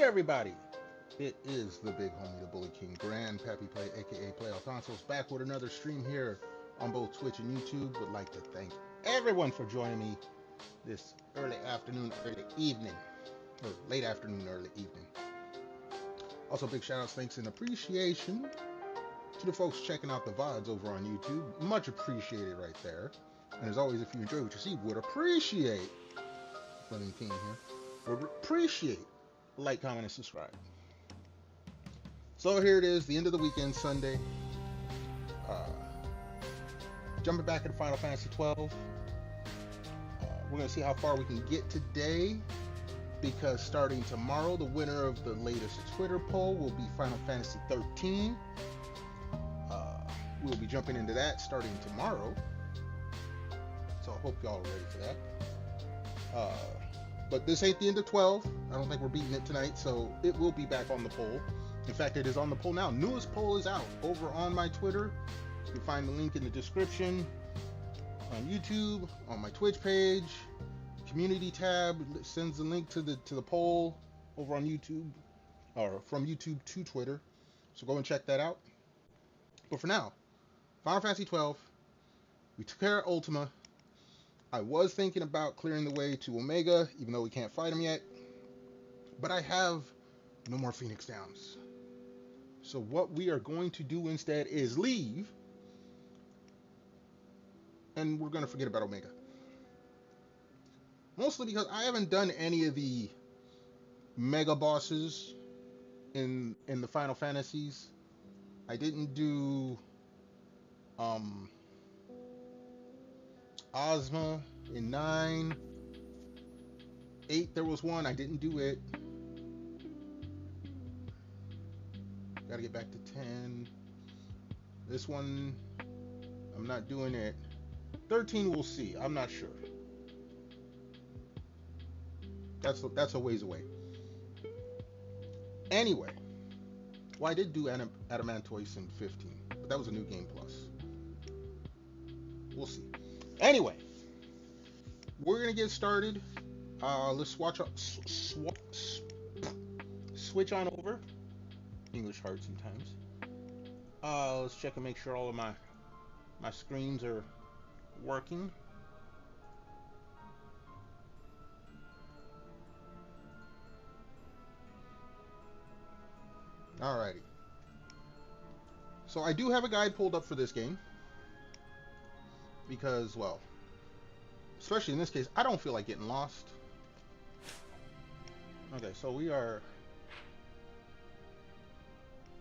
good, everybody? It is the big homie, the Bully King, Grand Pappy Play, aka Play Alfonso's, back with another stream here on both Twitch and YouTube. Would like to thank everyone for joining me this early afternoon, early evening, or late afternoon, early evening. Also, big shout outs, thanks, and appreciation to the folks checking out the VODs over on YouTube. Much appreciated right there. And as always, if you enjoy what you see, would appreciate, Fleming King here, would appreciate like, comment, and subscribe. So here it is, the end of the weekend, Sunday. Jumping back into Final Fantasy 12. We're going to see how far we can get today, because starting tomorrow, the winner of the latest Twitter poll will be Final Fantasy 13. We'll be jumping into that starting tomorrow. So I hope y'all are ready for that. But this ain't the end of 12. I don't think we're beating it tonight, so it will be back on the poll. In fact, it is on the poll now. Newest poll is out over on my Twitter. You can find the link in the description on YouTube, on my Twitch page. Community tab sends the link to the poll over on YouTube, or from YouTube to Twitter. So go and check that out. But for now, Final Fantasy 12. We took care of Ultima. I was thinking about clearing the way to Omega, even though we can't fight him yet. But I have no more Phoenix Downs. So what we are going to do instead is leave. And we're going to forget about Omega. Mostly because I haven't done any of the mega bosses in the Final Fantasies. I didn't do Ozma in 9. 8 there was one, I didn't do it. Gotta get back to 10. This one, I'm not doing it. 13 we'll see, I'm not sure. That's a ways away. Anyway, well, I did do Adamantoise in 15, but that was a new game plus. We'll see. Anyway, we're gonna get started. Let's switch on over. English hard sometimes. Let's check and make sure all of my screens are working. Alrighty. So I do have a guide pulled up for this game. Because, well, especially in this case, I don't feel like getting lost. Okay, so we are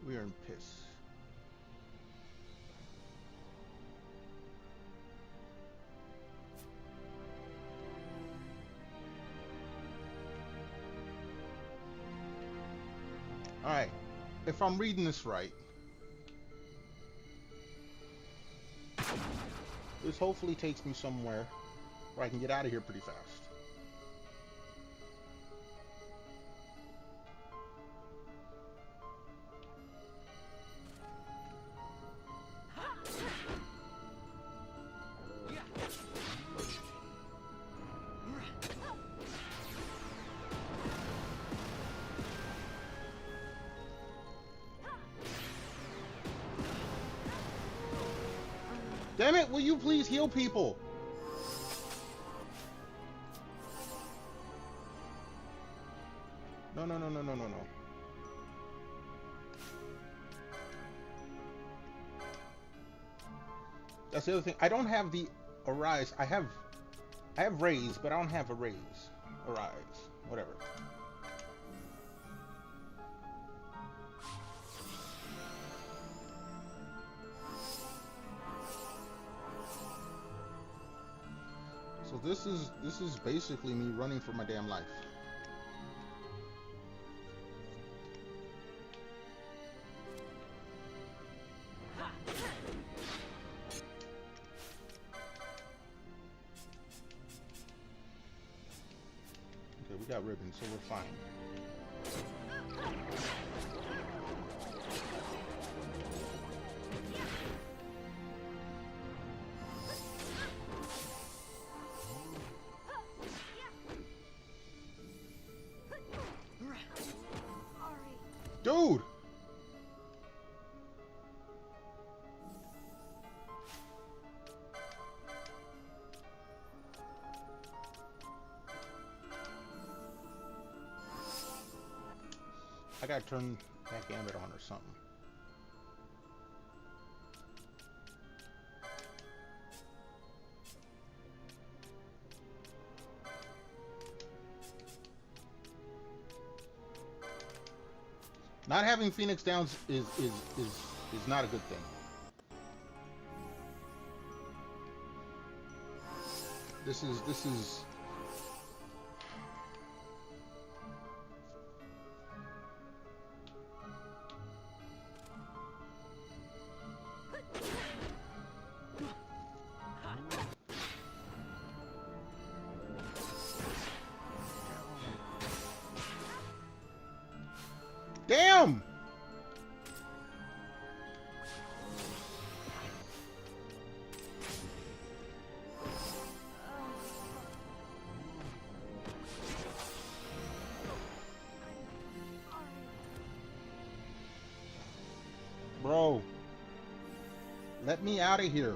in Piss. Alright, if I'm reading this right, this hopefully takes me somewhere where I can get out of here pretty fast. Damn it, will you please heal people? No. That's the other thing. I don't have the Arise. I have Raise, but I don't have a Raise. Arise. Whatever. So this is basically me running for my damn life. Okay, we got ribbons, so we're fine. Dude! I gotta turn that gambit on or something. Not having Phoenix Downs is not a good thing. This is damn! Bro, let me out of here.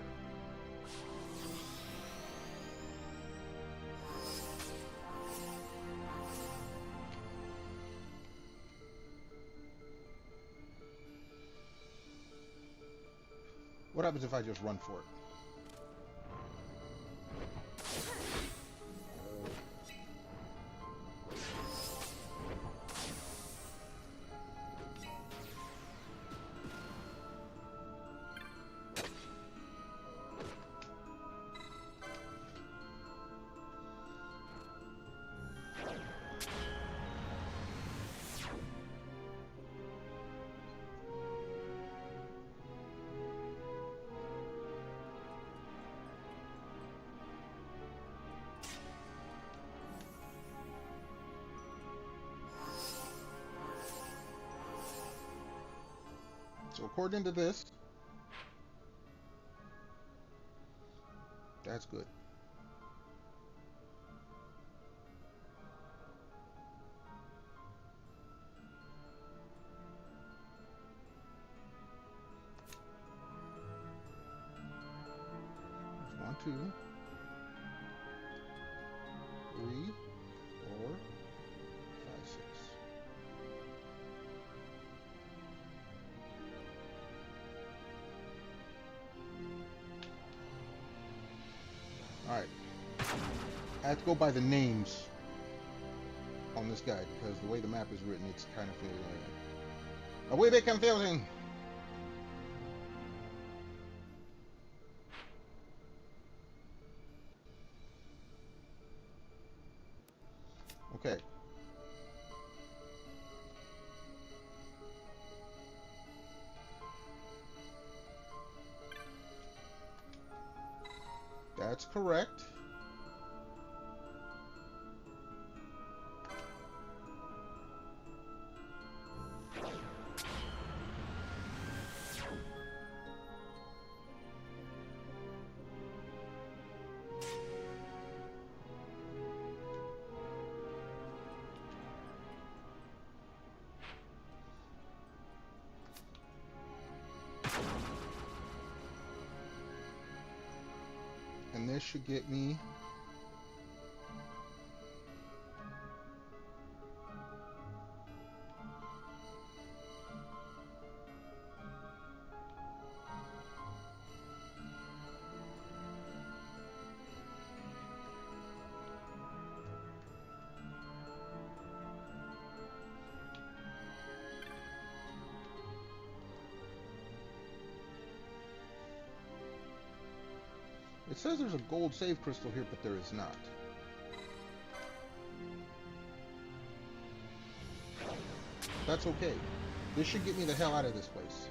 What happens if I just run for it? So according to this, that's good. There's 1, 2, 3, 4, 5, 6. Alright. I have to go by the names on this guide because the way the map is written, it's kind of a wee bit confusing. Okay. That's correct. And this should get me It says there's a gold save crystal here, but there is not. That's okay. This should get me the hell out of this place.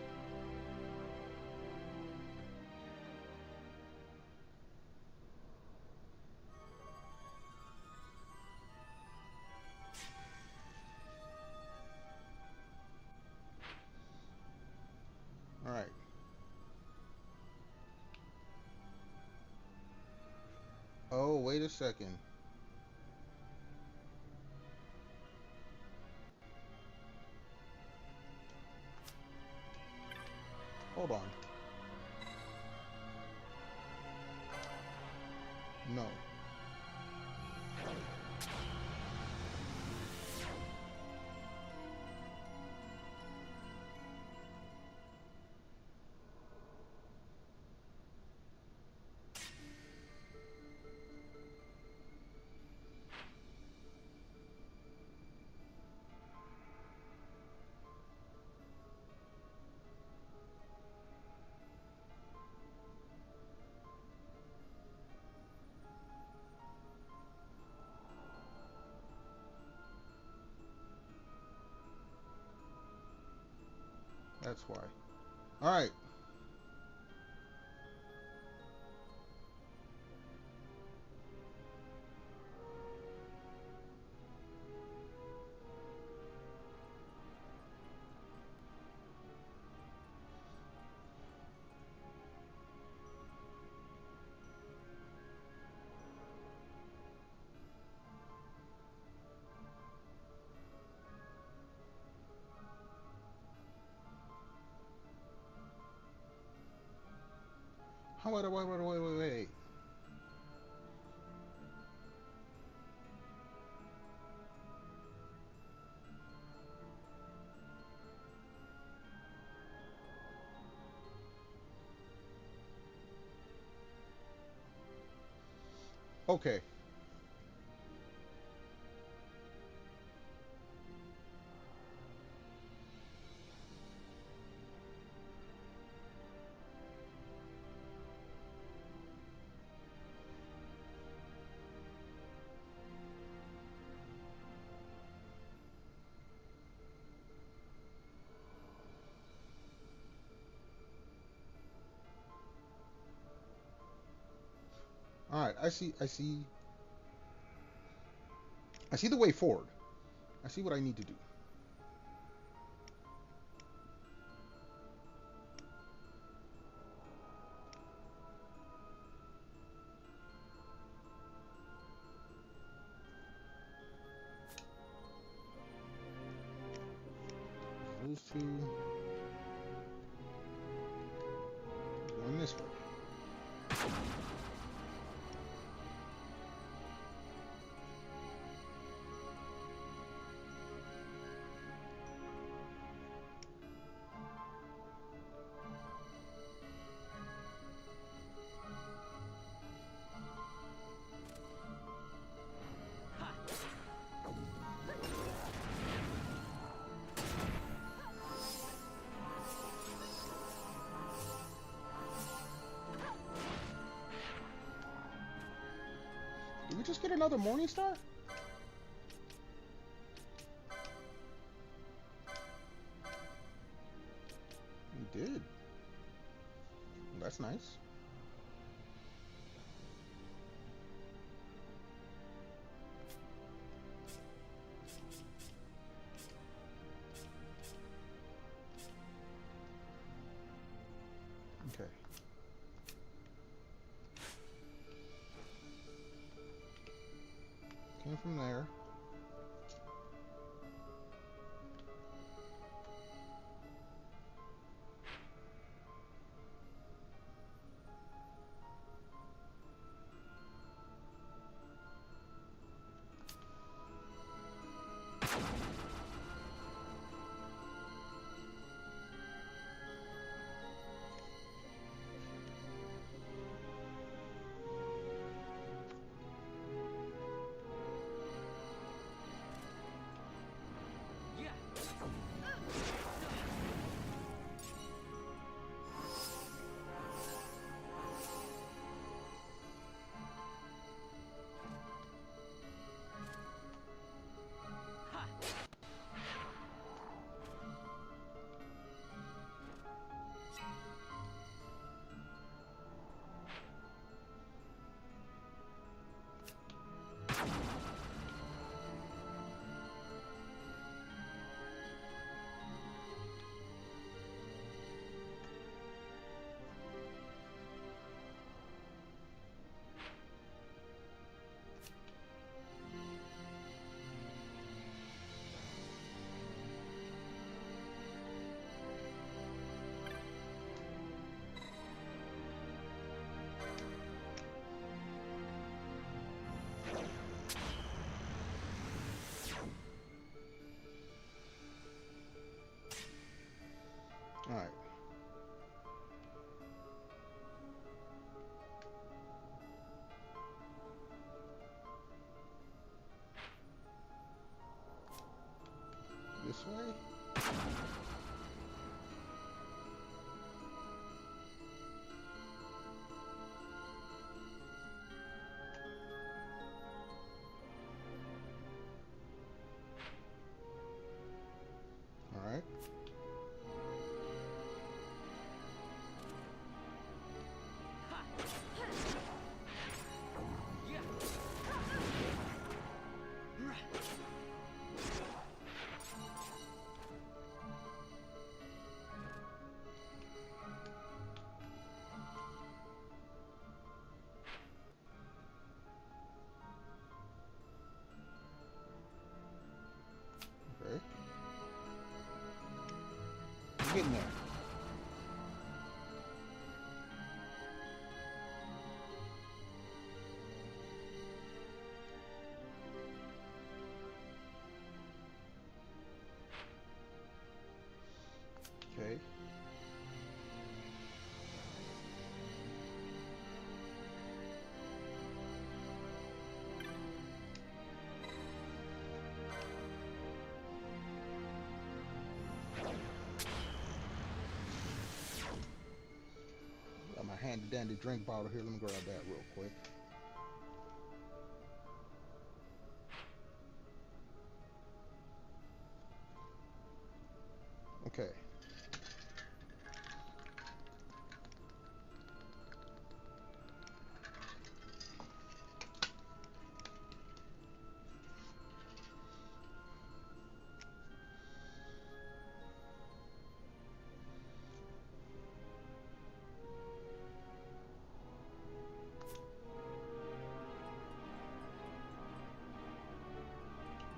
Alright. Oh, wait a second. Hold on. No. That's why. All right. Wait. Okay. All right. I see the way forward. I see what I need to do. Those two. Going this way. Did we just get another Morning Star? We did. That's nice. Okay. Came from there. All right. This way. All right. Okay. I'm getting there. Okay. Got my handy dandy drink bottle here. Let me grab that real quick. Okay.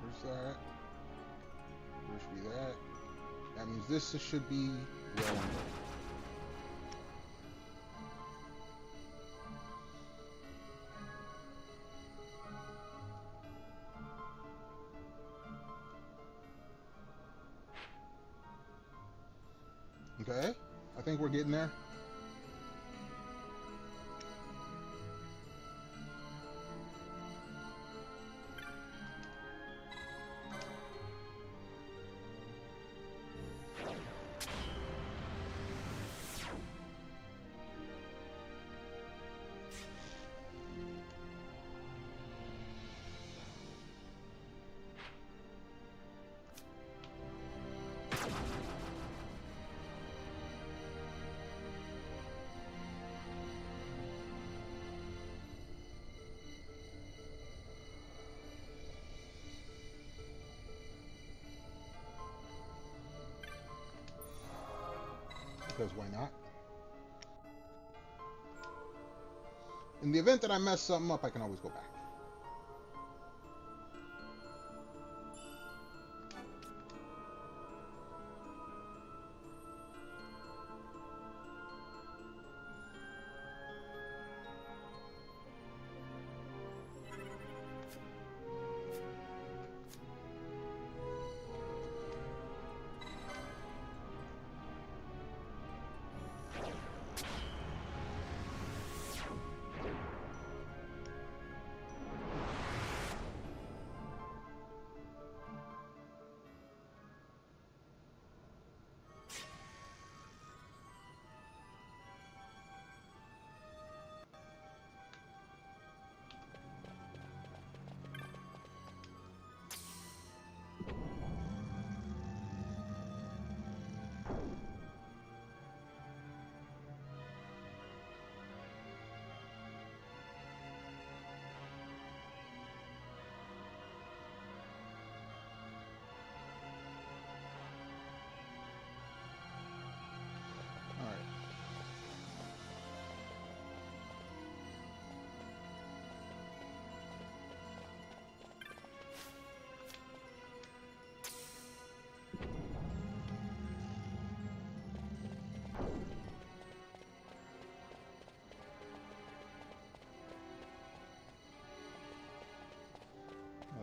Where's that? Where should be that? That means this should be well under. Okay, I think we're getting there. Because why not? In the event that I mess something up, I can always go back.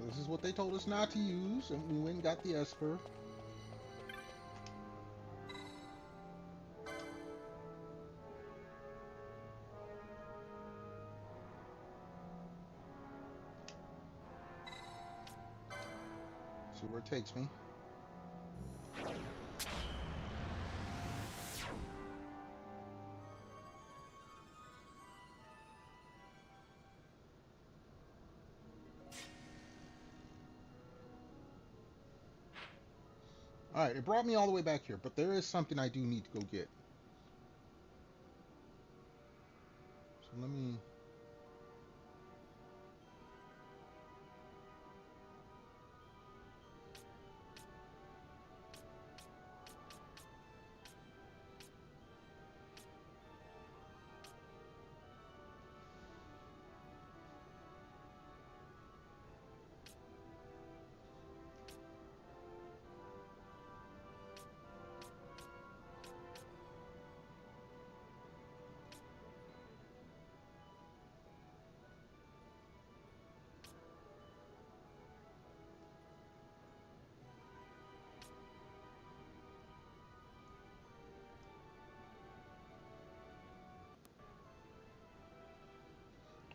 This is what they told us not to use, and we went and got the Esper. See where it takes me. Alright, it brought me all the way back here, but there is something I do need to go get. So let me...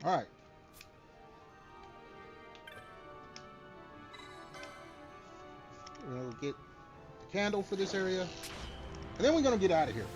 Alright. We'll get the candle for this area. And then we're going to get out of here.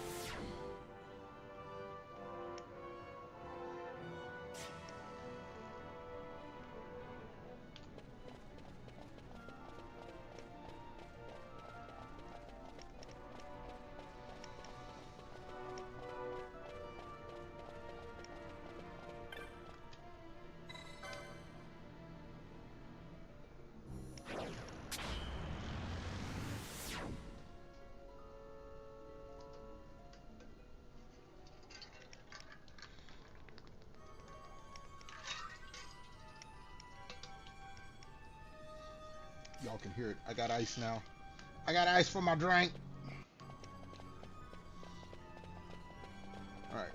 Y'all can hear it. I got ice now. I got ice for my drink. Alright.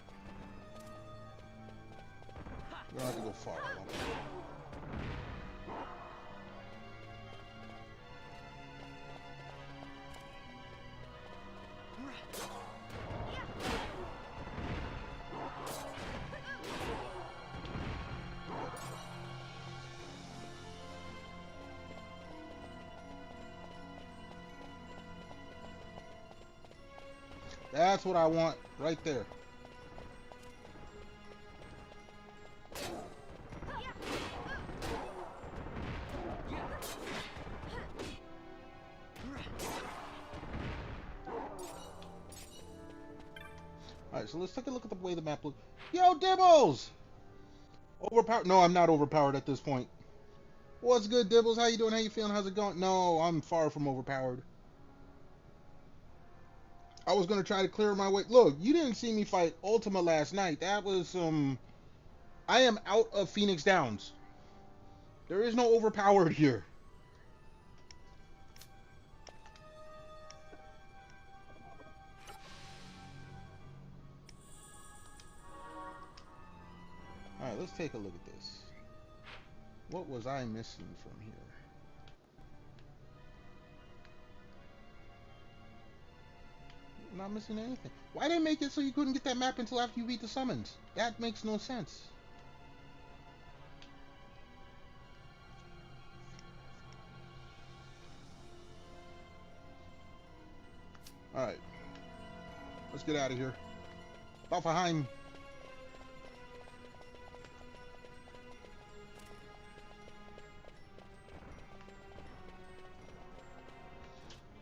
We don't have to go far. That's what I want right there. Alright, so let's take a look at the way the map looks. Yo, Dibbles! Overpowered? No, I'm not overpowered at this point. What's good, Dibbles? How you doing? How you feeling? How's it going? No, I'm far from overpowered. I was going to try to clear my way. Look, you didn't see me fight Ultima last night. That was, I am out of Phoenix Downs. There is no overpowered here. Alright, let's take a look at this. What was I missing from here? Not missing anything. Why did they make it so you couldn't get that map until after you beat the summons? That makes no sense. Alright. Let's get out of here. Balfaheim.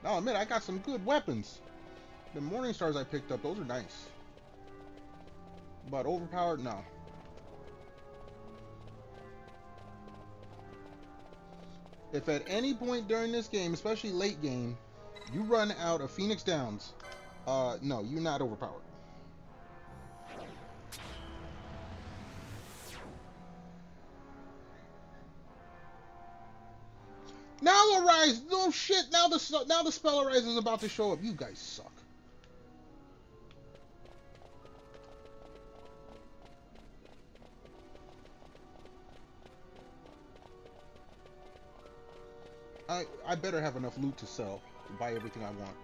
I'll admit, I got some good weapons. The Morning Stars I picked up, those are nice. But overpowered, no. If at any point during this game, especially late game, you run out of Phoenix Downs, no, you're not overpowered. Now Arise, no shit. Now the spell Arise is about to show up. You guys suck. I better have enough loot to sell to buy everything I want.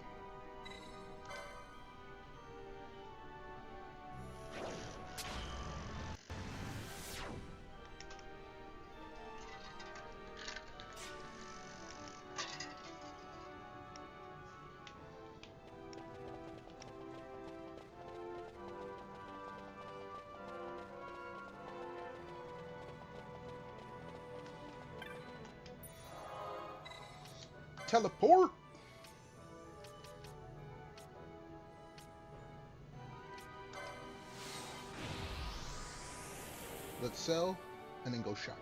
teleport. Let's sell and then go shopping.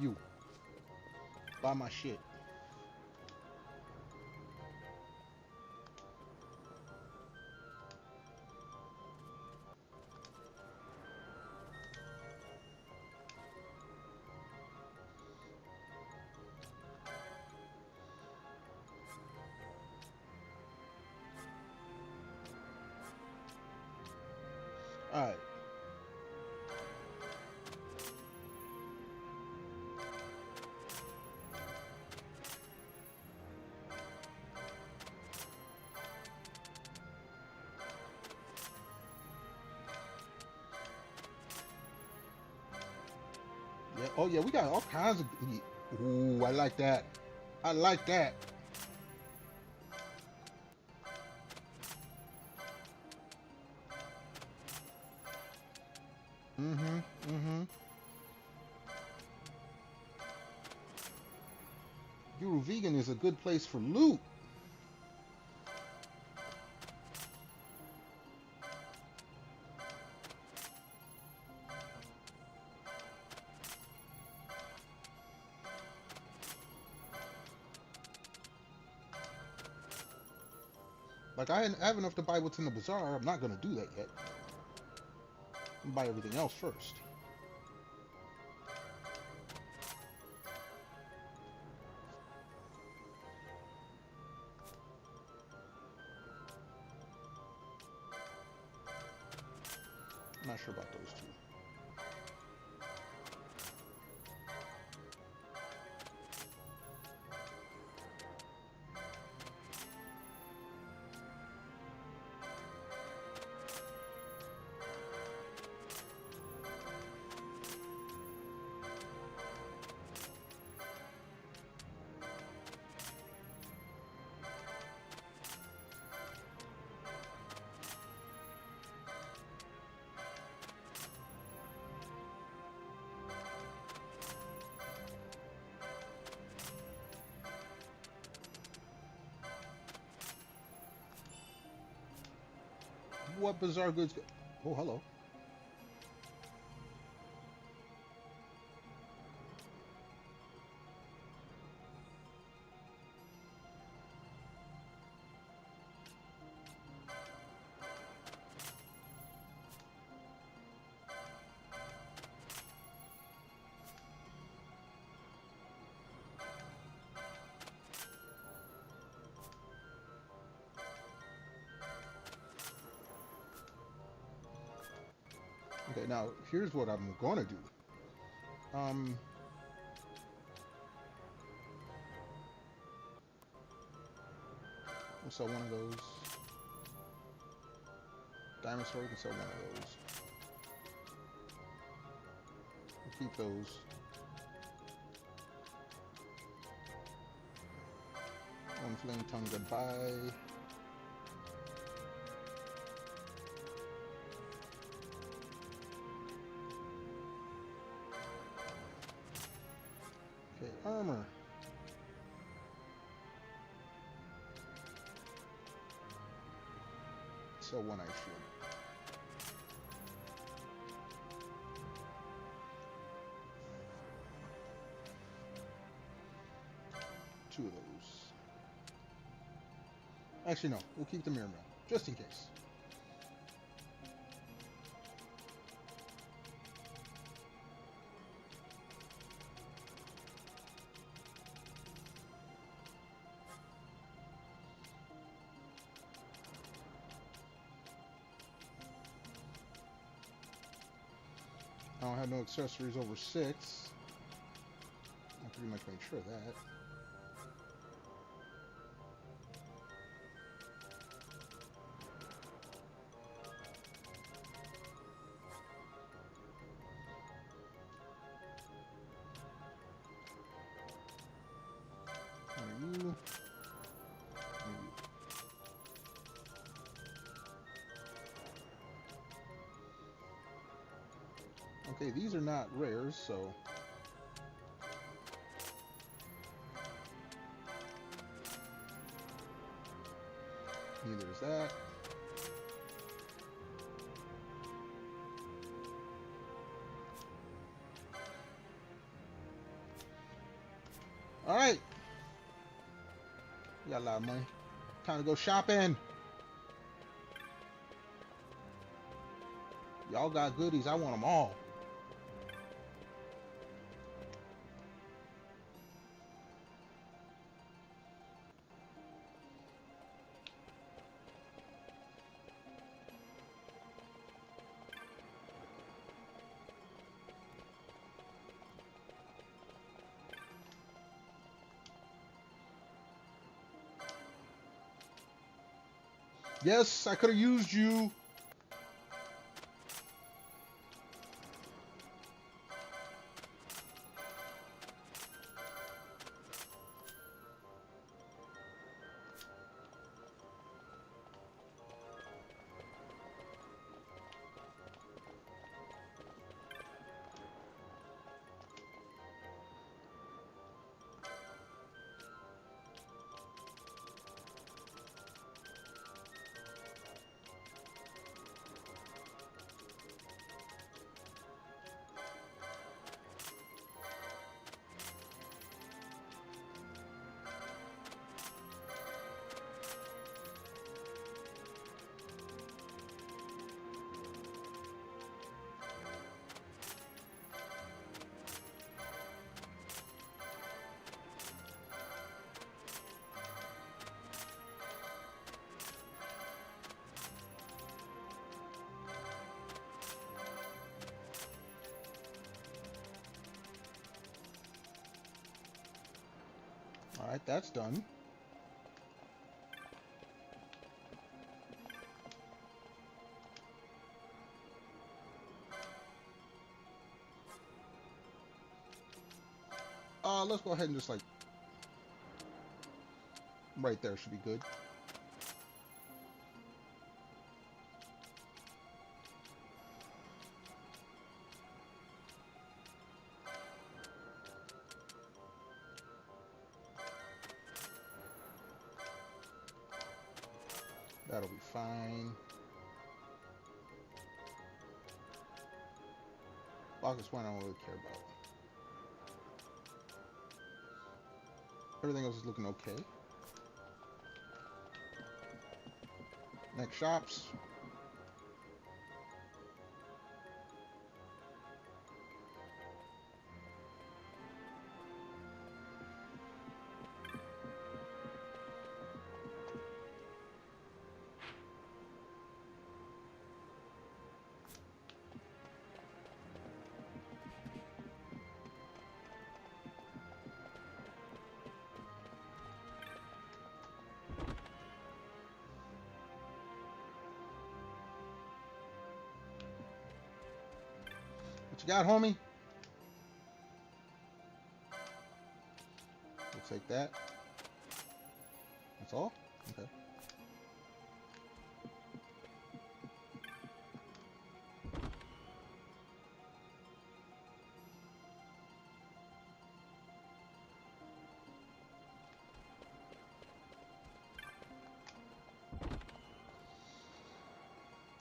You buy my shit. All right. Yeah. Oh yeah, we got all kinds of. Ooh, I like that. I like that. Giruvegan is a good place for loot. Like, I have enough to buy what's in the bazaar. I'm not going to do that yet. I'm buy everything else first. I'm not sure about those two. What bazaar goods? Oh, hello. Okay, now here's what I'm gonna do. We'll sell one of those. Diamond sword, we can sell one of those. We'll keep those. One flame tongue goodbye. Okay, armor. So one I should. Two of those. Actually, no. We'll keep the mirror mill, just in case. I don't have no accessories over 6. I pretty much made sure of that. One of you. One of you. Okay, these are not rares, so neither is that. All right, we got a lot of money. Time to go shopping. Y'all got goodies. I want them all. Yes, I could have used you. All right, that's done. Let's go ahead and just like right there should be good. That'll be fine. Focus point I don't really care about. Everything else is looking okay. Next shops. What you got, homie? We'll take that. That's all? Okay.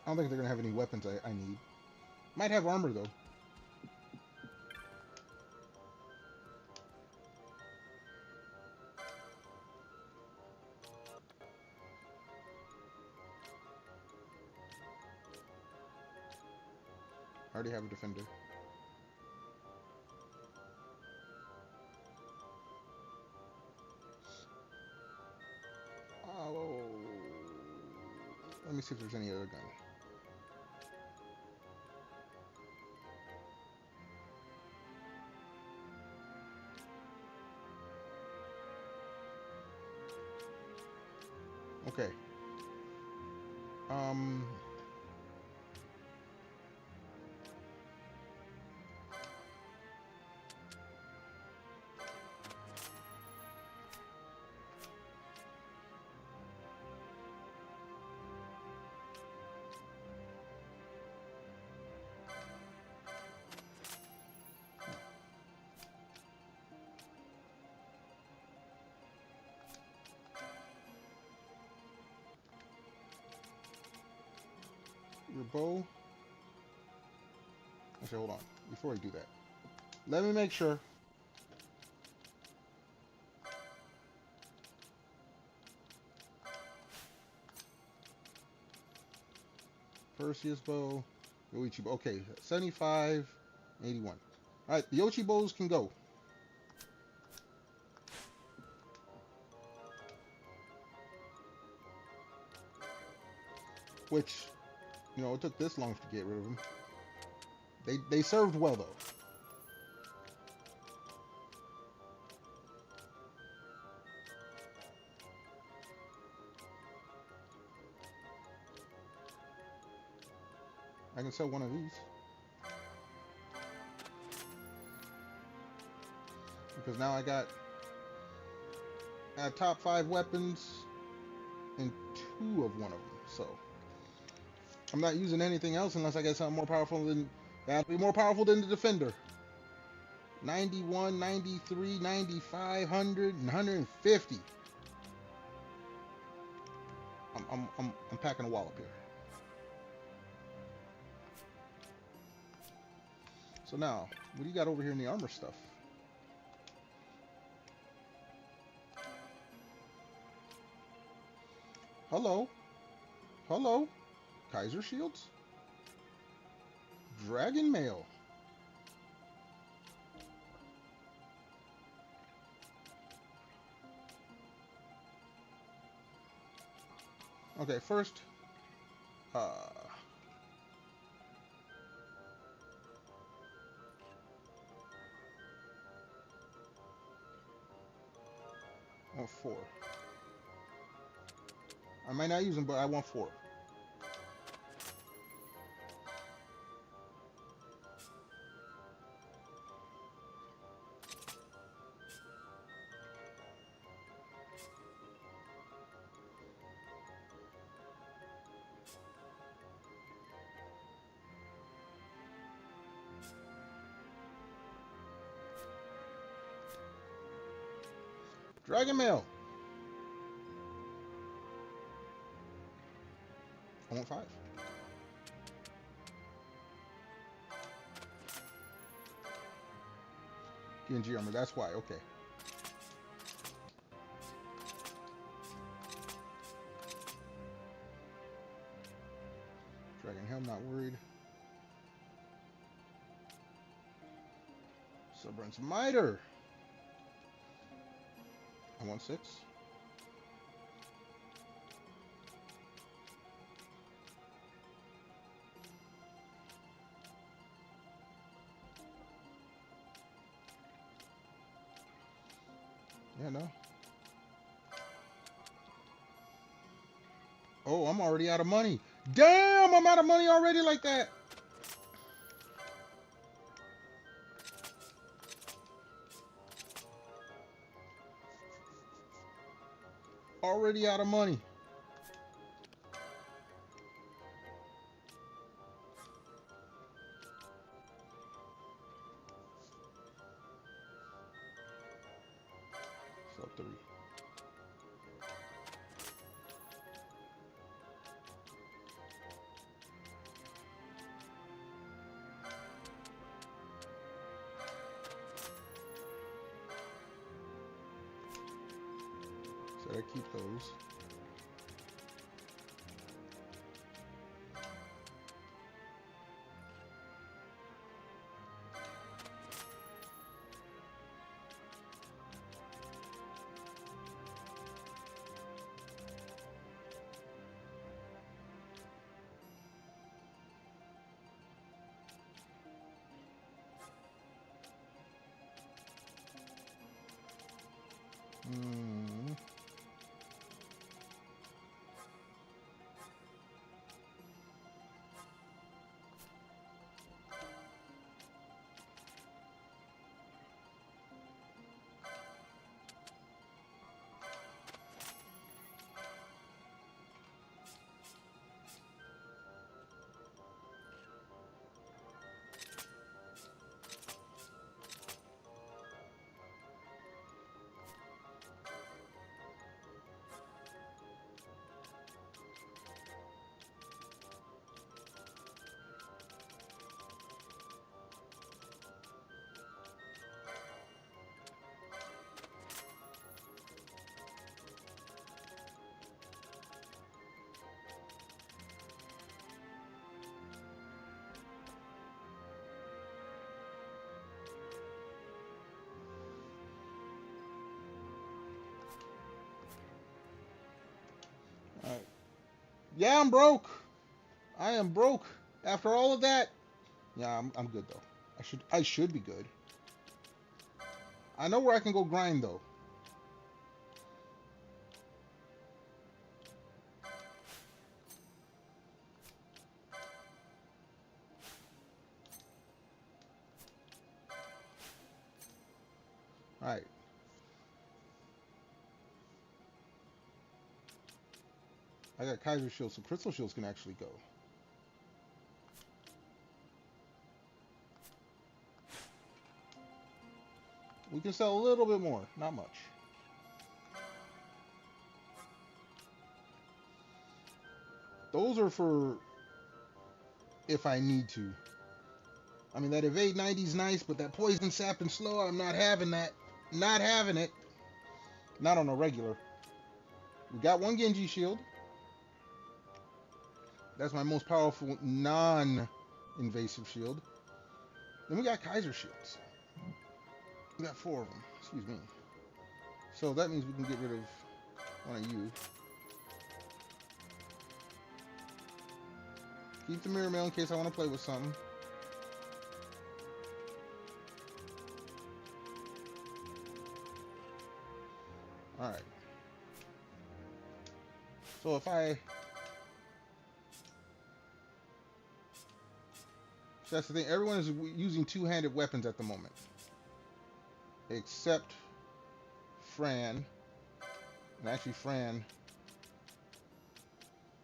I don't think they're gonna have any weapons I need. Might have armor though. I already have a defender. Oh, let me see if there's any other gun. Okay. your bow. Actually, hold on. Before I do that, let me make sure. Perseus bow, Yoichi bow. Okay, 75, 81. All right, the Yoichi bows can go. Which, you know, it took this long to get rid of them. They served well though. I can sell one of these. Because now I got top 5 weapons and 2 of one of them. So I'm not using anything else unless I get something more powerful than that'll be more powerful than the Defender. 91, 93, 95, 100, and 150. I'm packing a wallop here. So now, what do you got over here in the armor stuff? Hello. Hello. Kaiser shields. Dragon mail. Okay, first, I want 4. I might not use them, but I want 4. Dragon mail. I want 5. PNG armor, that's why, okay. Dragon helm, not worried. Subrun's miter. I want 6. Yeah, no. Oh, I'm already out of money. Damn, I'm out of money already like that. Already out of money. Sub 3. So I keep those. Alright. Yeah, I'm broke. I am broke. After all of that. Yeah, I'm good though. I should be good. I know where I can go grind though. Alright. I got Kaiser Shields, so Crystal Shields can actually go. We can sell a little bit more, not much. Those are for if I need to. I mean, that evade 90 is nice, but that poison sap and slow, I'm not having that. Not having it. Not on a regular. We got one Genji shield. That's my most powerful non-invasive shield. Then we got Kaiser shields. We got 4 of them. Excuse me. So that means we can get rid of one of you. Keep the mirror mail in case I want to play with something. Alright. So if I... So that's the thing. Everyone is using two-handed weapons at the moment. Except Fran. And actually, Fran...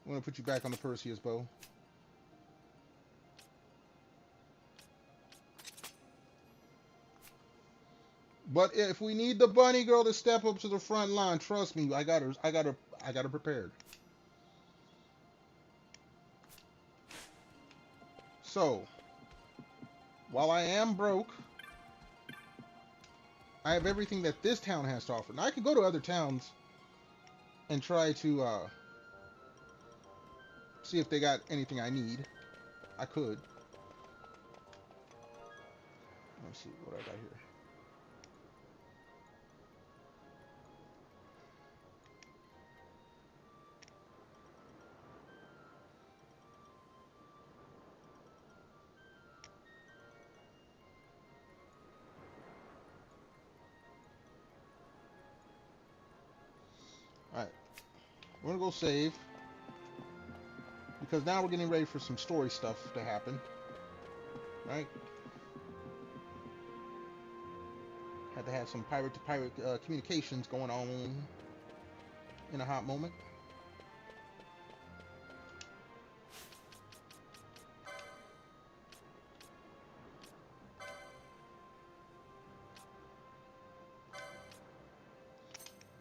I'm going to put you back on the Perseus bow. But if we need the bunny girl to step up to the front line, trust me, I got her prepared. So, while I am broke, I have everything that this town has to offer. Now I could go to other towns and try to see if they got anything I need. I could. Let's see what I got here. Alright, we're gonna go save, because now we're getting ready for some story stuff to happen, right? Had to have some pirate-to-pirate communications going on in a hot moment.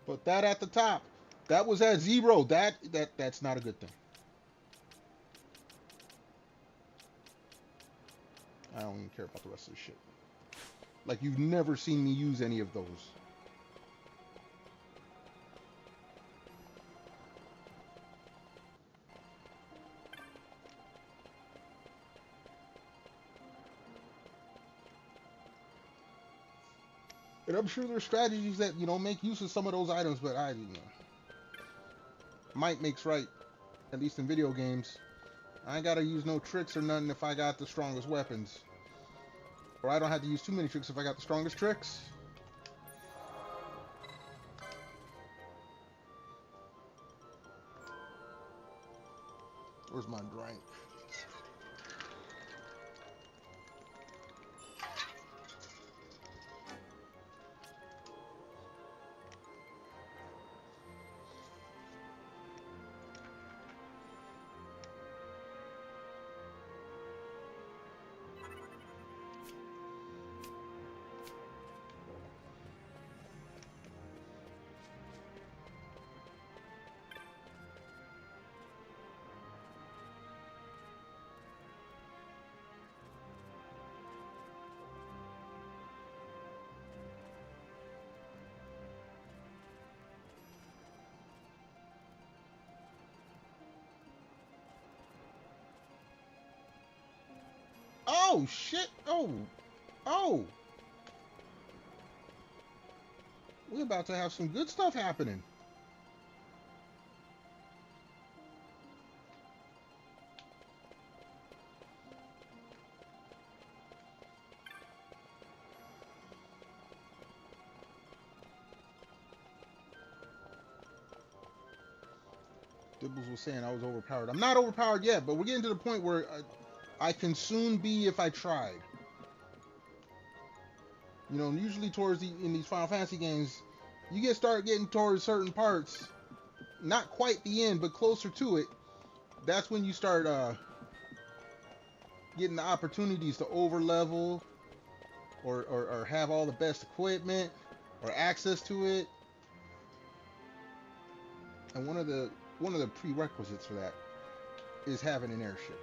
Put that at the top. That was at 0. That's not a good thing. I don't even care about the rest of this shit. Like, you've never seen me use any of those. And I'm sure there's strategies that, make use of some of those items, but might makes right, at least in video games. I ain't gotta use no tricks or nothing if I got the strongest weapons. Or I don't have to use too many tricks if I got the strongest tricks. Where's my drink? Oh, shit. Oh. We're about to have some good stuff happening. Kibbles was saying I was overpowered. I'm not overpowered yet, but we're getting to the point where I can soon be if I tried. You know, usually in these Final Fantasy games, you start getting towards certain parts, not quite the end, but closer to it. That's when you start getting the opportunities to over level, or have all the best equipment, or access to it. And one of the prerequisites for that is having an airship.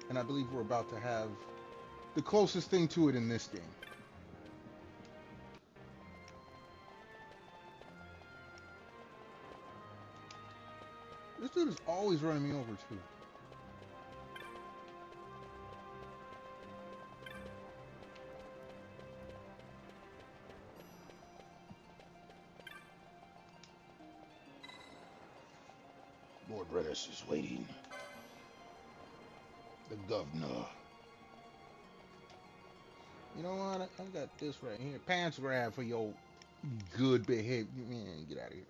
And I believe we're about to have the closest thing to it in this game. This dude is always running me over too. Lord Redis is waiting. The governor. You know what? I got this right here. Pants grab for your good behavior. Man, get out of here.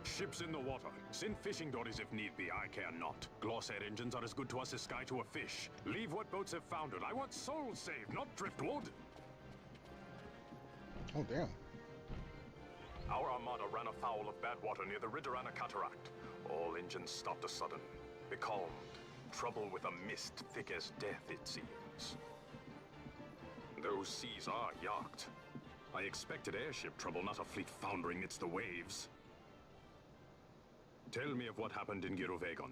Ships in the water. Send fishing dories if need be, I care not. Glossair engines are as good to us as sky to a fish. Leave what boats have foundered. I want souls saved, not driftwood. Oh, damn. Our armada ran afoul of bad water near the Ridorana Cataract. All engines stopped a sudden. Becalmed. Trouble with a mist thick as death, it seems. Those seas are yacht. I expected airship trouble, not a fleet foundering amidst the waves. Tell me of what happened in Giruvegan.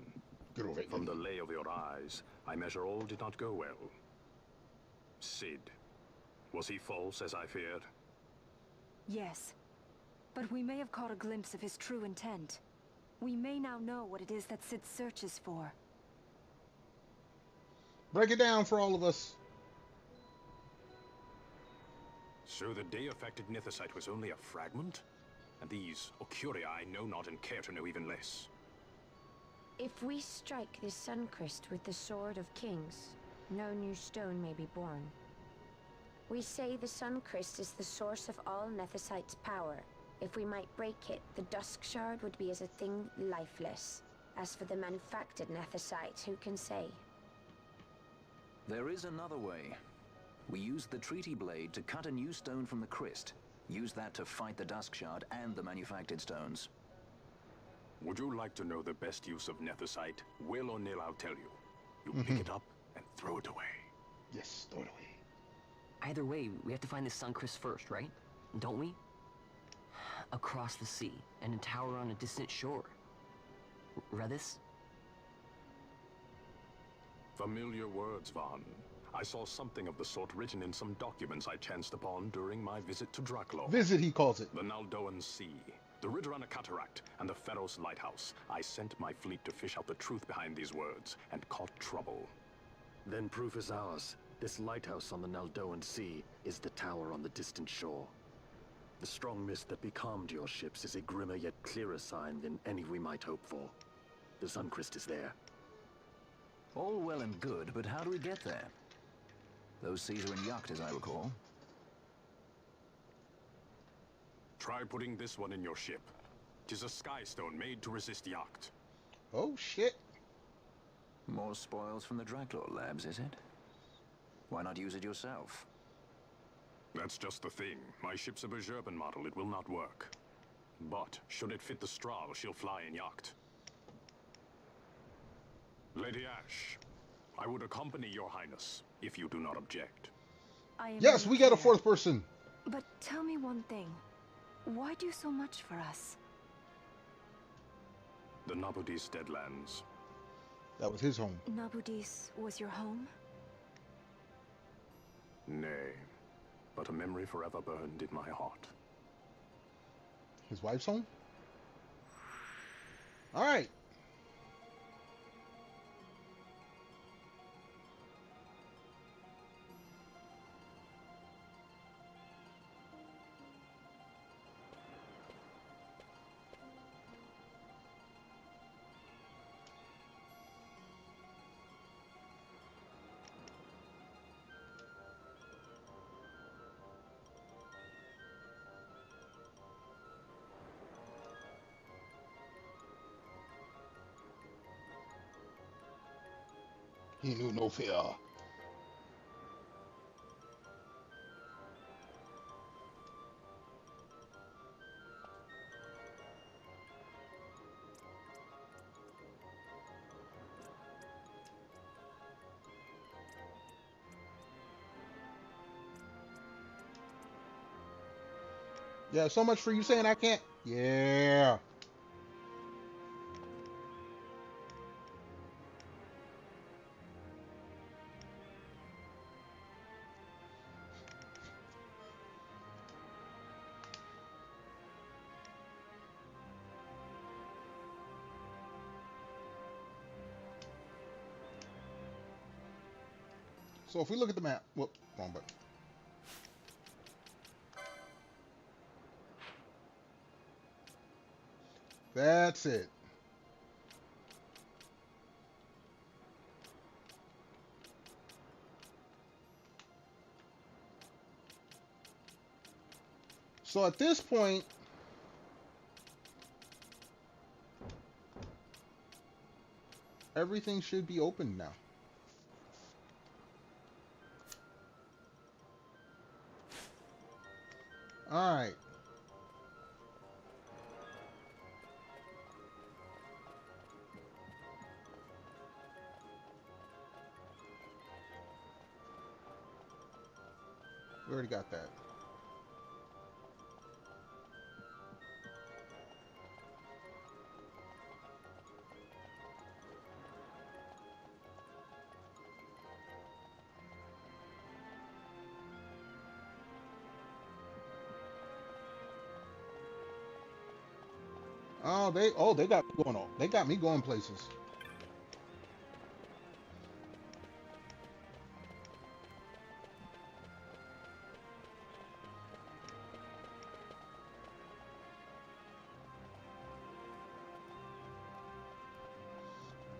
From the lay of your eyes, I measure all did not go well. Cid. Was he false, as I feared? Yes. But we may have caught a glimpse of his true intent. We may now know what it is that Cid searches for. Break it down for all of us. So the day-affected Nethicite was only a fragment? And these Ocuria I know not and care to know even less. If we strike this Suncrest with the Sword of Kings, no new stone may be born. We say the Suncrest is the source of all Nethicite's power. If we might break it, the Dusk Shard would be as a thing lifeless. As for the manufactured Nethicite, who can say? There is another way. We use the Treaty Blade to cut a new stone from the Crest. Use that to fight the Dusk Shard and the manufactured stones. Would you like to know the best use of Nethicite? Will or nil, I'll tell you. You pick it up and throw it away. Yes, throw it away. Either way, we have to find the Suncrest first, right? Don't we? Across the sea, and a tower on a distant shore. Redis? Familiar words, Vaughn. I saw something of the sort written in some documents I chanced upon during my visit to Draclo. Visit, he calls it. The Naldoan Sea, the Ridorana Cataract, and the Pharos Lighthouse. I sent my fleet to fish out the truth behind these words, and caught trouble. Then proof is ours. This lighthouse on the Naldoan Sea is the tower on the distant shore. The strong mist that becalmed your ships is a grimmer yet clearer sign than any we might hope for. The Suncrest is there. All well and good, but how do we get there? Those seas are in yacht, as I recall. Try putting this one in your ship. 'Tis a sky stone made to resist yacht. Oh, shit. More spoils from the Draclo labs, is it? Why not use it yourself? That's just the thing. My ship's a Bergerben model. It will not work. But, should it fit the Strahl, she'll fly in yacht. Lady Ash, I would accompany your highness, if you do not object. Yes, we got a fourth person. But tell me one thing. Why do so much for us? The Nabudis Deadlands. That was his home. Nabudis was your home? Nay, but a memory forever burned in my heart. His wife's home? All right. He knew no fear. Yeah, so much for you saying I can't. Yeah. So if we look at the map, whoop, wrong button. That's it. So at this point, everything should be open now. All right. We already got that. They got me going on. They got me going places.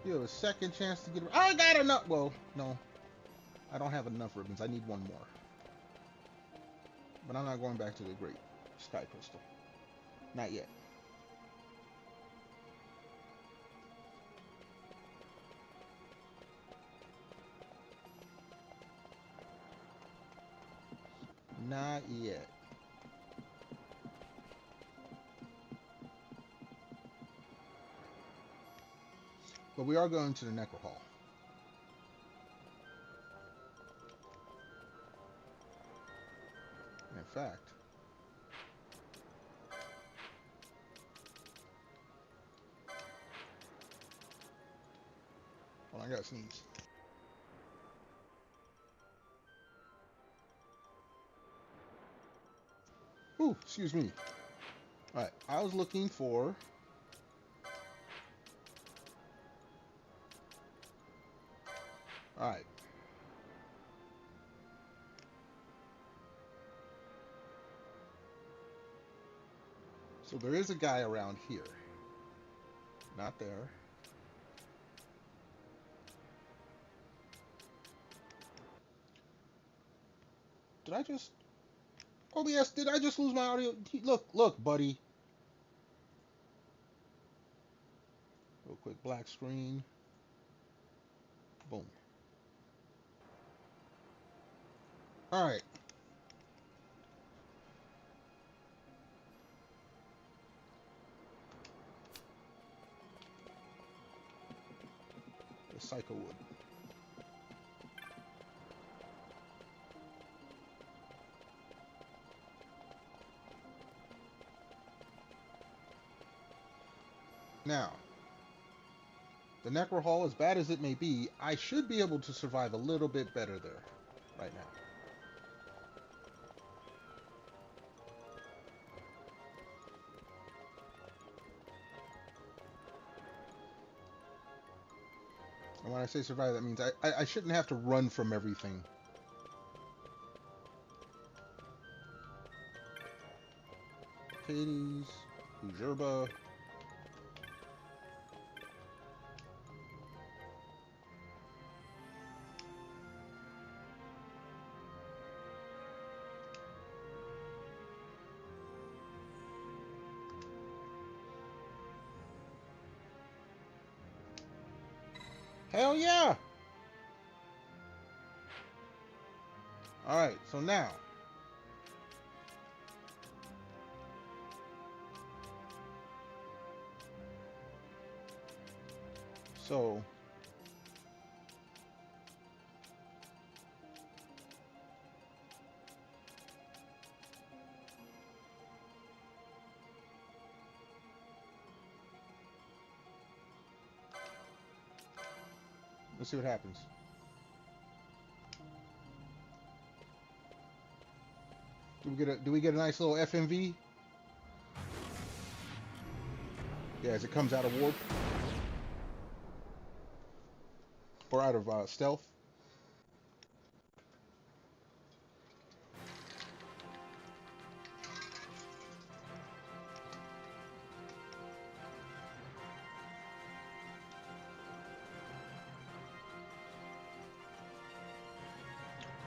You have a second chance to get. I got enough. Well, no, I don't have enough ribbons. I need one more. But I'm not going back to the Great Sky Crystal. Not yet. Not yet. But we are going to the Necro Hall. In fact, hold on, I gotta sneeze. Ooh, excuse me. Alright, I was looking for... Alright. So there is a guy around here. Not there. Did I just... Oh yes, did I just lose my audio? Look, buddy. Real quick, black screen. Boom. Alright. The Psycho Wood. Now, the Necro Hall, as bad as it may be, I should be able to survive a little bit better there right now. And when I say survive, that means I shouldn't have to run from everything. Hades, Ujerba. Hell yeah! Alright, so now. So. Let's see what happens. Do we get a nice little FMV? Yeah, as it comes out of warp or out of stealth.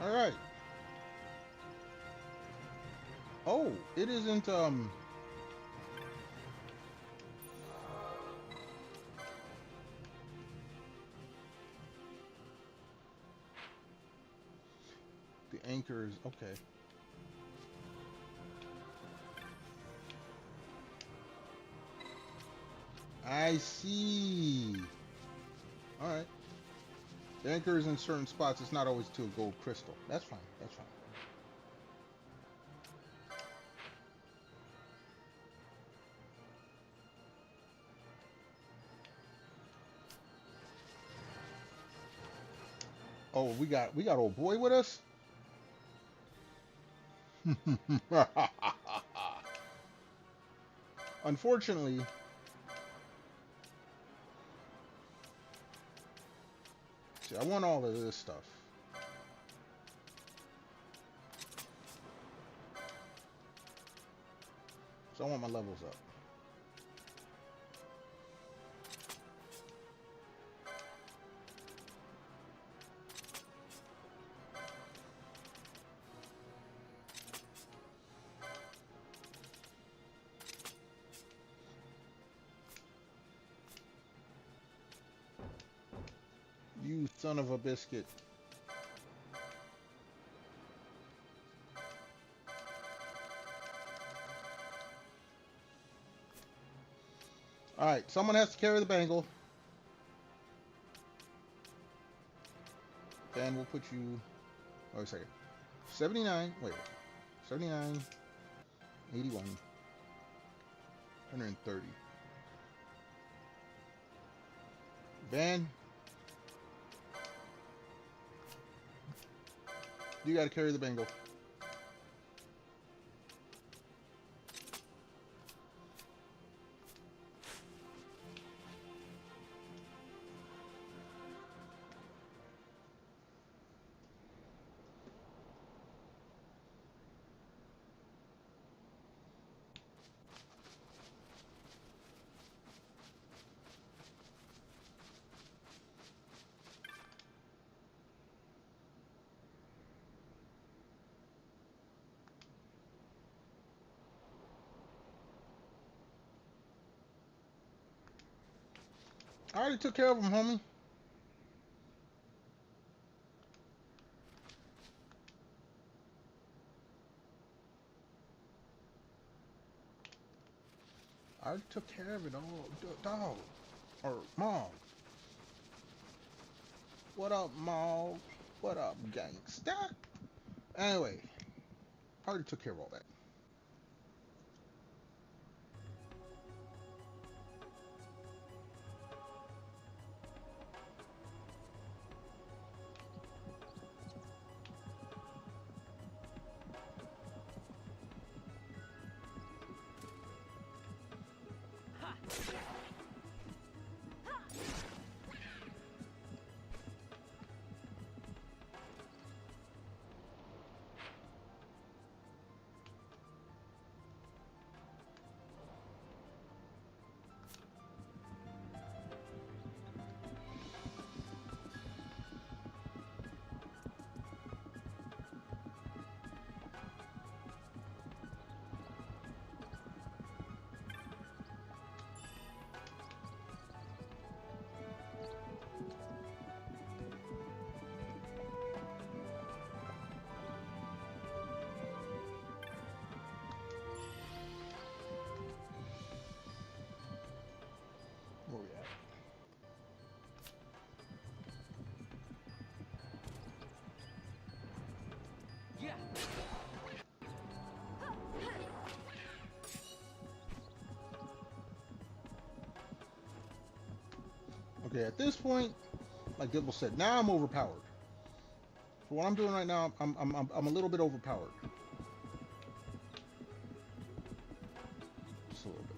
All right. Oh, it isn't, the anchor is, okay. I see. All right. The anchor is in certain spots. It's not always to a gold crystal. That's fine. That's fine. Oh, we got old boy with us? Unfortunately, see, I want all of this stuff. So I want my levels up. You son of a biscuit. Alright, someone has to carry the bangle. And we'll put you... Oh, a second. 79... Wait. 79... 81... 130. Van... You gotta carry the bangle. I already took care of him, homie. I already took care of it all, dog. Or mom. What up, Mog? What up, gangsta? Anyway, I already took care of all that. Okay, at this point, like Dibble said, now I'm overpowered. For what I'm doing right now, I'm a little bit overpowered. Just a little bit.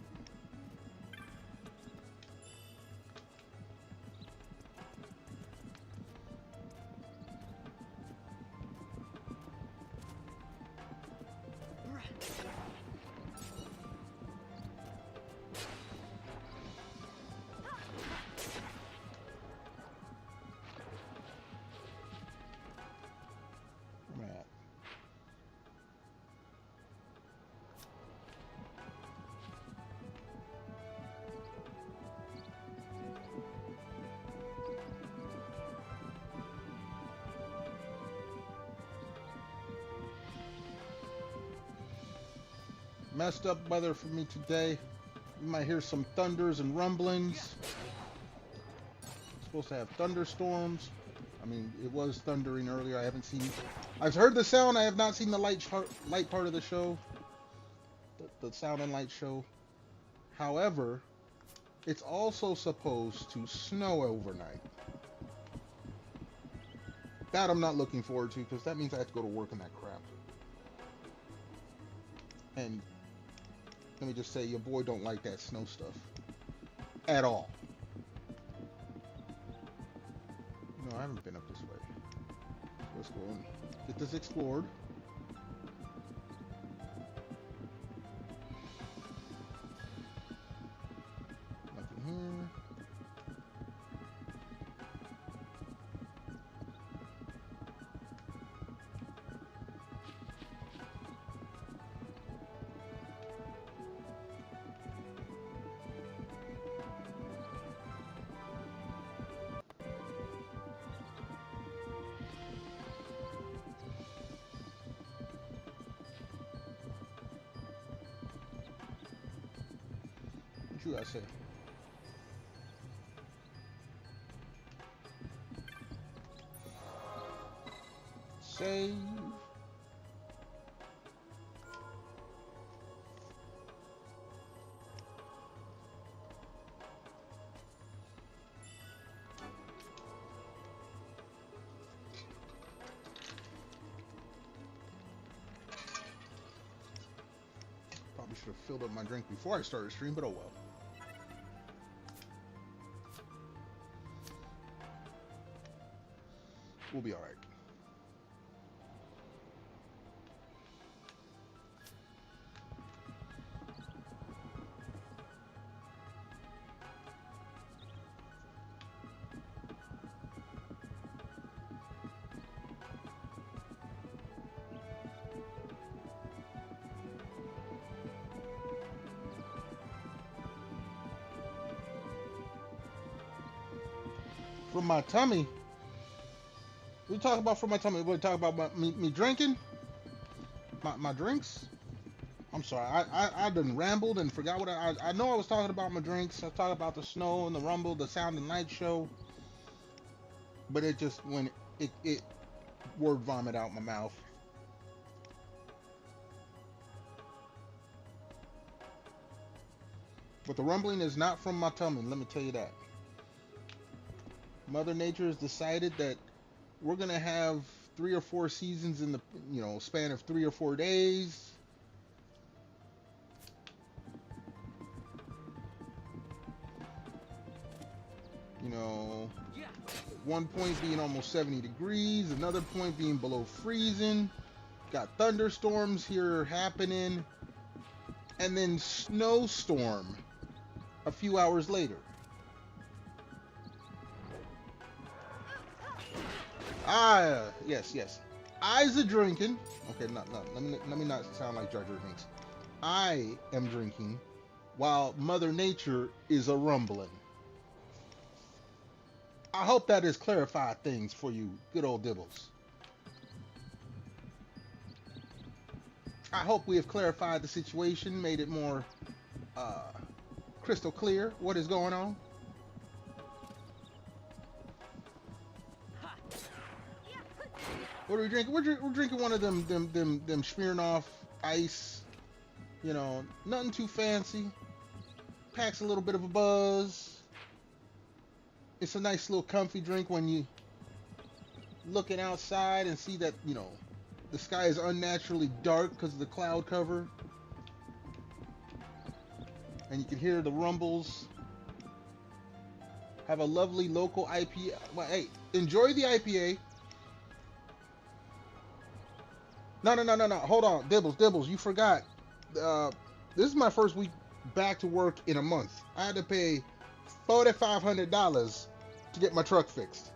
Messed up weather for me today. You might hear some thunders and rumblings. It's supposed to have thunderstorms. I mean, it was thundering earlier. I haven't seen... I've heard the sound. I have not seen the light part of the show. The sound and light show. However, it's also supposed to snow overnight. That I'm not looking forward to, because that means I have to go to work in that crap. And let me just say, your boy don't like that snow stuff at all. No, I haven't been up this way. Let's go and get this explored. Nothing here. What you gotta say? Save. Probably should have filled up my drink before I started stream, but oh well. We'll be all right. From my tummy. We talk about from my tummy. We talk about me drinking. My drinks. I'm sorry. I done rambled and forgot what I know. I was talking about my drinks. I talked about the snow and the rumble, the sound and light show. But it just when it word vomit out my mouth. But the rumbling is not from my tummy. Let me tell you that. Mother Nature has decided that we're gonna have 3 or 4 seasons in the span of 3 or 4 days. One point being almost 70 degrees, another point being below freezing. Got thunderstorms here happening, and then snowstorm a few hours later. Yes. I's a drinking. Okay, no. Let me not sound like Jar Jar Binks. I am drinking, while Mother Nature is a rumbling. I hope that has clarified things for you, good old Dibbles. I hope we have clarified the situation, made it more crystal clear what is going on. What are we drinking? We're drinking one of them Smirnoff Ice. You know, nothing too fancy. Packs a little bit of a buzz. It's a nice little comfy drink when you looking outside and see that, you know, the sky is unnaturally dark because of the cloud cover. And you can hear the rumbles. Have a lovely local IPA. Well, hey, enjoy the IPA. No. Hold on. Dibbles, you forgot. This is my first week back to work in a month. I had to pay $4,500 to get my truck fixed.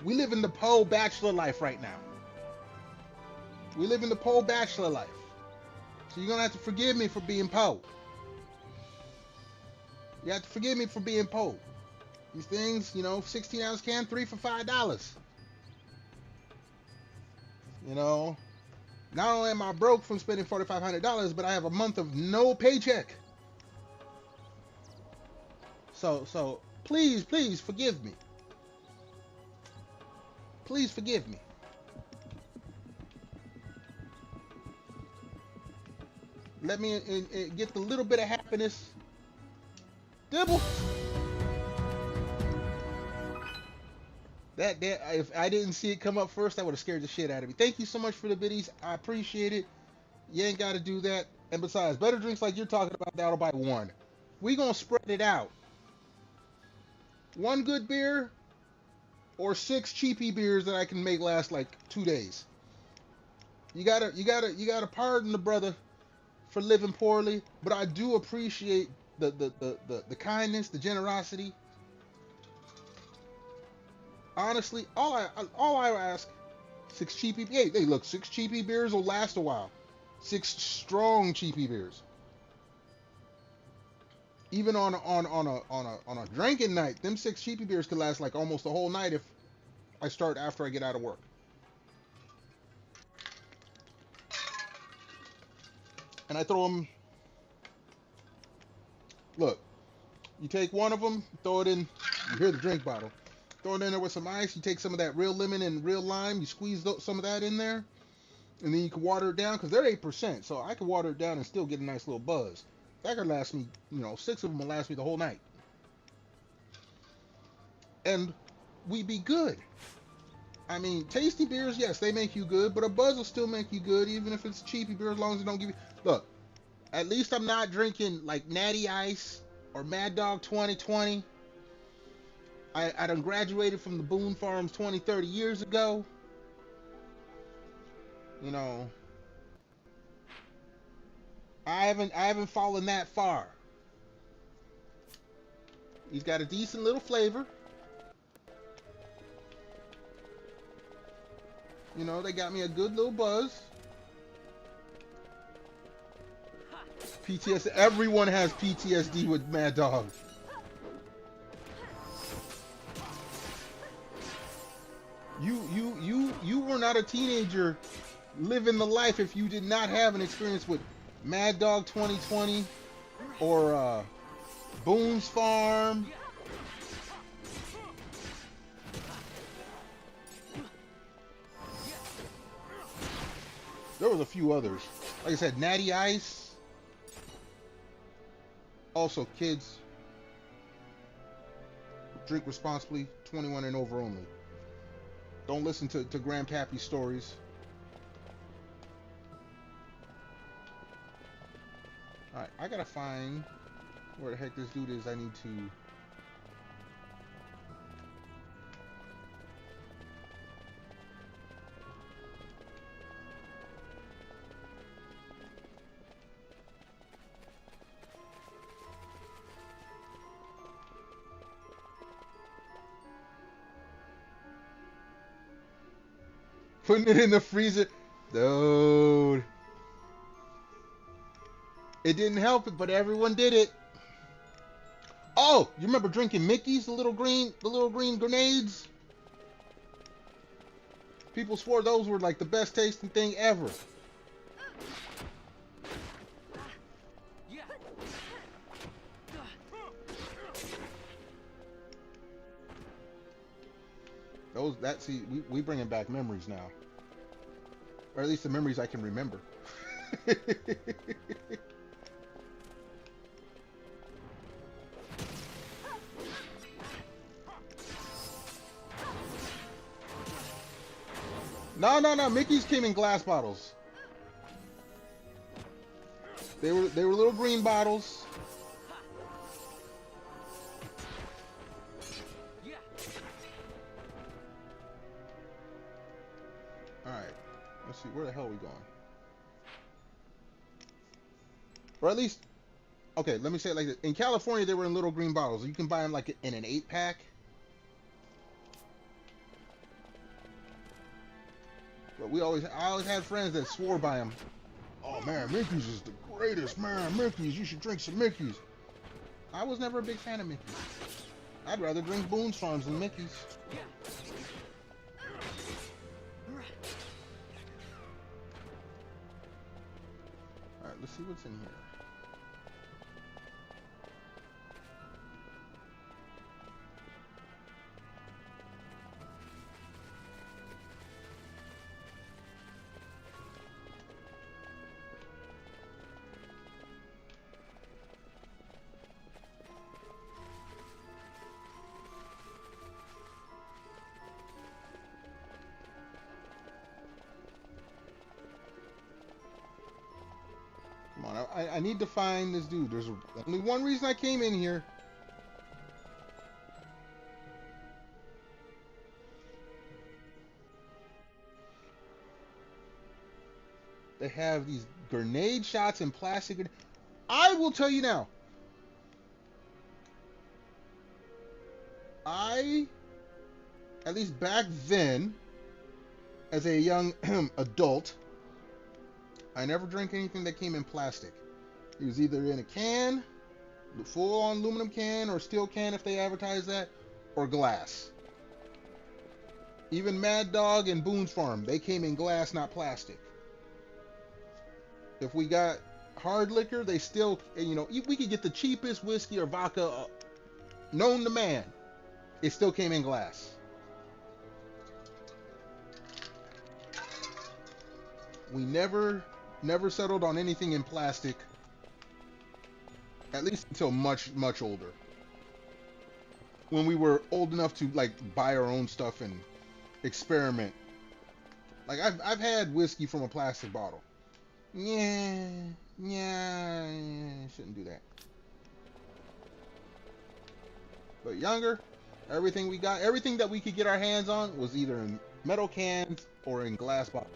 We live in the Poe bachelor life right now. We live in the Poe bachelor life. So you're going to have to forgive me for being Poe. You have to forgive me for being Poe. These things, you know, 16-ounce can, 3 for $5. You know, not only am I broke from spending $4,500, but I have a month of no paycheck. So please forgive me. Please forgive me. Let me get the little bit of happiness. Dibble. That if I didn't see it come up first, that would have scared the shit out of me. Thank you so much for the biddies. I appreciate it. You ain't got to do that. And besides, better drinks like you're talking about, that'll buy one. We gonna spread it out. One good beer or 6 cheapy beers that I can make last like 2 days. You gotta pardon the brother for living poorly, but I do appreciate the kindness, the generosity. Honestly, all I ask, 6 cheapy. Hey, look, 6 cheapy beers will last a while. 6 strong cheapy beers. Even on a drinking night, them 6 cheapy beers could last like almost the whole night if I start after I get out of work. And I throw them. Look, you take one of them, throw it in. You hear the drink bottle. Throw it in there with some ice. You take some of that real lemon and real lime. You squeeze some of that in there, and then you can water it down because they're 8%. So I can water it down and still get a nice little buzz. That could last me, you know, 6 of them will last me the whole night, and we be good. I mean, tasty beers, yes, they make you good, but a buzz will still make you good, even if it's a cheapy beer, as long as it don't give you. Look, at least I'm not drinking like Natty Ice or Mad Dog 2020. I done graduated from the Boone Farms 20, 30 years ago. You know, I haven't fallen that far. He's got a decent little flavor. You know, they got me a good little buzz. PTSD. Everyone has PTSD with Mad Dog. You were not a teenager living the life if you did not have an experience with Mad Dog 2020 or Boone's Farm. There was a few others. Like I said, Natty Ice. Also, kids, drink responsibly, 21 and over only. Don't listen to Grandpappy's stories. Alright, I gotta find where the heck this dude is. I need to... Putting it in the freezer. Dude. It didn't help it, but everyone did it. Oh, you remember drinking Mickey's, the little green grenades? People swore those were like the best tasting thing ever. See, we bringing back memories now, or at least the memories I can remember. No. Mickey's came in glass bottles. They were little green bottles. All right. Let's see. Where the hell are we going? Or at least, okay. Let me say it like this. In California, they were in little green bottles. You can buy them like in an 8-pack. But I always had friends that swore by them. Oh man, Mickey's is the greatest, man. Mickey's, you should drink some Mickey's. I was never a big fan of Mickey's. I'd rather drink Boone's Farms than Mickey's. Alright, let's see what's in here. I need to find this dude. There's only one reason I came in here. They have these grenade shots and plastic. I will tell you now. At least back then, as a young adult, I never drank anything that came in plastic. It was either in a can, the full-on aluminum can or steel can if they advertise that, or glass. Even Mad Dog and Boone's Farm, they came in glass, not plastic. If we got hard liquor, they still, we could get the cheapest whiskey or vodka known to man. It still came in glass. We never settled on anything in plastic, at least until much older, when we were old enough to like buy our own stuff and experiment. Like I've had whiskey from a plastic bottle. Yeah, shouldn't do that. But younger, everything that we could get our hands on was either in metal cans or in glass bottles.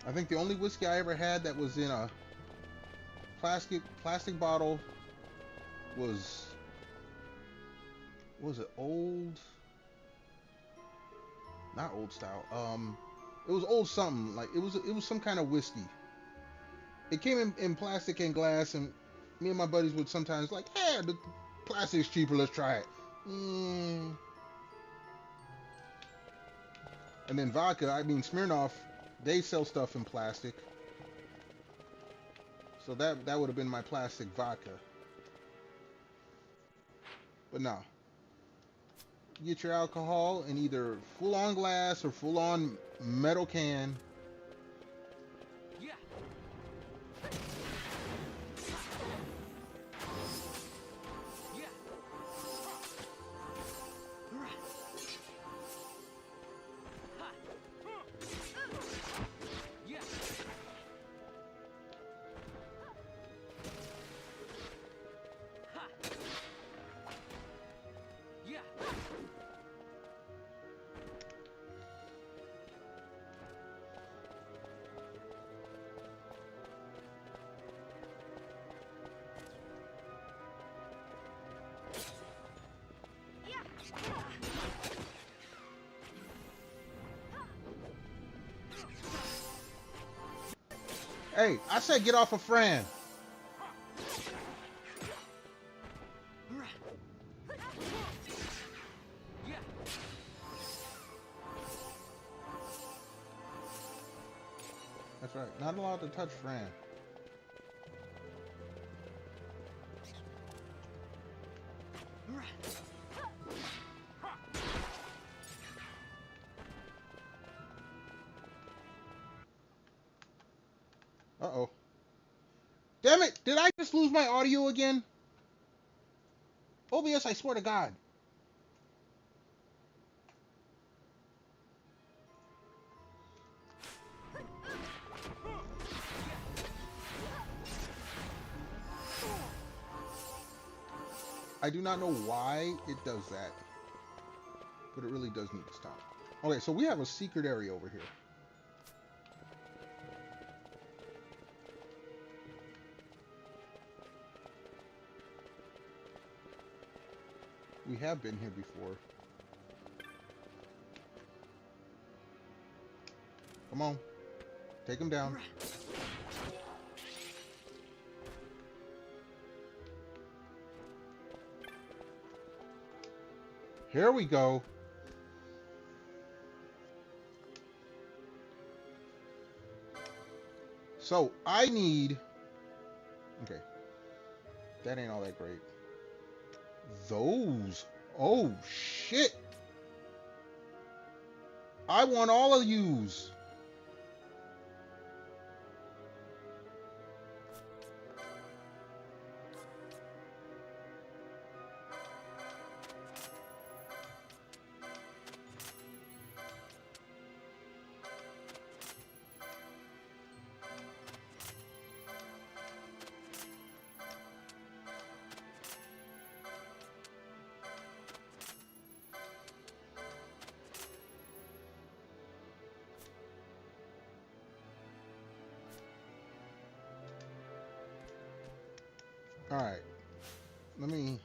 I think the only whiskey I ever had that was in a plastic bottle was it old? Not Old Style. It was old something. Like it was some kind of whiskey. It came in plastic and glass, and me and my buddies would sometimes like, hey, the plastic's cheaper, let's try it. And then vodka, Smirnoff, they sell stuff in plastic. So that would have been my plastic vodka. But no. Get your alcohol in either full-on glass or full-on metal can. Hey, I said get off a Fran. That's right. Not allowed to touch Fran. Uh-oh. Damn it! Did I just lose my audio again? OBS, I swear to God. I do not know why it does that, but it really does need to stop. Okay, so we have a secret area over here. We have been here before. Come on. Take him down. Here we go. So, I need... Okay. That ain't all that great. Those. Oh, shit. I want all of yous. All right, let me.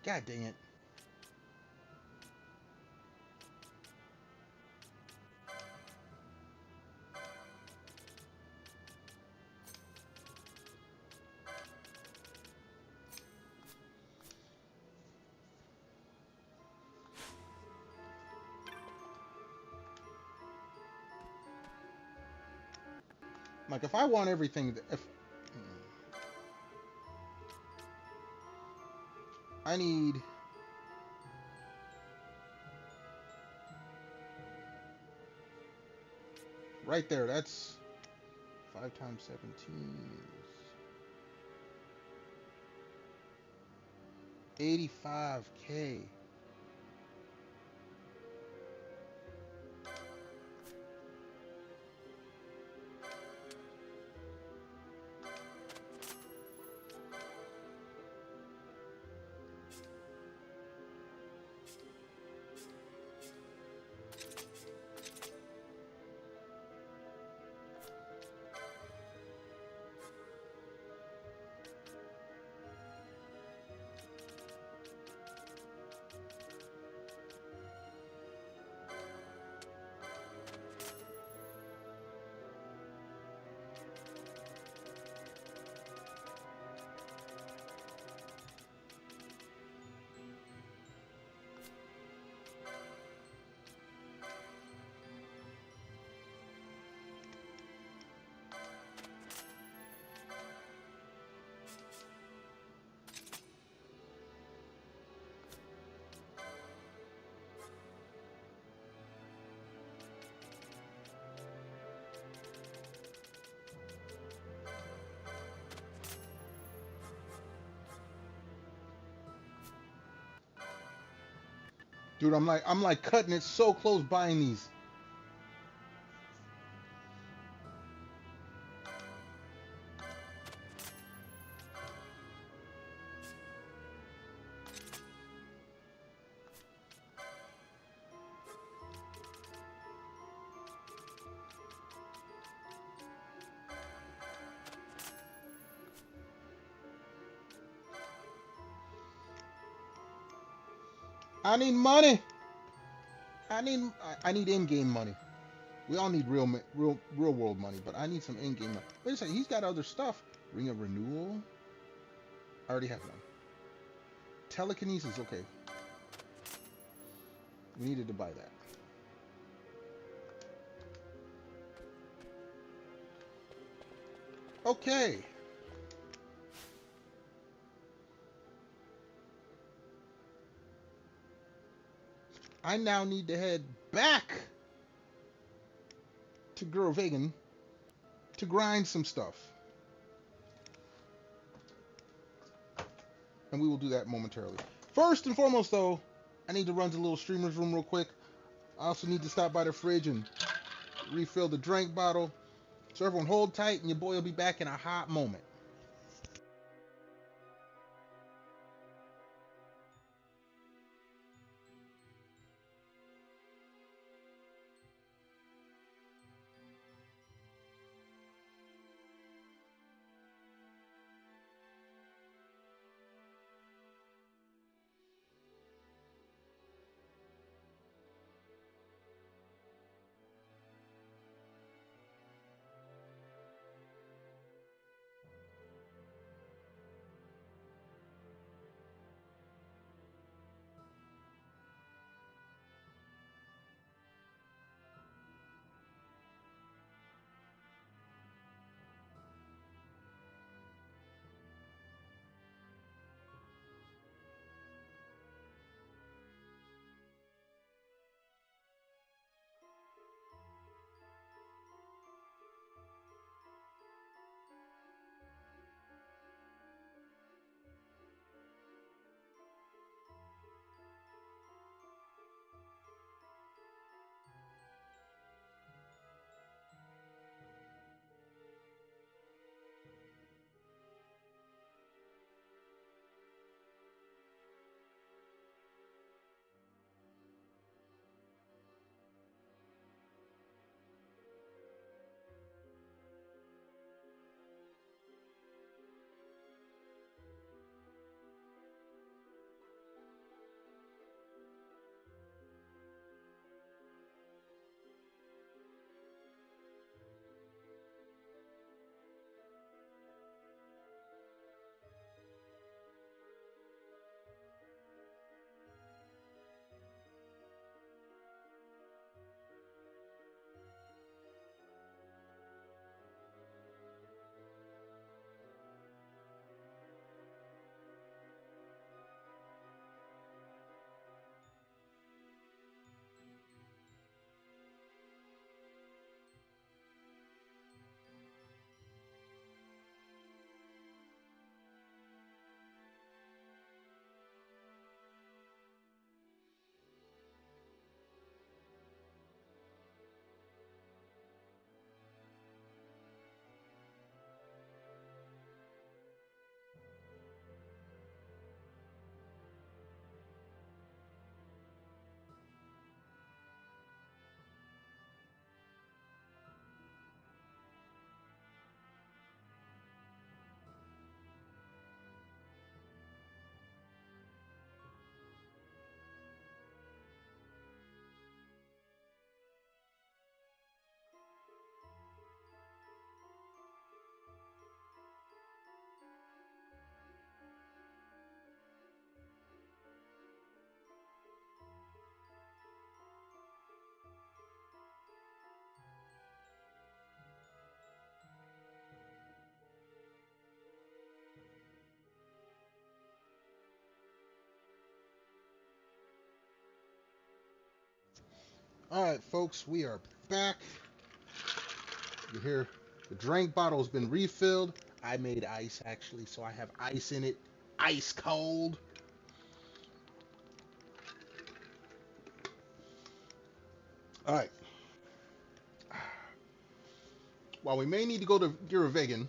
God dang it. Like, if I want everything, if I need right there, that's 5 times 17 is 85K. Dude, I'm like cutting it so close buying these. I need money. I need in-game money. We all need real world money, but I need some in-game money. Wait a second, he's got other stuff. Ring of Renewal. I already have one. Telekinesis, okay. We needed to buy that. Okay. I now need to head back to Giruvegan to grind some stuff. And we will do that momentarily. First and foremost, though, I need to run to the little streamer's room real quick. I also need to stop by the fridge and refill the drink bottle. So everyone hold tight, and your boy will be back in a hot moment. All right, folks, we are back. You hear the drink bottle has been refilled. I made ice, actually, so I have ice in it. Ice cold. All right. While we may need to go to Giruvegan,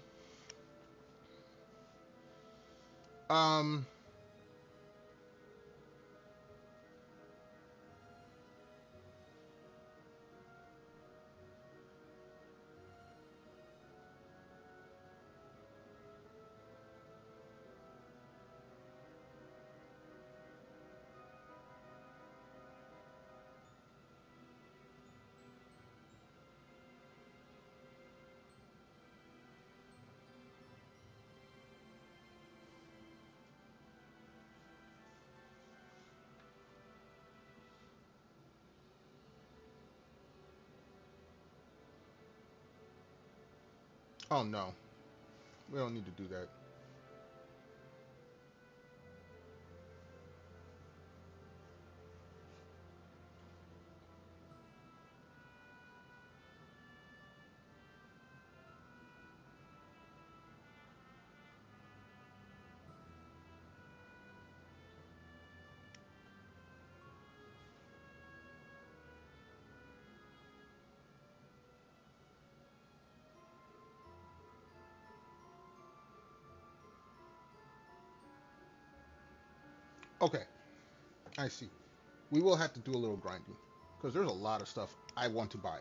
Oh no, we don't need to do that. Okay, I see. We will have to do a little grinding because there's a lot of stuff I want to buy.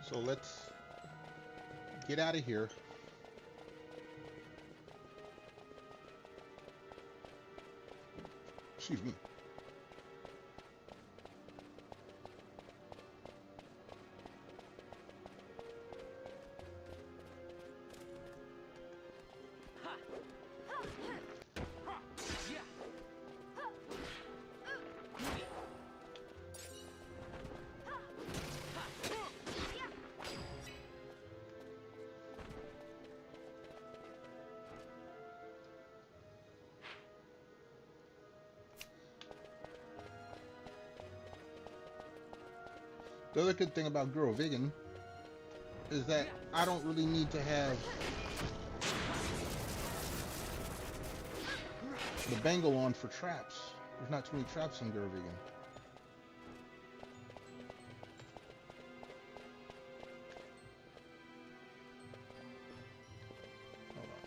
So let's get out of here. Excuse me. The other good thing about Giruvegan is that I don't really need to have the bangle on for traps. There's not too many traps in Giruvegan. Hold on.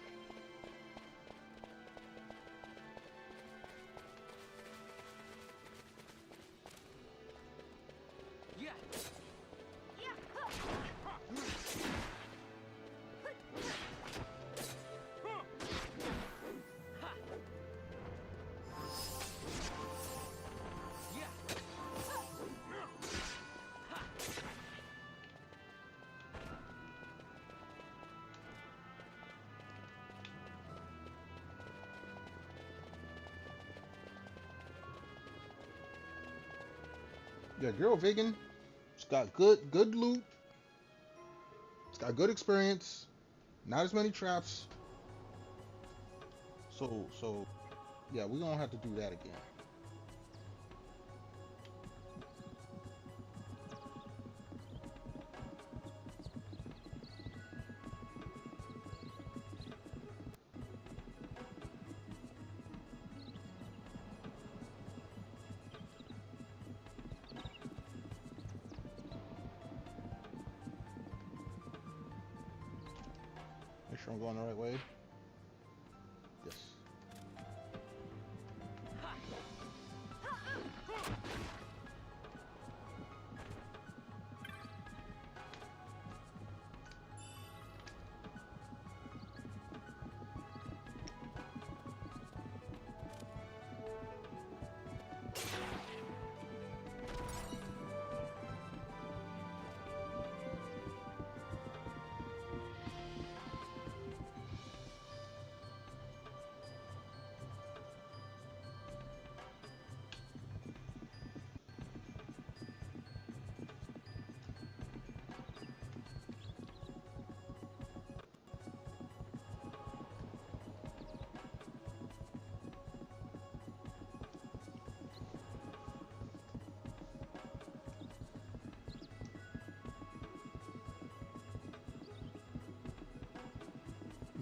Yeah, Giruvegan, it's got good loot. It's got good experience. Not as many traps. So yeah, we're gonna have to do that again. Make sure I'm going the right way. Yes.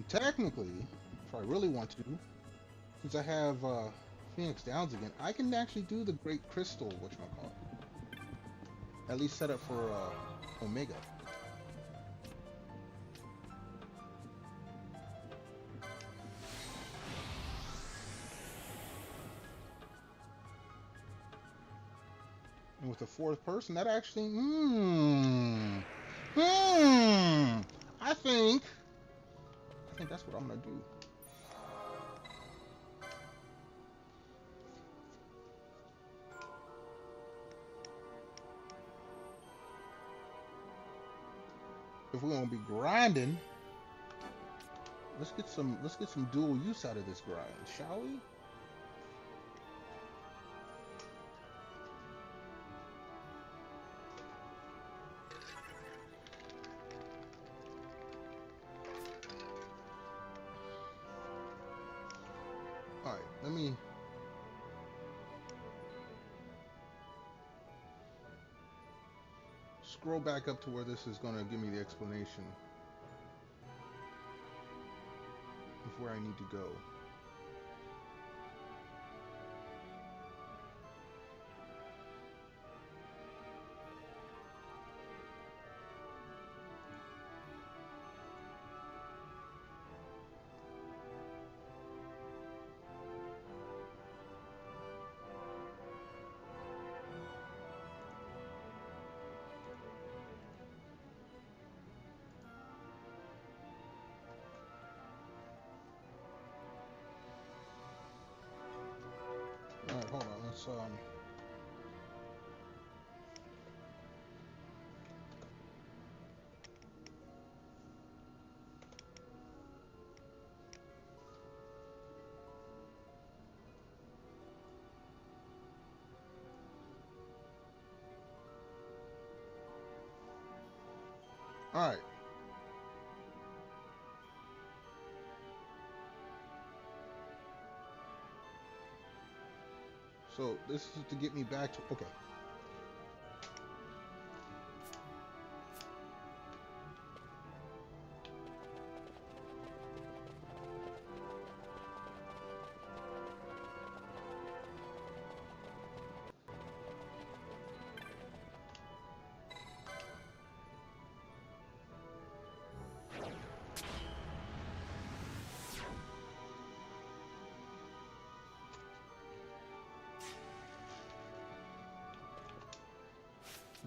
Technically, if I really want to, since I have Phoenix Downs again, I can actually do the Great Crystal, whatchamacallit. At least set up for Omega. And with the fourth person, that actually, I think that's what I'm gonna do. If we're gonna be grinding, let's get some dual use out of this grind, shall we? me scroll back up to where this is going to give me the explanation of where I need to go. Alright, hold on, let's alright. So this is to get me back to, okay.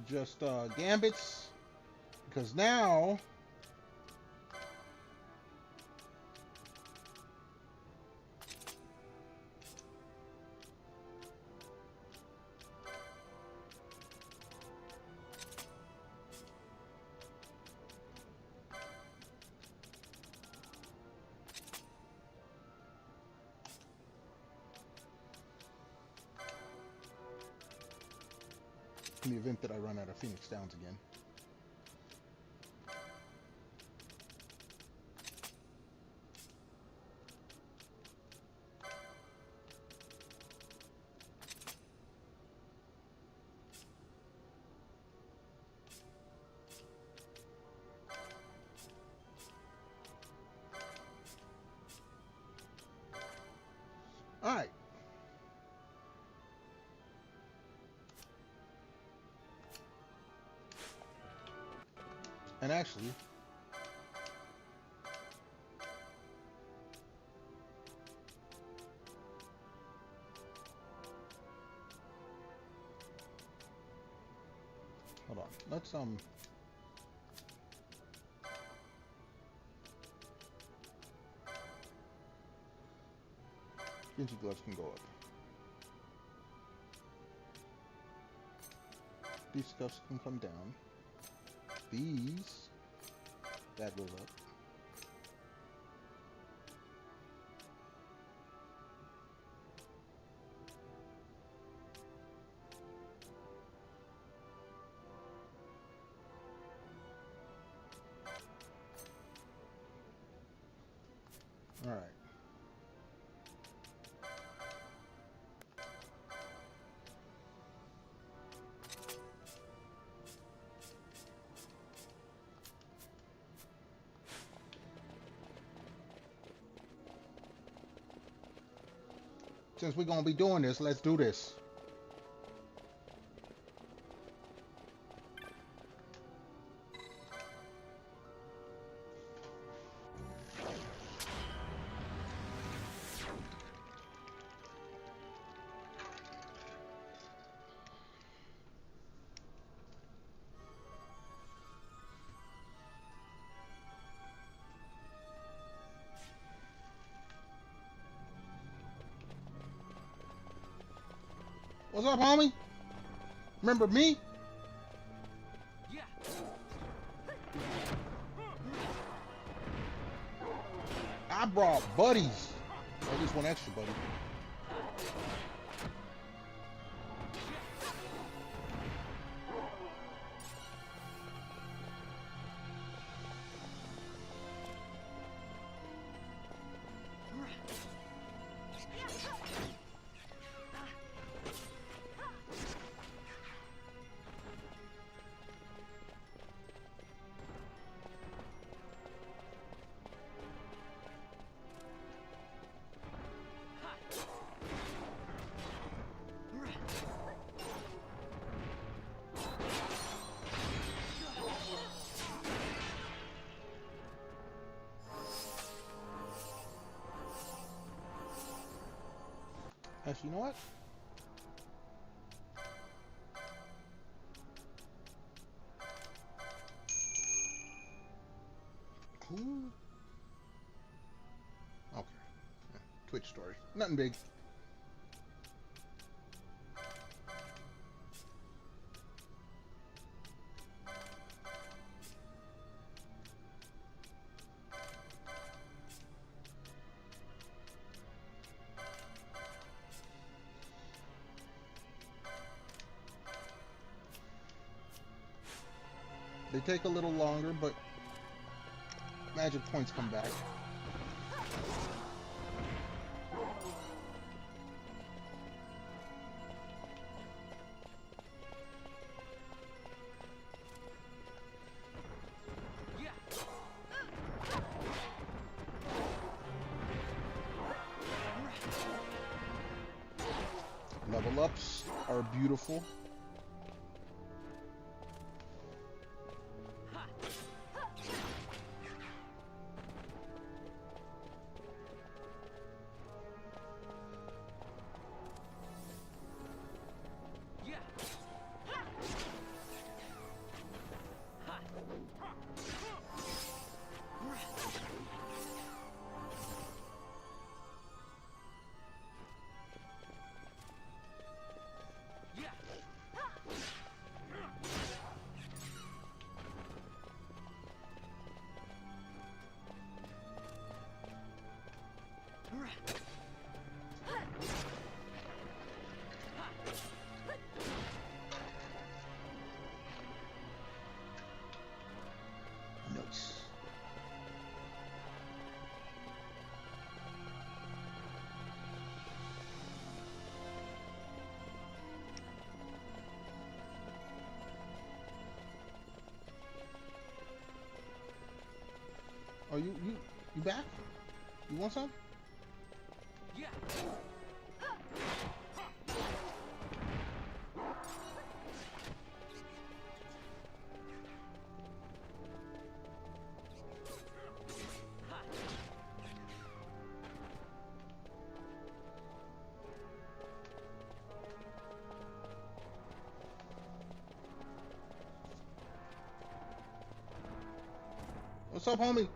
Just gambits, because now in the event that I run out of Phoenix Downs again. All right. And actually, hold on. Let's Genji gloves can go up. These scuffs can come down. These, that goes up. All right. Since we're gonna be doing this, let's do this. What's up, homie? Remember me? Yeah. I brought buddies. Or at least one extra buddy. Actually, you know what? Who? Okay. Yeah. Twitch story. Nothing big. They take a little longer, but magic points come back. Level ups are beautiful. Nice. Oh, you back? You want some? Yeah. What's up, homie?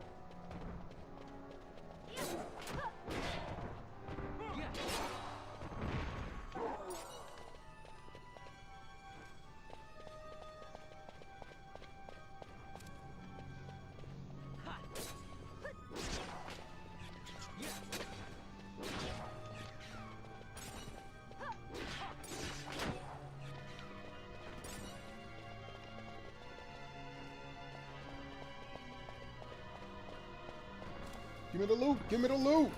Give me the loot! Give me the loot!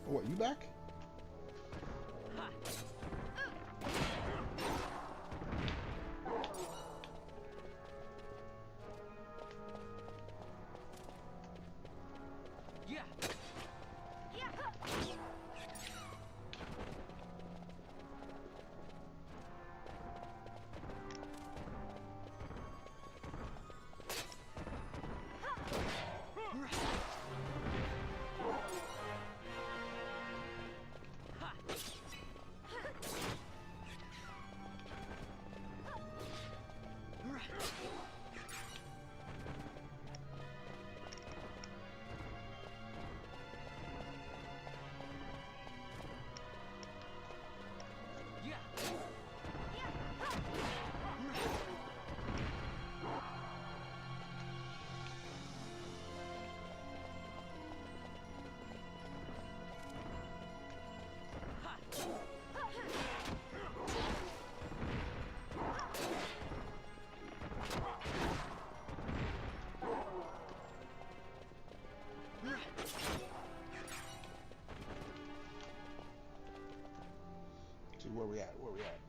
Oh, what, you back? Where we at? Where we at?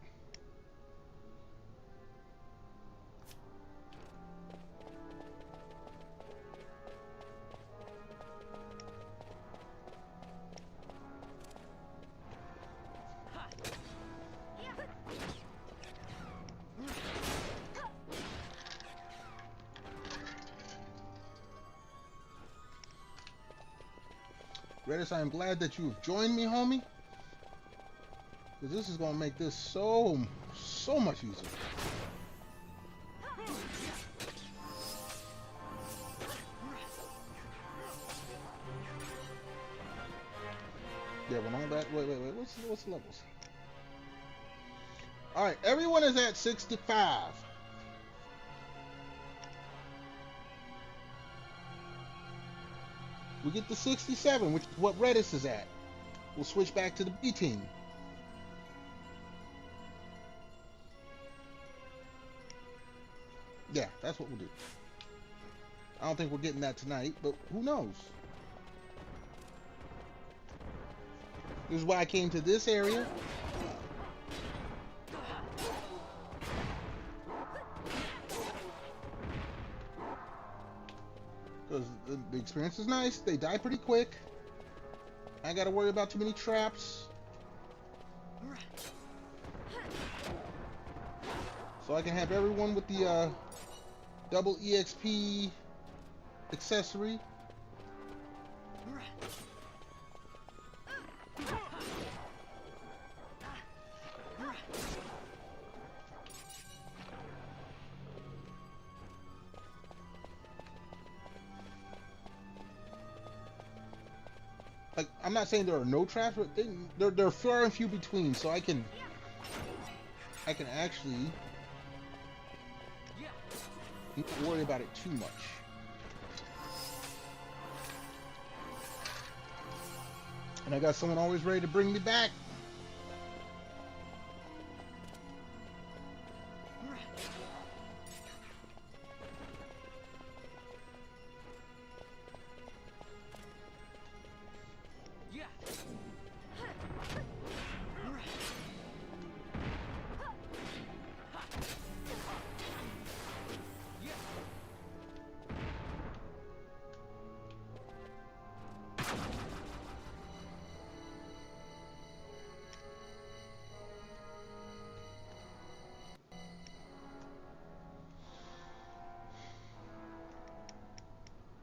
Redis, I am glad that you have joined me, homie. Because this is going to make this so much easier. Yeah, when all that... Wait. What's the levels? Alright, everyone is at 65. We get to 67, which is what Redis is at. We'll switch back to the B team. Yeah, that's what we'll do. I don't think we're getting that tonight, but who knows? This is why I came to this area. Because the experience is nice. They die pretty quick. I ain't got to worry about too many traps. So I can have everyone with the double EXP accessory. Like, I'm not saying there are no traps, but they're far and few between, so I can actually not worry about it too much. And I got someone always ready to bring me back.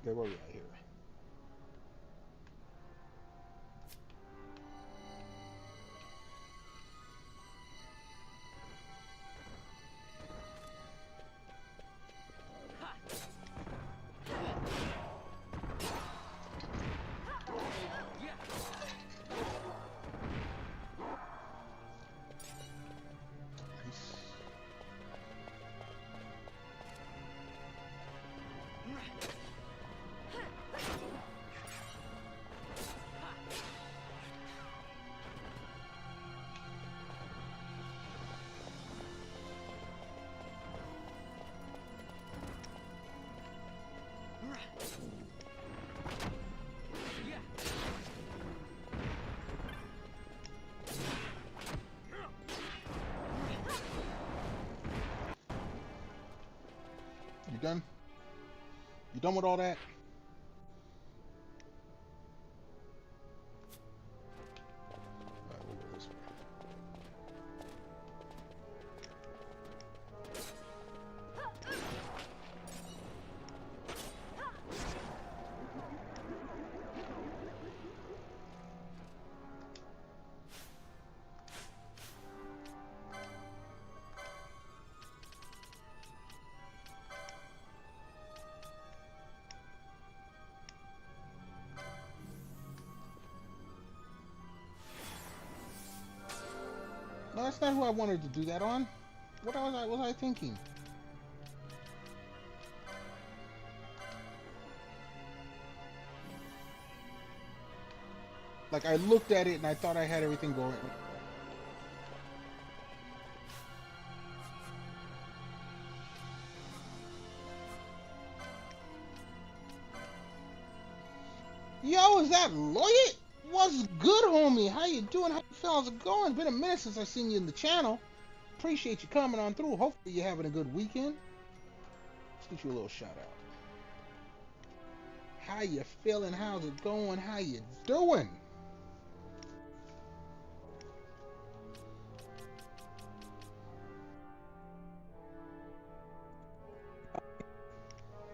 Okay, where are we at here? You done? You done with all that? Alright, we'll go this way. No, that's not who I wanted to do that on. What was I thinking? Like, I looked at it and I thought I had everything going. Yo, is that Lloyd? What's good, homie? How you doing? How the hell's it going? Been a minute since I seen you in the channel. Appreciate you coming on through. Hopefully you're having a good weekend. Let's get you a little shout out. How you feeling? How's it going? How you doing?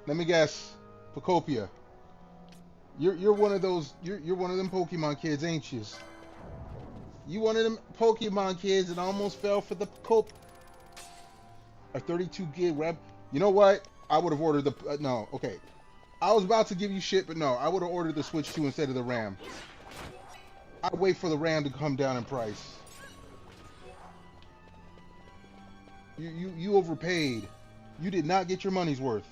Let me guess. Pacopia. You're one of those. You're one of them Pokemon kids, ain't you? You one of them Pokemon kids that almost fell for the cope. A 32 gig RAM. You know what? I would have ordered the no. Okay, I was about to give you shit, but no, I would have ordered the Switch 2 instead of the RAM. I'd wait for the RAM to come down in price. You overpaid. You did not get your money's worth.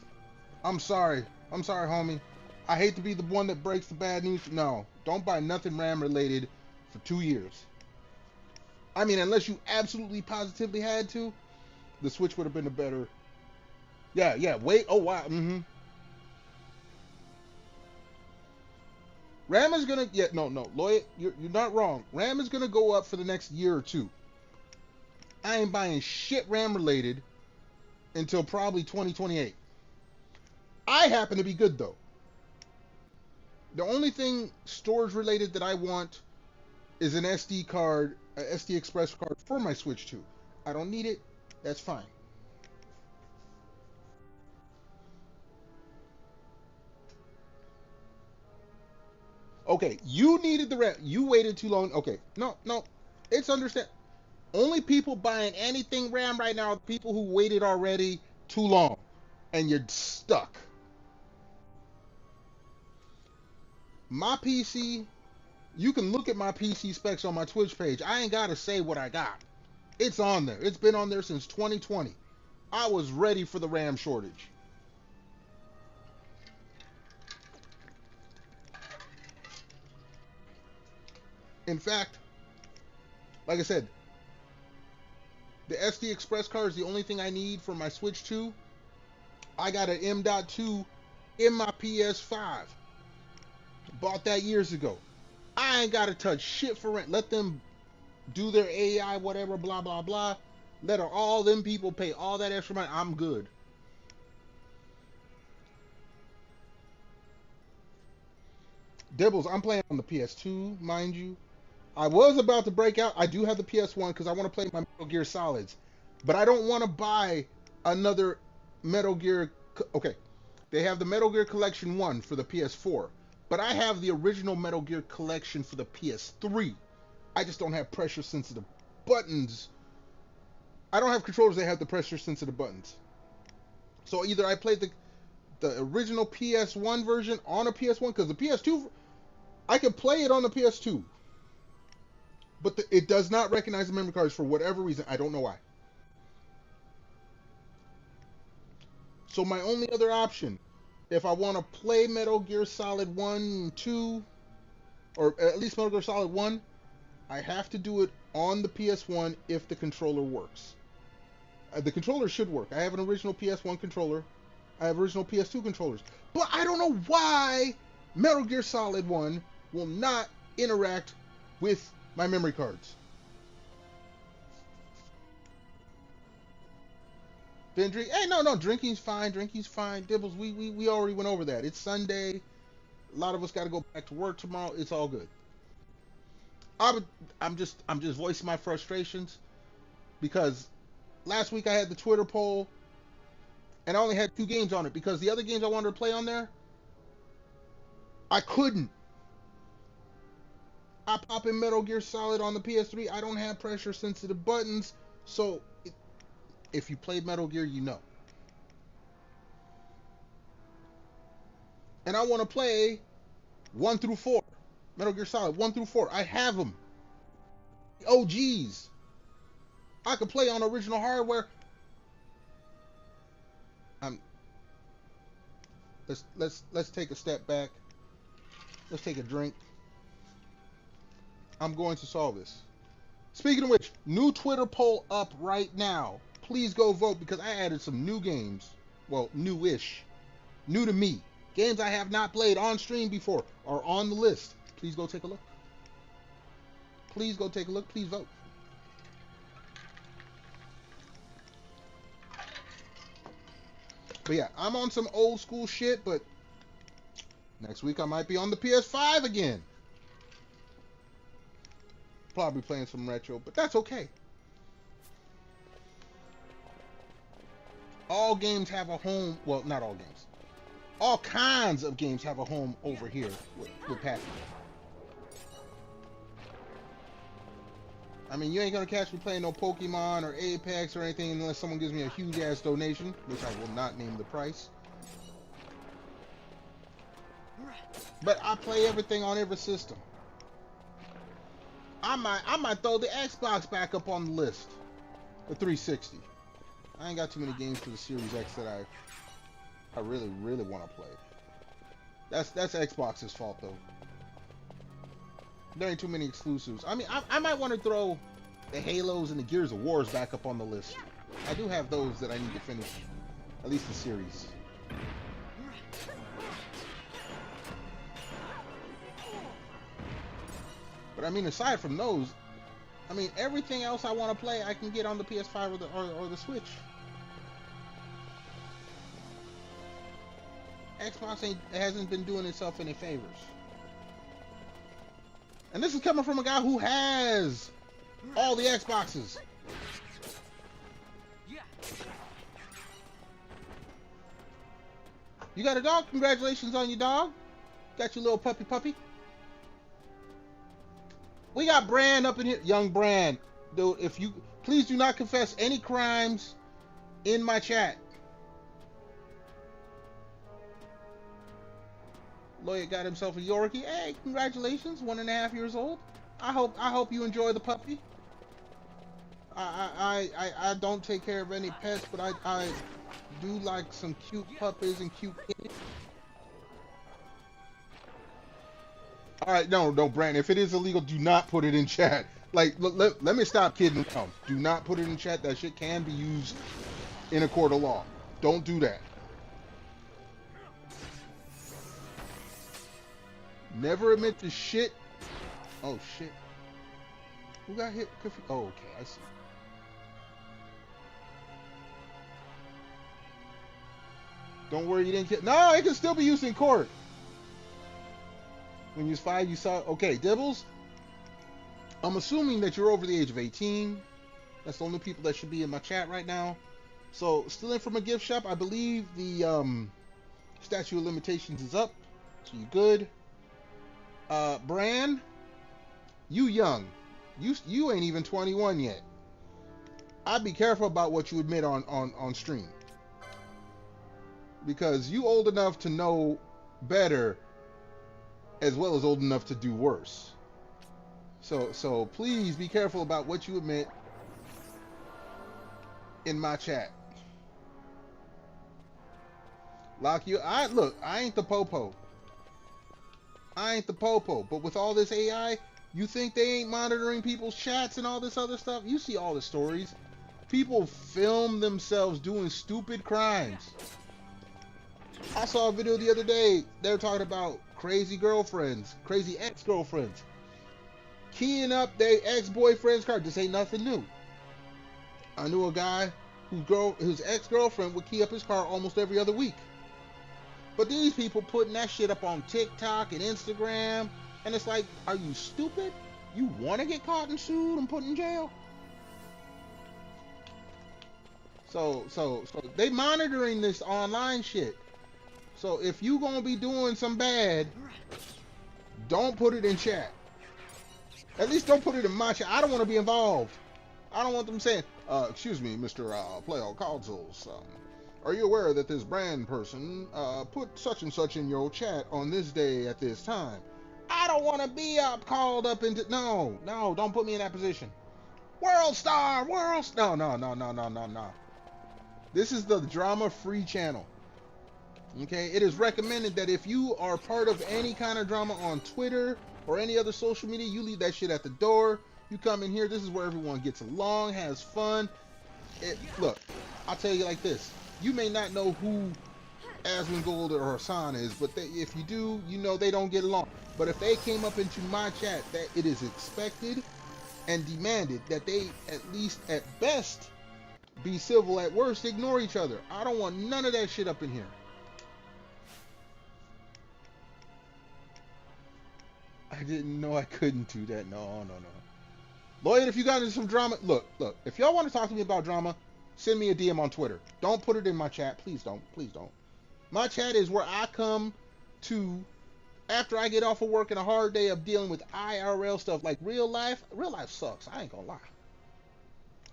I'm sorry. I'm sorry, homie. I hate to be the one that breaks the bad news. No, don't buy nothing RAM related for 2 years. I mean, unless you absolutely positively had to, the Switch would have been a better. Yeah. Wait. Oh wow. RAM is gonna. Yeah. No. Lloyd, you're not wrong. RAM is gonna go up for the next year or two. I ain't buying shit RAM related until probably 2028. I happen to be good though. The only thing storage related that I want is an SD card, an SD Express card for my Switch 2. I don't need it. That's fine. Okay, you needed the RAM. You waited too long. Okay, no. It's understand. Only people buying anything RAM right now are people who waited already too long. And you're stuck. My PC, you can look at my PC specs on my Twitch page. I ain't got to say what I got. It's on there. It's been on there since 2020. I was ready for the RAM shortage. In fact, like I said, the SD Express card is the only thing I need for my Switch 2. I got an M.2 in my PS5. Bought that years ago. I ain't got to touch shit for rent. Let them do their AI, whatever, blah, blah, blah. Let all them people pay all that extra money. I'm good. Dibbles, I'm playing on the PS2, mind you. I was about to break out. I do have the PS1 because I want to play my Metal Gear Solids. But I don't want to buy another Metal Gear. Okay, they have the Metal Gear Collection 1 for the PS4. But I have the original Metal Gear Collection for the PS3. I just don't have pressure-sensitive buttons. I don't have controllers that have the pressure-sensitive buttons. So either I played the original PS1 version on a PS1, because the PS2, I could play it on the PS2. But it does not recognize the memory cards for whatever reason. I don't know why. So my only other option, if I want to play Metal Gear Solid 1 and 2, or at least Metal Gear Solid 1, I have to do it on the PS1 if the controller works. The controller should work. I have an original PS1 controller. I have original PS2 controllers. But I don't know why Metal Gear Solid 1 will not interact with my memory cards. Vendry, hey, no, drinking's fine. Dibbles, we already went over that. It's Sunday. A lot of us got to go back to work tomorrow. It's all good. I'm just voicing my frustrations because last week I had the Twitter poll and I only had 2 games on it because the other games I wanted to play on there, I couldn't. I pop in Metal Gear Solid on the PS3. I don't have pressure sensitive buttons, so if you played Metal Gear, you know. And I want to play 1 through 4. Metal Gear Solid 1 through 4. I have them. OGs. I could play on original hardware. Let's take a step back. Let's take a drink. I'm going to solve this. Speaking of which, new Twitter poll up right now. Please go vote because I added some new games. Well, new-ish. New to me. Games I have not played on stream before are on the list. Please go take a look. Please go take a look. Please vote. But yeah, I'm on some old school shit, but next week I might be on the PS5 again. Probably playing some retro, but that's okay. All games have a home. Well, not all games. All kinds of games have a home over here with Pappy. I mean, you ain't gonna catch me playing no Pokemon or Apex or anything unless someone gives me a huge ass donation, which I will not name the price. But I play everything on every system. I might throw the Xbox back up on the list. The 360. I ain't got too many games for the Series X that I really want to play. That's Xbox's fault though. There ain't too many exclusives. I mean, I might want to throw the Halos and the Gears of Wars back up on the list. I do have those that I need to finish, at least the series. But I mean, aside from those, I mean, everything else I want to play, I can get on the PS5 or the Switch. Xbox hasn't been doing itself any favors. And this is coming from a guy who has all the Xboxes. You got a dog? Congratulations on your dog. Got your little puppy. We got Brand up in here. Young Brand. Dude, if you please do not confess any crimes in my chat. Lawyer got himself a Yorkie. Hey, congratulations, 1.5 years old. I hope you enjoy the puppy. I don't take care of any pets, but I do like some cute puppies and cute kids. All right, no, Brandon. If it is illegal, do not put it in chat. Like, let me stop kidding around. Do not put it in chat. That shit can be used in a court of law. Don't do that. Never admit to shit. Oh shit. Who got hit? Oh, okay, I see. Don't worry, you didn't get. No, it can still be used in court. When you was 5, you saw. Okay, Dibbles. I'm assuming that you're over the age of 18. That's the only people that should be in my chat right now. So, stealing from a gift shop. I believe the statute of limitations is up. So you good. Bran, you young. You ain't even 21 yet. I'd be careful about what you admit on stream. Because you old enough to know better as well as old enough to do worse. So please be careful about what you admit in my chat. Lock you. Look, I ain't the popo. But with all this AI, you think they ain't monitoring people's chats and all this other stuff? You see all the stories. People film themselves doing stupid crimes. I saw a video the other day. They were talking about crazy girlfriends, crazy ex-girlfriends, keying up their ex-boyfriend's car. This ain't nothing new. I knew a guy whose ex-girlfriend would key up his car almost every other week. But these people putting that shit up on TikTok and Instagram, and it's like, are you stupid? You want to get caught and sued and put in jail? So they monitoring this online shit. So if you gonna be doing some bad, don't put it in chat. At least don't put it in my chat. I don't want to be involved. I don't want them saying, excuse me, Mr. Play All Consoles. Are you aware that this brand person put such and such in your chat on this day at this time? I don't want to be called up into... No, don't put me in that position. World Star. No. This is the drama-free channel. Okay? It is recommended that if you are part of any kind of drama on Twitter or any other social media, you leave that shit at the door. You come in here. This is where everyone gets along, has fun. Look, I'll tell you like this. You may not know who Asmongold or Hassan is, but if you do, you know they don't get along. But if they came up into my chat, that it is expected and demanded that they at least at best be civil, at worst ignore each other. I don't want none of that shit up in here. I didn't know I couldn't do that. No. Lloyd, if you got into some drama, look, if y'all want to talk to me about drama, send me a DM on Twitter. Don't put it in my chat. Please don't. My chat is where I come to after I get off of work and a hard day of dealing with IRL stuff. Like real life sucks. I ain't gonna lie.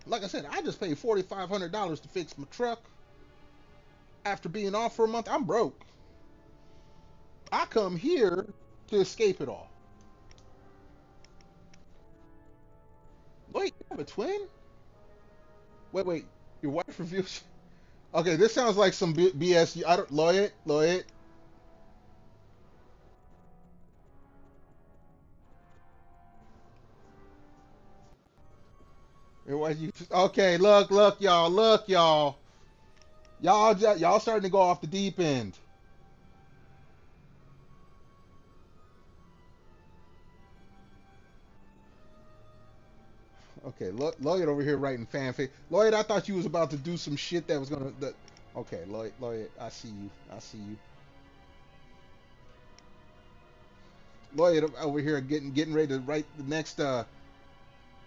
Like I said, I just paid $4,500 to fix my truck. After being off for a month, I'm broke. I come here to escape it all. Wait, you have a twin? Wait. Your wife reveals. Okay, this sounds like some BS. I don't. Lloyd. Your wife. Okay, look, y'all. Y'all starting to go off the deep end. Okay, Lloyd over here writing fanfic. Lloyd, I thought you was about to do some shit that was gonna. Okay, Lloyd, I see you. Lloyd over here getting ready to write the next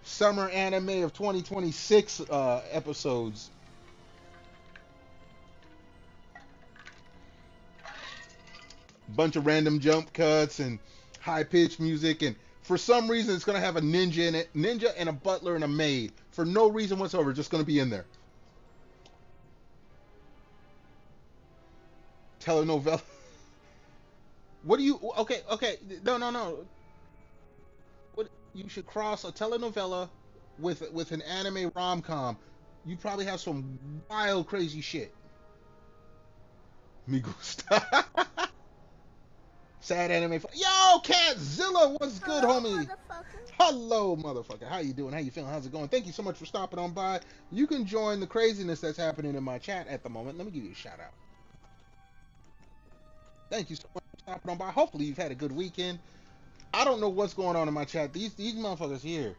summer anime of 2026 episodes. Bunch of random jump cuts and high pitched music, and for some reason it's gonna have a ninja in it, ninja and a butler and a maid for no reason whatsoever, just gonna be in there. Telenovela. What do you? Okay. No. What you should cross a telenovela with an anime rom com. You probably have some wild, crazy shit. Me gusta. Sad anime. Yo, Catzilla, what's good, homie? Hello, motherfucker. How you doing? How you feeling? How's it going? Thank you so much for stopping on by. You can join the craziness that's happening in my chat at the moment. Let me give you a shout out. Thank you so much for stopping on by. Hopefully you've had a good weekend. I don't know what's going on in my chat. These motherfuckers here.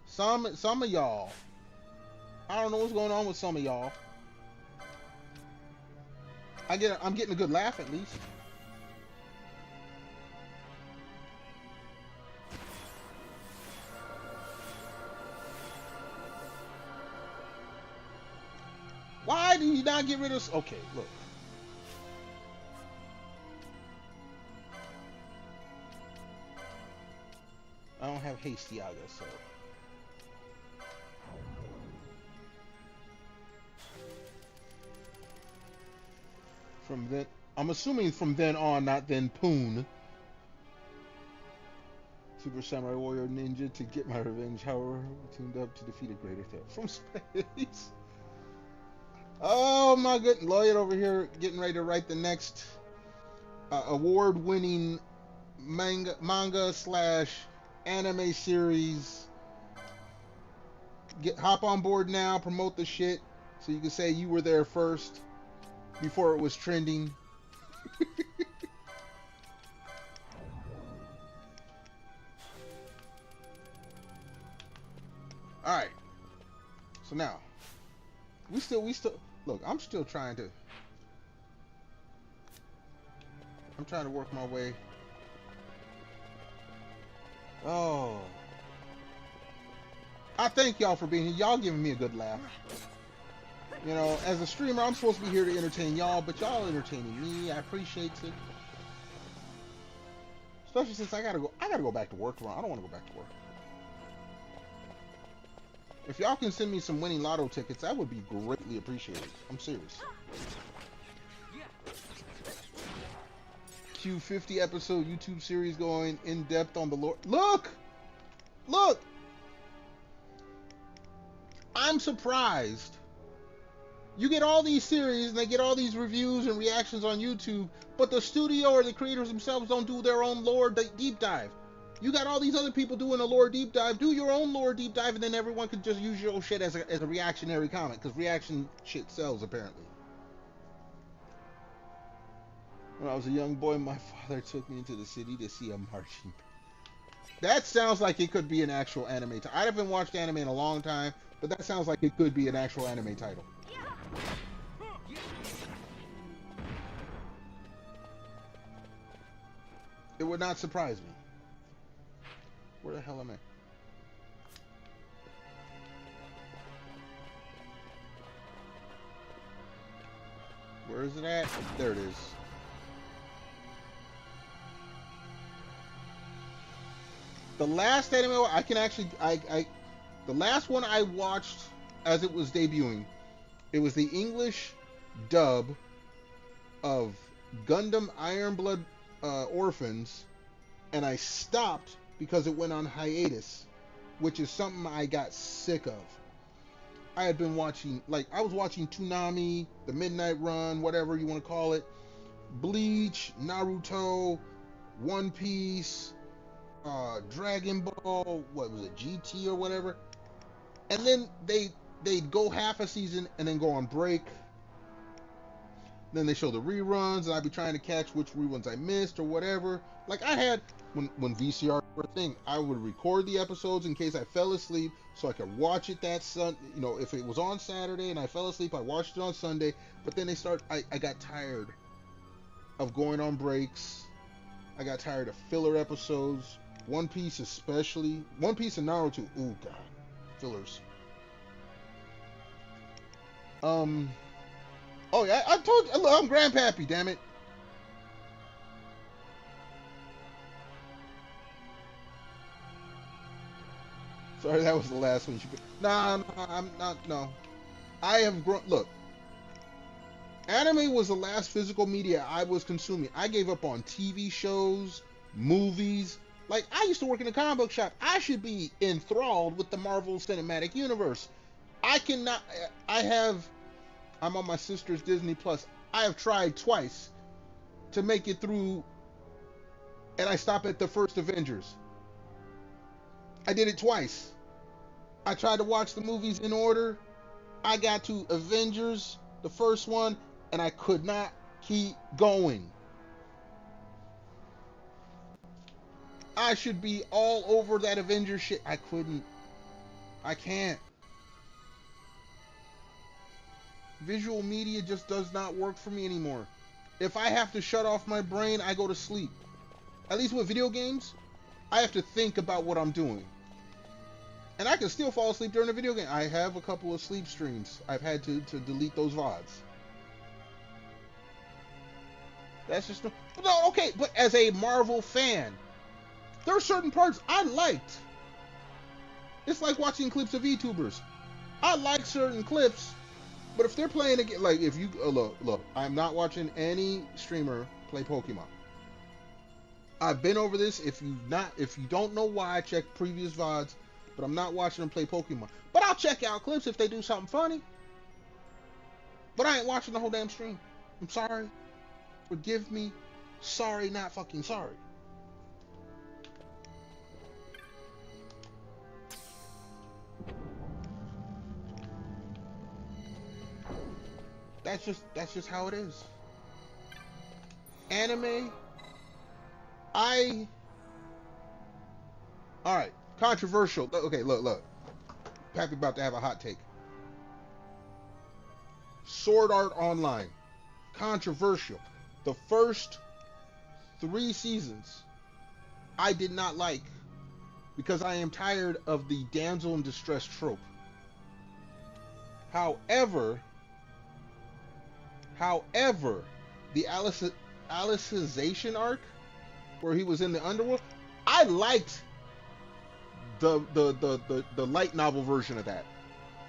Some of y'all. I don't know what's going on with some of y'all. I'm getting a good laugh at least. Why do you not get rid of... Okay, look. I don't have haste Yaga, so... From then... I'm assuming from then on, not then Poon. Super Samurai Warrior Ninja to get my revenge. However, tuned up to defeat a greater threat from space. Oh my goodness, Lloyd over here getting ready to write the next award-winning manga / anime series. Hop on board now, promote the shit, so you can say you were there first, before it was trending. Alright. So now, we still look, I'm trying to work my way. Oh, I thank y'all for being here. Y'all giving me a good laugh. You know, as a streamer, I'm supposed to be here to entertain y'all, but y'all entertaining me. I appreciate it. Especially since I gotta go back to work tomorrow. I don't want to go back to work. If y'all can send me some winning lotto tickets, that would be greatly appreciated. I'm serious. Q50 episode YouTube series going in depth on the lore. Look! I'm surprised. You get all these series and they get all these reviews and reactions on YouTube, but the studio or the creators themselves don't do their own lore deep dive. You got all these other people doing a lore deep dive. Do your own lore deep dive, and then everyone could just use your shit as a reactionary comment, because reaction shit sells, apparently. When I was a young boy, my father took me into the city to see a marching band. That sounds like it could be an actual anime title. I haven't watched anime in a long time, but that sounds like it could be an actual anime title. It would not surprise me. Where the hell am I? Where Where's it at? There it is. The last anime I can actually the last one I watched as it was debuting, it was the English dub of Gundam Iron Blood Orphans, and I stopped because it went on hiatus, which is something I got sick of. I had been watching, like, I was watching Toonami, The Midnight Run, whatever you want to call it, Bleach, Naruto, One Piece, Dragon Ball, what was it, GT or whatever, and then they'd go half a season and then go on break. Then they show the reruns, and I'd be trying to catch which reruns I missed or whatever. Like, I had, when VCR were a thing, I would record the episodes in case I fell asleep so I could watch it that you know, if it was on Saturday and I fell asleep, I watched it on Sunday. But then I got tired of going on breaks. I got tired of filler episodes. One Piece especially. One Piece and Naruto. Ooh, God. Fillers. Oh yeah, I told you, I'm Grandpappy, damn it. Sorry, that was the last one. Nah, I'm not, no. I have grown, look. Anime was the last physical media I was consuming. I gave up on TV shows, movies. Like, I used to work in a comic book shop. I should be enthralled with the Marvel Cinematic Universe. I'm on my sister's Disney Plus. I have tried twice to make it through, and I stopped at the first Avengers. I did it twice. I tried to watch the movies in order. I got to Avengers, the first one, and I could not keep going. I should be all over that Avengers shit. I couldn't. I can't. Visual media just does not work for me anymore. If I have to shut off my brain, I go to sleep. At least with video games, I have to think about what I'm doing. And I can still fall asleep during a video game. I have a couple of sleep streams. I've had to delete those VODs. That's just no, okay, but as a Marvel fan, there are certain parts I liked. It's like watching clips of YouTubers. I like certain clips, but if they're playing again, like if you look, I'm not watching any streamer play Pokemon. I've been over this. If you don't know why, check previous VODs. But I'm not watching them play Pokemon. But I'll check out clips if they do something funny. But I ain't watching the whole damn stream. I'm sorry. Forgive me. Sorry, not fucking sorry. That's just how it is. Anime. Alright. Controversial. Okay, look. Pappy about to have a hot take. Sword Art Online. Controversial. The first 3 seasons I did not like because I am tired of the damsel in distress trope. However, the Alicization arc where he was in the underworld, I liked the light novel version of that,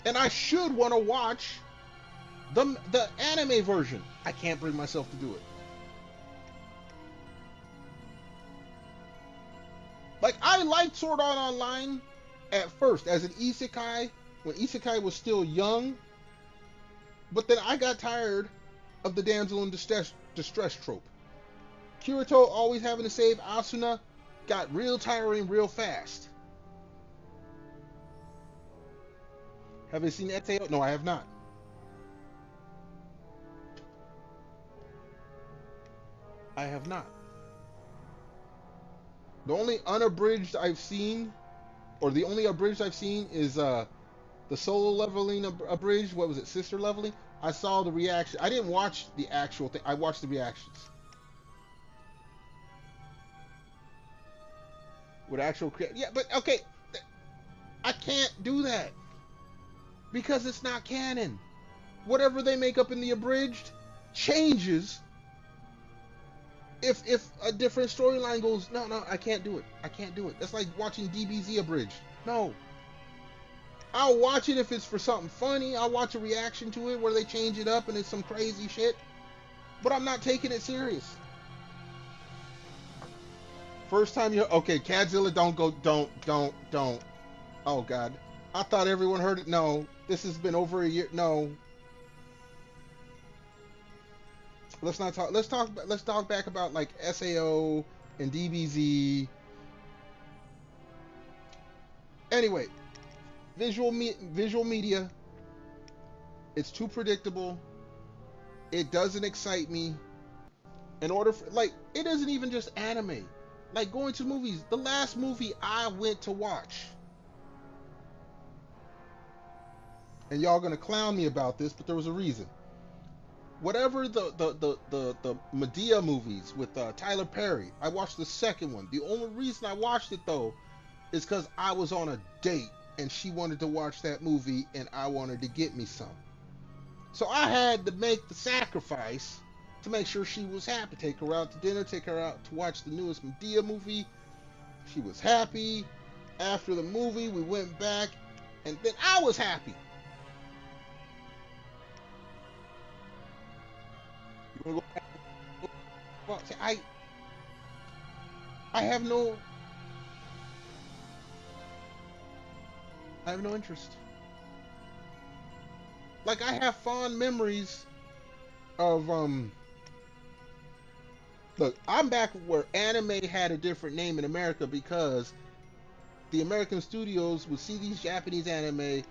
and I should want to watch the anime version. I can't bring myself to do it. Like, I liked Sword Art Online at first as an isekai when isekai was still young, but then I got tired of the damsel in distress trope. Kirito always having to save Asuna got real tiring real fast. Have you seen Eteo? No, I have not. I have not. The only unabridged I've seen, or the only abridged I've seen is the solo leveling abridged. What was it? Sister leveling? I saw the reaction. I didn't watch the actual thing. I watched the reactions. With actual yeah, but okay. I can't do that. Because it's not canon. Whatever they make up in the abridged, changes if a different storyline goes, no, I can't do it. I can't do it. That's like watching DBZ abridged. No. I'll watch it if it's for something funny. I'll watch a reaction to it where they change it up and it's some crazy shit. But I'm not taking it serious. First time you... Okay, Cadzilla, don't. Oh, God. I thought everyone heard it. No. This has been over a year. No. Let's not talk. Let's talk back about like SAO and DBZ. Anyway, visual media. It's too predictable. It doesn't excite me. In order for like, it isn't even just anime. Like going to movies. The last movie I went to watch, and y'all gonna clown me about this, but there was a reason. Whatever the Medea movies with Tyler Perry, I watched the second one. The only reason I watched it though is because I was on a date and she wanted to watch that movie and I wanted to get me some. So I had to make the sacrifice to make sure she was happy. Take her out to dinner, take her out to watch the newest Medea movie. She was happy. After the movie, we went back and then I was happy. You wanna go back? Well, see, I have no interest. Like I have fond memories of look, I'm back where anime had a different name in America because the American studios would see these Japanese anime,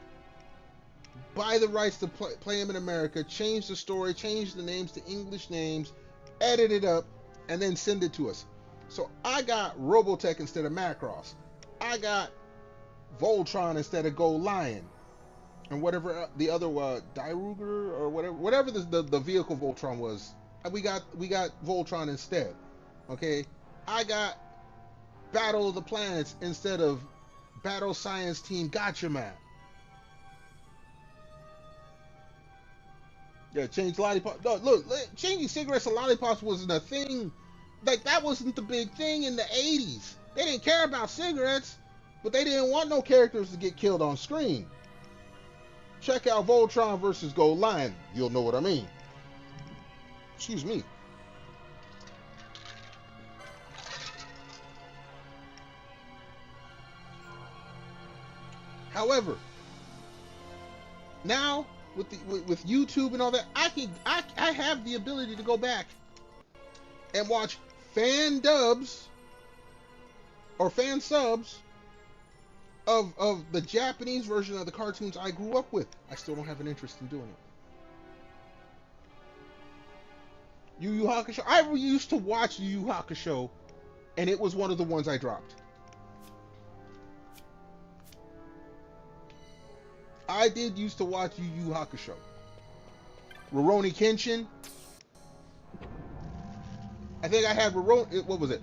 buy the rights to play them in America, change the story, change the names to English names, edit it up, and then send it to us. So I got Robotech instead of Macross. I got Voltron instead of Gold Lion. And whatever the other Diruger or whatever the vehicle Voltron was, we got Voltron instead. Okay? I got Battle of the Planets instead of Battle Science Team Gatchaman. Yeah, change lollipop. No, look, changing cigarettes to lollipops wasn't a thing. Like that wasn't the big thing in the 80s. They didn't care about cigarettes, but they didn't want no characters to get killed on screen. Check out Voltron versus Gold Lion. You'll know what I mean. Excuse me. However, now with YouTube and all that, I have the ability to go back and watch fan dubs or fan subs of the Japanese version of the cartoons I grew up with. I still don't have an interest in doing it. Yu Yu Hakusho. I used to watch Yu Yu Hakusho, and it was one of the ones I dropped. I did used to watch Yu Yu Hakusho. Rurouni Kenshin. I think I had Rurouni. What was it?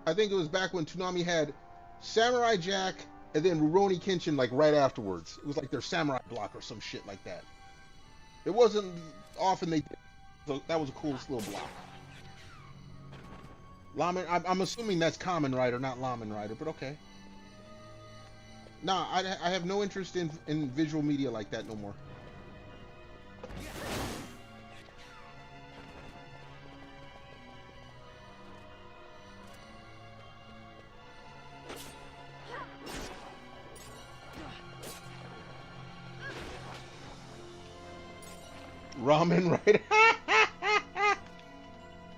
I think it was back when Toonami had Samurai Jack and then Rurouni Kenshin like right afterwards. It was like their samurai block or some shit like that. It wasn't often they did. So that was a cool little block. Lamen, I'm assuming that's Kamen Rider, not Lamen Rider, but okay. Nah, I have no interest in visual media like that no more. Ramen Rider.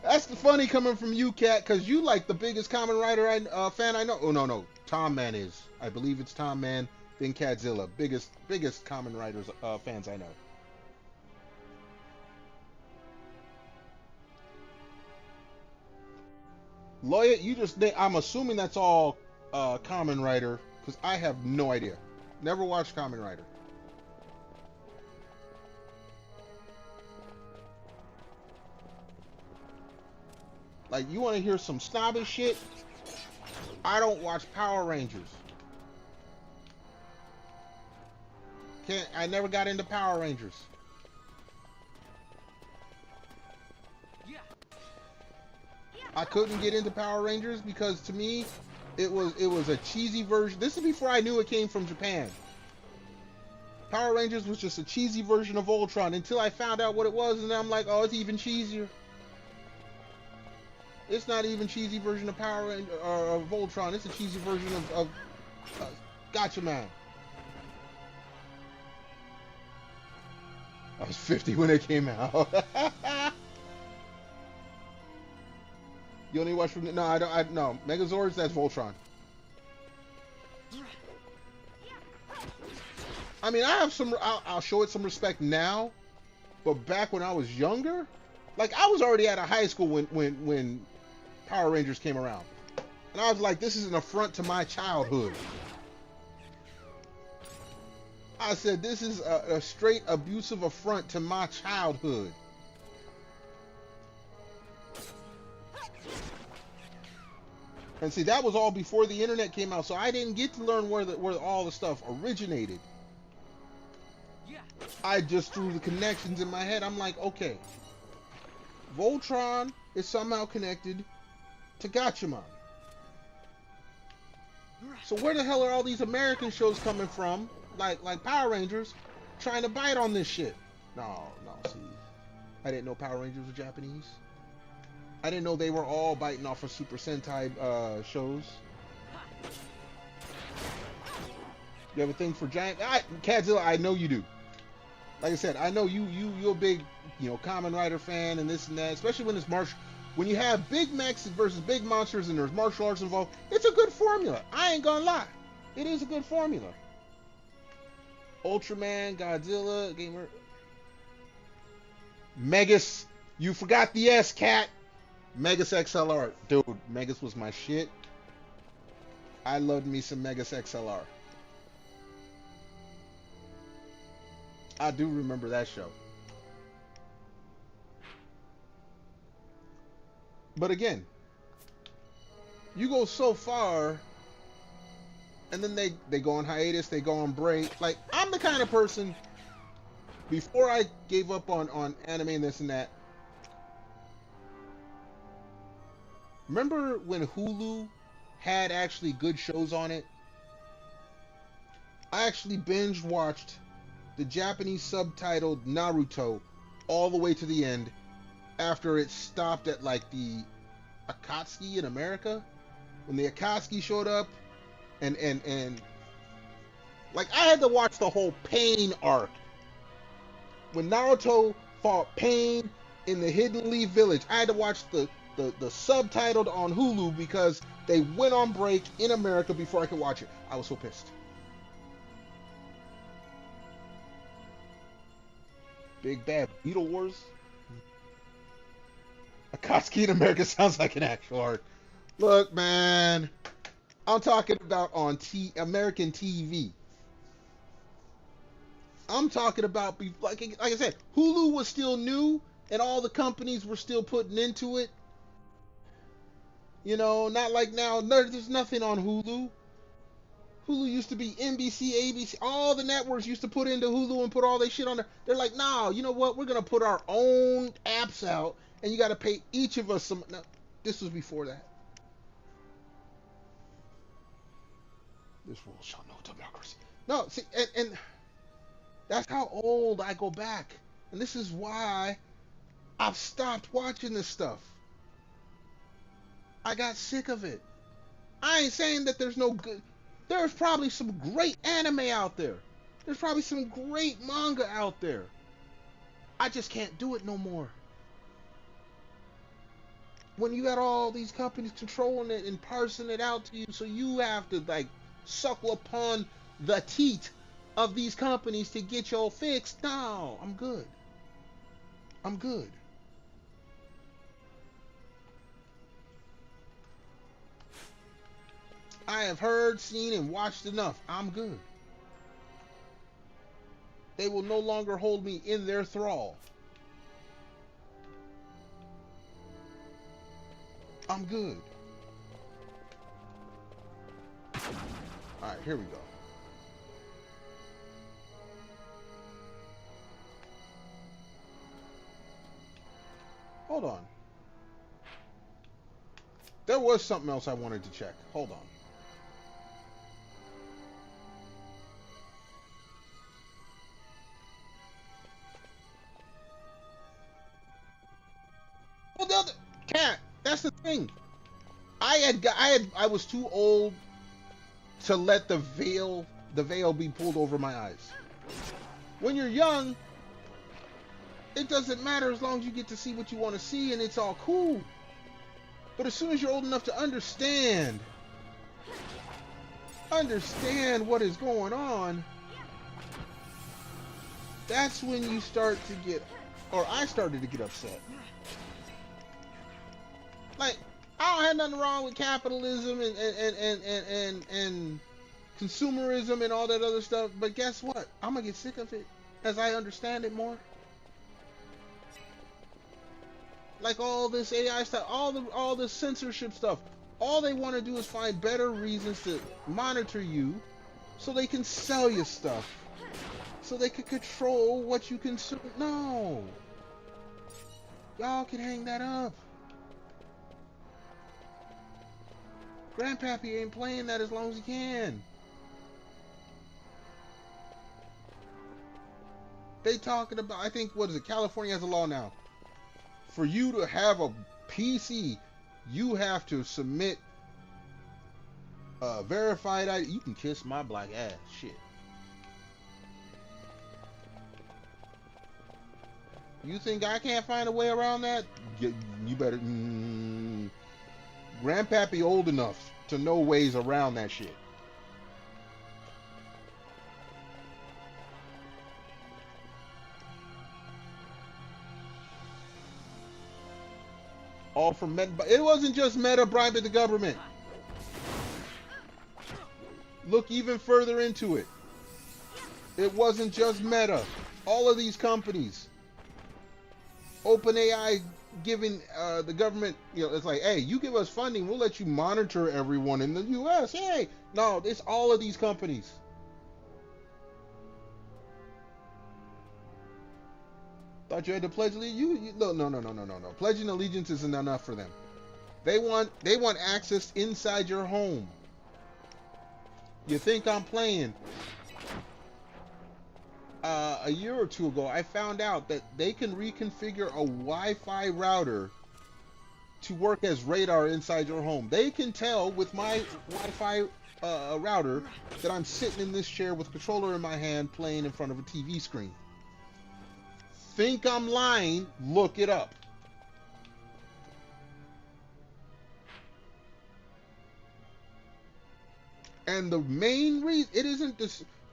That's the funny coming from you, Cat, because you like the biggest Kamen Rider fan I know. Oh, no. Tom Man is. I believe it's Tom Man, then Cadzilla. Biggest Kamen Riders fans I know. Lawyer, you just... I'm assuming that's all Kamen Rider, because I have no idea. Never watched Kamen Rider. Like, you want to hear some snobbish shit? I don't watch Power Rangers. I never got into Power Rangers. I couldn't get into Power Rangers because to me, it was a cheesy version. This is before I knew it came from Japan. Power Rangers was just a cheesy version of Voltron until I found out what it was, and then I'm like, oh, it's even cheesier. It's not even cheesy version of Power Ranger or of Voltron. It's a cheesy version of Gotcha Man. I was 50 when it came out. You only watch from no, I don't. No, Megazords. That's Voltron. I mean, I have some. I'll show it some respect now, but back when I was younger, like I was already out of high school when Power Rangers came around, and I was like, this is an affront to my childhood. I said, this is a straight abusive affront to my childhood. And see, that was all before the internet came out, so I didn't get to learn where all the stuff originated. I just drew the connections in my head. I'm like, okay, Voltron is somehow connected to Gatchaman. So where the hell are all these American shows coming from, like Power Rangers, trying to bite on this shit? No, see, I didn't know Power Rangers were Japanese. I didn't know they were all biting off of Super Sentai shows. You have a thing for giant... Cadzilla, I know you do. Like I said, I know you're a big, Kamen Rider fan and this and that, especially when it's when you have big mechs versus big monsters and there's martial arts involved. It's a good formula. I ain't gonna lie. It is a good formula. Ultraman, Godzilla, Gamer... Megas. You forgot the S, cat. Megas XLR. Dude, Megas was my shit. I loved me some Megas XLR. I do remember that show. But again, you go so far, and then they go on hiatus, they go on break. Like, I'm the kind of person, before I gave up on anime and this and that, remember when Hulu had actually good shows on it? I actually binge watched the Japanese subtitled Naruto all the way to the end after it stopped at like the Akatsuki in America. When the Akatsuki showed up and like I had to watch the whole Pain arc. When Naruto fought Pain in the Hidden Leaf Village, I had to watch the subtitled on Hulu because they went on break in America before I could watch it. I was so pissed. Big Bad Beetle Wars. Akatsuki in America sounds like an actual arc. Look, man, I'm talking about on American TV. I'm talking about, like I said, Hulu was still new and all the companies were still putting into it. Not like now. There's nothing on Hulu. Hulu used to be NBC, ABC. All the networks used to put into Hulu and put all their shit on there. They're like, nah, you know what? We're going to put our own apps out, and you got to pay each of us some... No, this was before that. This world shall know democracy. No, see, and that's how old I go back. And this is why I've stopped watching this stuff. I got sick of it. I ain't saying that there's no good... There's probably some great anime out there. There's probably some great manga out there. I just can't do it no more. When you got all these companies controlling it and parsing it out to you, so you have to like suckle upon the teat of these companies to get your fix. No, I'm good. I'm good. I have heard, seen, and watched enough. I'm good. They will no longer hold me in their thrall. I'm good. Alright, here we go. Hold on. There was something else I wanted to check. Hold on. Well, the other cat. That's the thing. I was too old to let the veil be pulled over my eyes. When you're young, it doesn't matter as long as you get to see what you want to see and it's all cool. But as soon as you're old enough to understand what is going on, that's when you start to get, or I started to get upset. Like, I don't have nothing wrong with capitalism and consumerism and all that other stuff, but guess what? I'm gonna get sick of it as I understand it more. Like all this AI stuff, all this censorship stuff, all they want to do is find better reasons to monitor you so they can sell you stuff, so they can control what you consume. No, y'all can hang that up. Grandpappy ain't playing that as long as he can. They talking about, I think, what is it, California has a law now. For you to have a PC, you have to submit a verified ID. You can kiss my black ass. Shit. You think I can't find a way around that? You better... Grandpappy old enough to know ways around that shit. All from Meta. It wasn't just Meta bribing the government. Look even further into it. It wasn't just Meta. All of these companies. OpenAI giving the government, it's like, hey, you give us funding, we'll let you monitor everyone in the U.S. Hey, no, it's all of these companies. Thought you had to pledge allegiance? No. Pledging allegiance isn't enough for them. They want access inside your home. You think I'm playing? A year or two ago, I found out that they can reconfigure a Wi-Fi router to work as radar inside your home. They can tell with my Wi-Fi router that I'm sitting in this chair with a controller in my hand playing in front of a TV screen. Think I'm lying? Look it up. And the main reason, it isn't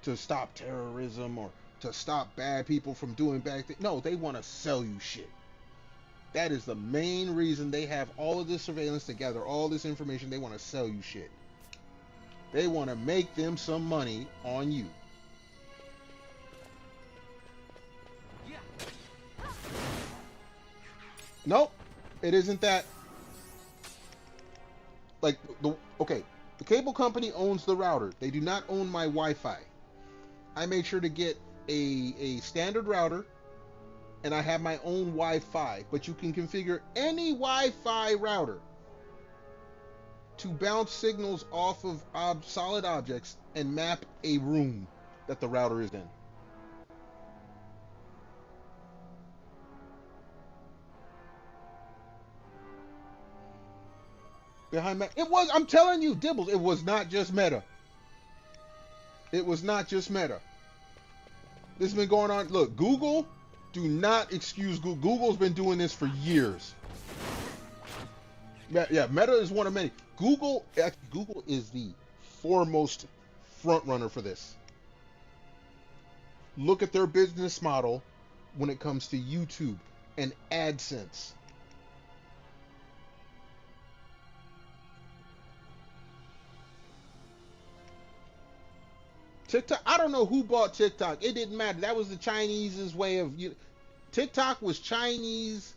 to stop terrorism or to stop bad people from doing bad things. No, they want to sell you shit. That is the main reason they have all of this surveillance to gather all this information. They want to sell you shit. They want to make them some money on you. Nope, it isn't that. Like, the cable company owns the router. They do not own my Wi-Fi. I made sure to get a standard router, and I have my own Wi-Fi. But you can configure any Wi-Fi router to bounce signals off of solid objects and map a room that the router is in. Behind Meta. It was, I'm telling you, Dibbles, it was not just Meta. It was not just Meta. This has been going on. Look, Google, do not excuse Google. Google's been doing this for years. Yeah, Meta is one of many. Google is the foremost front runner for this. Look at their business model when it comes to YouTube and AdSense. TikTok, I don't know who bought TikTok. It didn't matter. That was the Chinese's way of... TikTok was Chinese,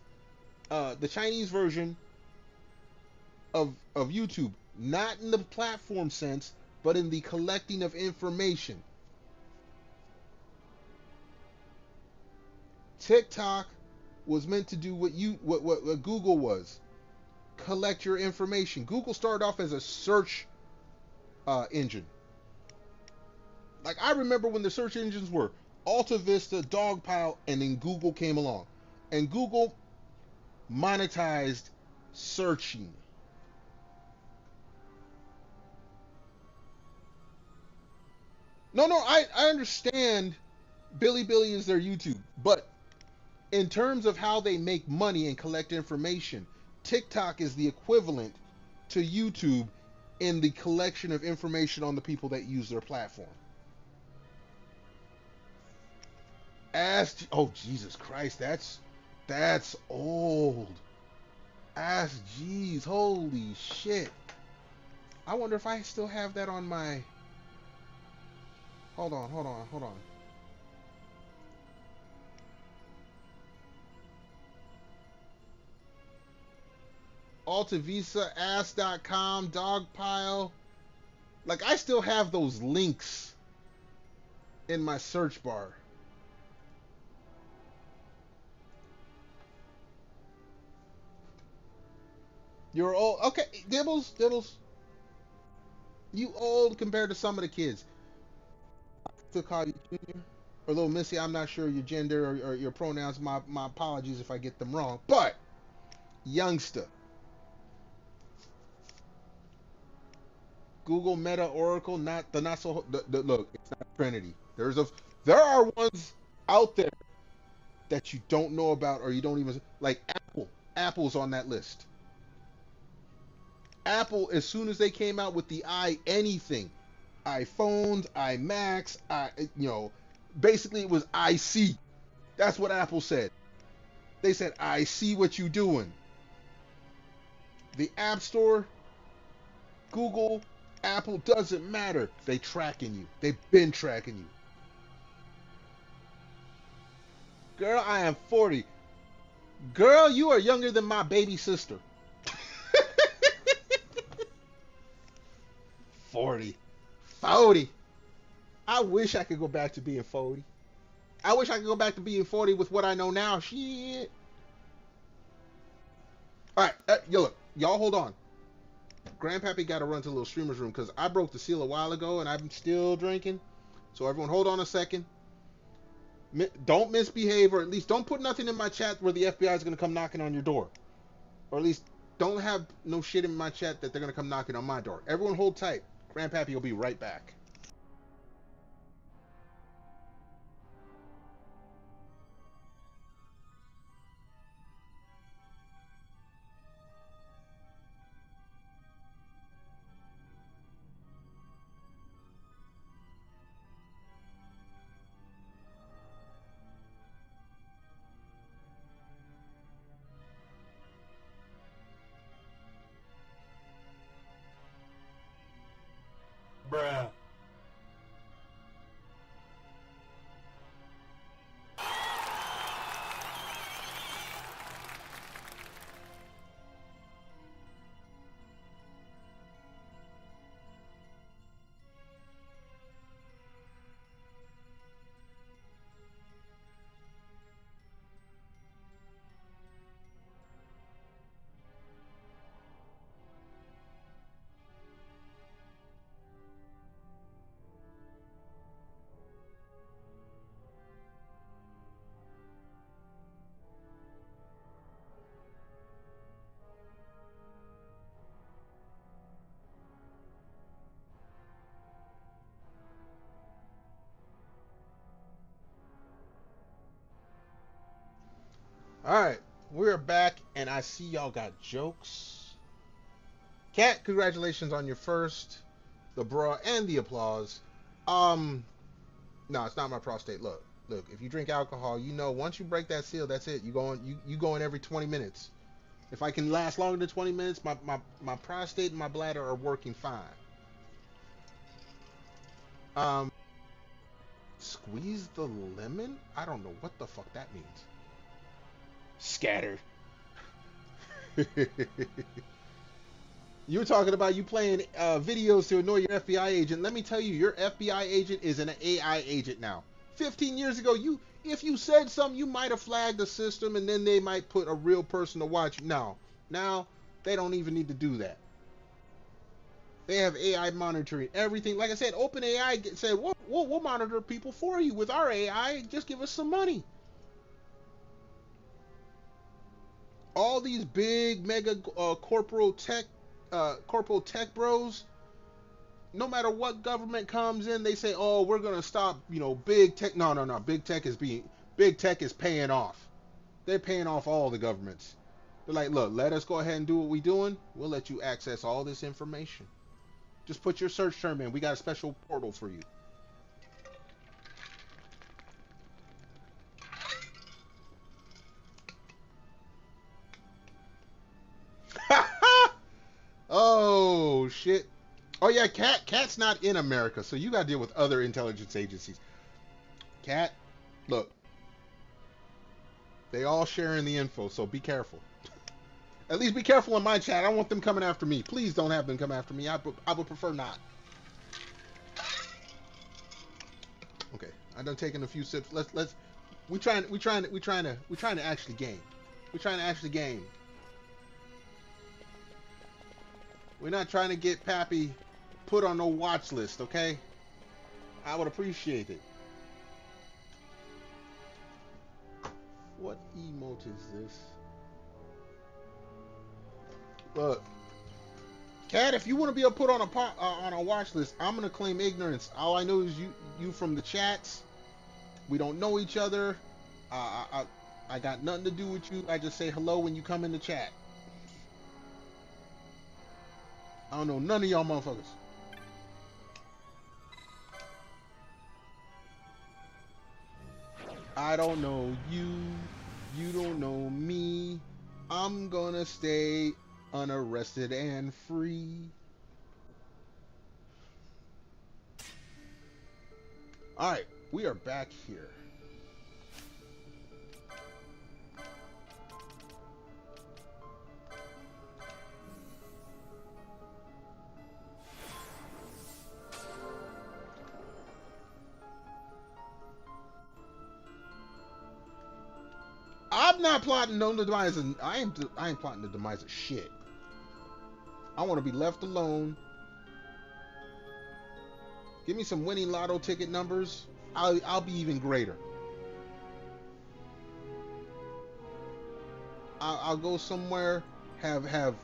the Chinese version of YouTube. Not in the platform sense, but in the collecting of information. TikTok was meant to do what Google was. collect your information. Google started off as a search engine. Like, I remember when the search engines were Alta Vista, Dogpile, and then Google came along. And Google monetized searching. No, I understand Bilibili is their YouTube, but in terms of how they make money and collect information, TikTok is the equivalent to YouTube in the collection of information on the people that use their platform. Oh, Jesus Christ, that's old. Ask Jeez, holy shit. I wonder if I still have that on my... Hold on. AltaVisa, Ask.com, Dogpile. Like, I still have those links in my search bar. You're old. Okay, Dibbles. You old compared to some of the kids. To call you Junior or Little Missy, I'm not sure your gender or your pronouns. My apologies if I get them wrong. But youngster. Google, Meta, Oracle, look, it's not Trinity. There are ones out there that you don't know about or you don't even like. Apple's on that list. Apple, as soon as they came out with the anything, iPhones, iMacs, basically it was IC. That's what Apple said. They said, I see what you doing. The App Store, Google, Apple, doesn't matter. They tracking you. They've been tracking you. Girl, I am 40. Girl, you are younger than my baby sister. 40. I wish I could go back to being 40. I wish I could go back to being 40 with what I know now. Shit. All right, look, y'all hold on. Grandpappy got to run to the little streamer's room because I broke the seal a while ago and I'm still drinking. So everyone hold on a second. Don't misbehave, or at least don't put nothing in my chat where the FBI is going to come knocking on your door. Or at least don't have no shit in my chat that they're going to come knocking on my door. Everyone hold tight. Grandpappy will be right back. Bruh. Alright, we're back, and I see y'all got jokes. Cat, congratulations on your first, the bra, and the applause. No, it's not my prostate. Look, if you drink alcohol, you know once you break that seal, that's it. You going every 20 minutes. If I can last longer than 20 minutes, my prostate and my bladder are working fine. Squeeze the lemon? I don't know what the fuck that means. Scattered. You were talking about you playing videos to annoy your FBI agent. Let me tell you, your FBI agent is an AI agent now. 15 years ago, if you said something, you might have flagged the system, and then they might put a real person to watch you. Now, They don't even need to do that. They have AI monitoring everything. Like I said, OpenAI said, we'll monitor people for you with our AI. Just give us some money. All these big mega corporal tech bros, no matter what government comes in, they say, oh, we're gonna stop, big tech. No. Big tech is paying off. They're paying off all the governments. They're like, look, let us go ahead and do what we're doing. We'll let you access all this information. Just put your search term in. We got a special portal for you. Oh, shit. Oh, yeah, Cat's not in America, so you got to deal with other intelligence agencies. Cat, look. They all sharing the info, so be careful. At least be careful in my chat. I don't want them coming after me. Please don't have them come after me. I would prefer not. Okay, I done taken a few sips. We trying to actually game. We're trying to actually game. We're not trying to get Pappy put on no watch list, okay? I would appreciate it. What emote is this? Look, Cat, if you want to be put on a watch list, I'm gonna claim ignorance. All I know is you from the chats. We don't know each other. I got nothing to do with you. I just say hello when you come in the chat. I don't know none of y'all motherfuckers. I don't know you. You don't know me. I'm gonna stay unarrested and free. Alright, we are back here. I'm not plotting no demise. I ain't plotting the demise of shit. I want to be left alone. Give me some winning lotto ticket numbers. I'll be even greater. I'll go somewhere, have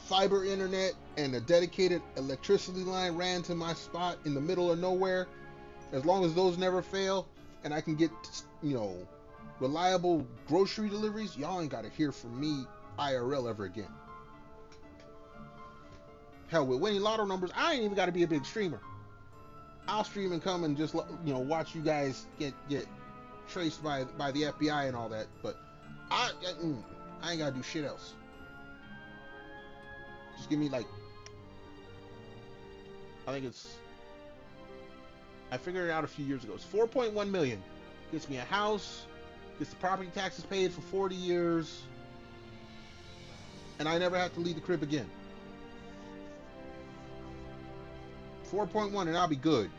fiber internet and a dedicated electricity line ran to my spot in the middle of nowhere. As long as those never fail, and I can get, reliable grocery deliveries, y'all ain't gotta hear from me IRL ever again. Hell, with winning lotto numbers, I ain't even gotta be a big streamer. I'll stream and come and just watch you guys get traced by the FBI and all that. But I ain't gotta do shit else. Just give me I figured it out a few years ago. It's 4.1 million. Gets me a house. Gets the property taxes paid for 40 years. And I never have to leave the crib again. 4.1 and I'll be good.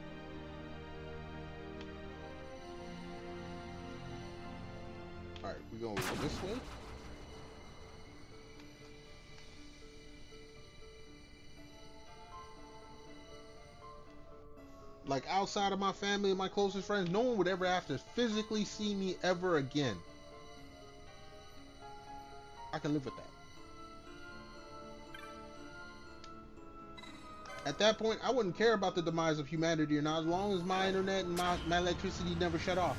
Alright, we go this way. Like, outside of my family and my closest friends, no one would ever have to physically see me ever again. I can live with that. At that point, I wouldn't care about the demise of humanity or not, as long as my internet and my electricity never shut off.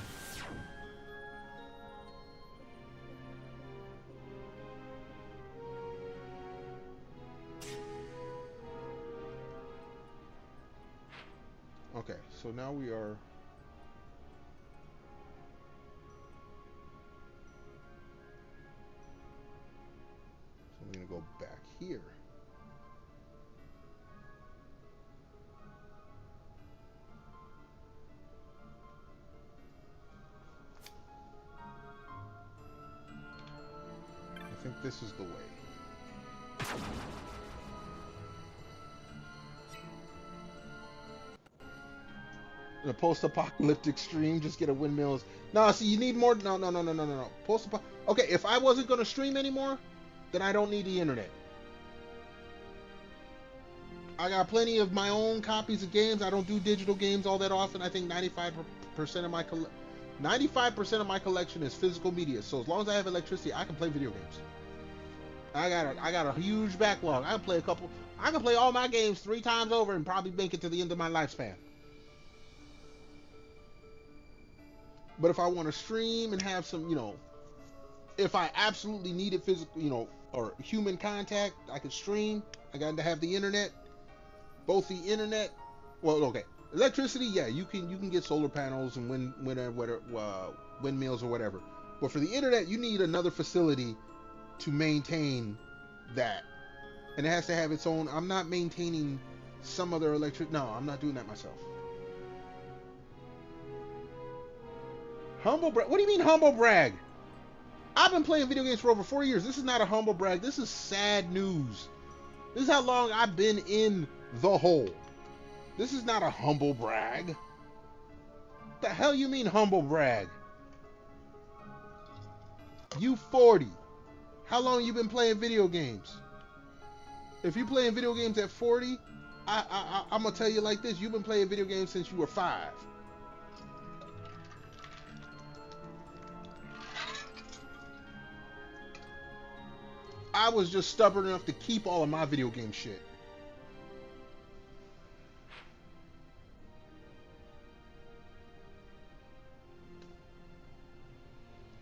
Okay, so now we are... So I'm going to go back here. I think this is the way. The post-apocalyptic stream, just get a windmills. No, see, you need more. No. Okay, if I wasn't gonna stream anymore, then I don't need the internet. I got plenty of my own copies of games. I don't do digital games all that often. I think 95% of my 95% of my collection is physical media. So as long as I have electricity, I can play video games. I got a huge backlog. I can play all my games 3 times over and probably make it to the end of my lifespan. But if I want to stream and have some, if I absolutely needed physical, or human contact, I could stream. I got to have the internet. Both the internet, well, okay, electricity, yeah, you can get solar panels and windmills or whatever. But for the internet, you need another facility to maintain that, and it has to have its own. I'm not maintaining some other electric. No, I'm not doing that myself. Humble brag? What do you mean humble brag? I've been playing video games for over 4 years. This is not a humble brag. This is sad news. This is how long I've been in the hole. This is not a humble brag. What the hell you mean humble brag? You 40. How long you been playing video games? If you playing video games at 40, I'm gonna tell you like this: you've been playing video games since you were 5. I was just stubborn enough to keep all of my video game shit.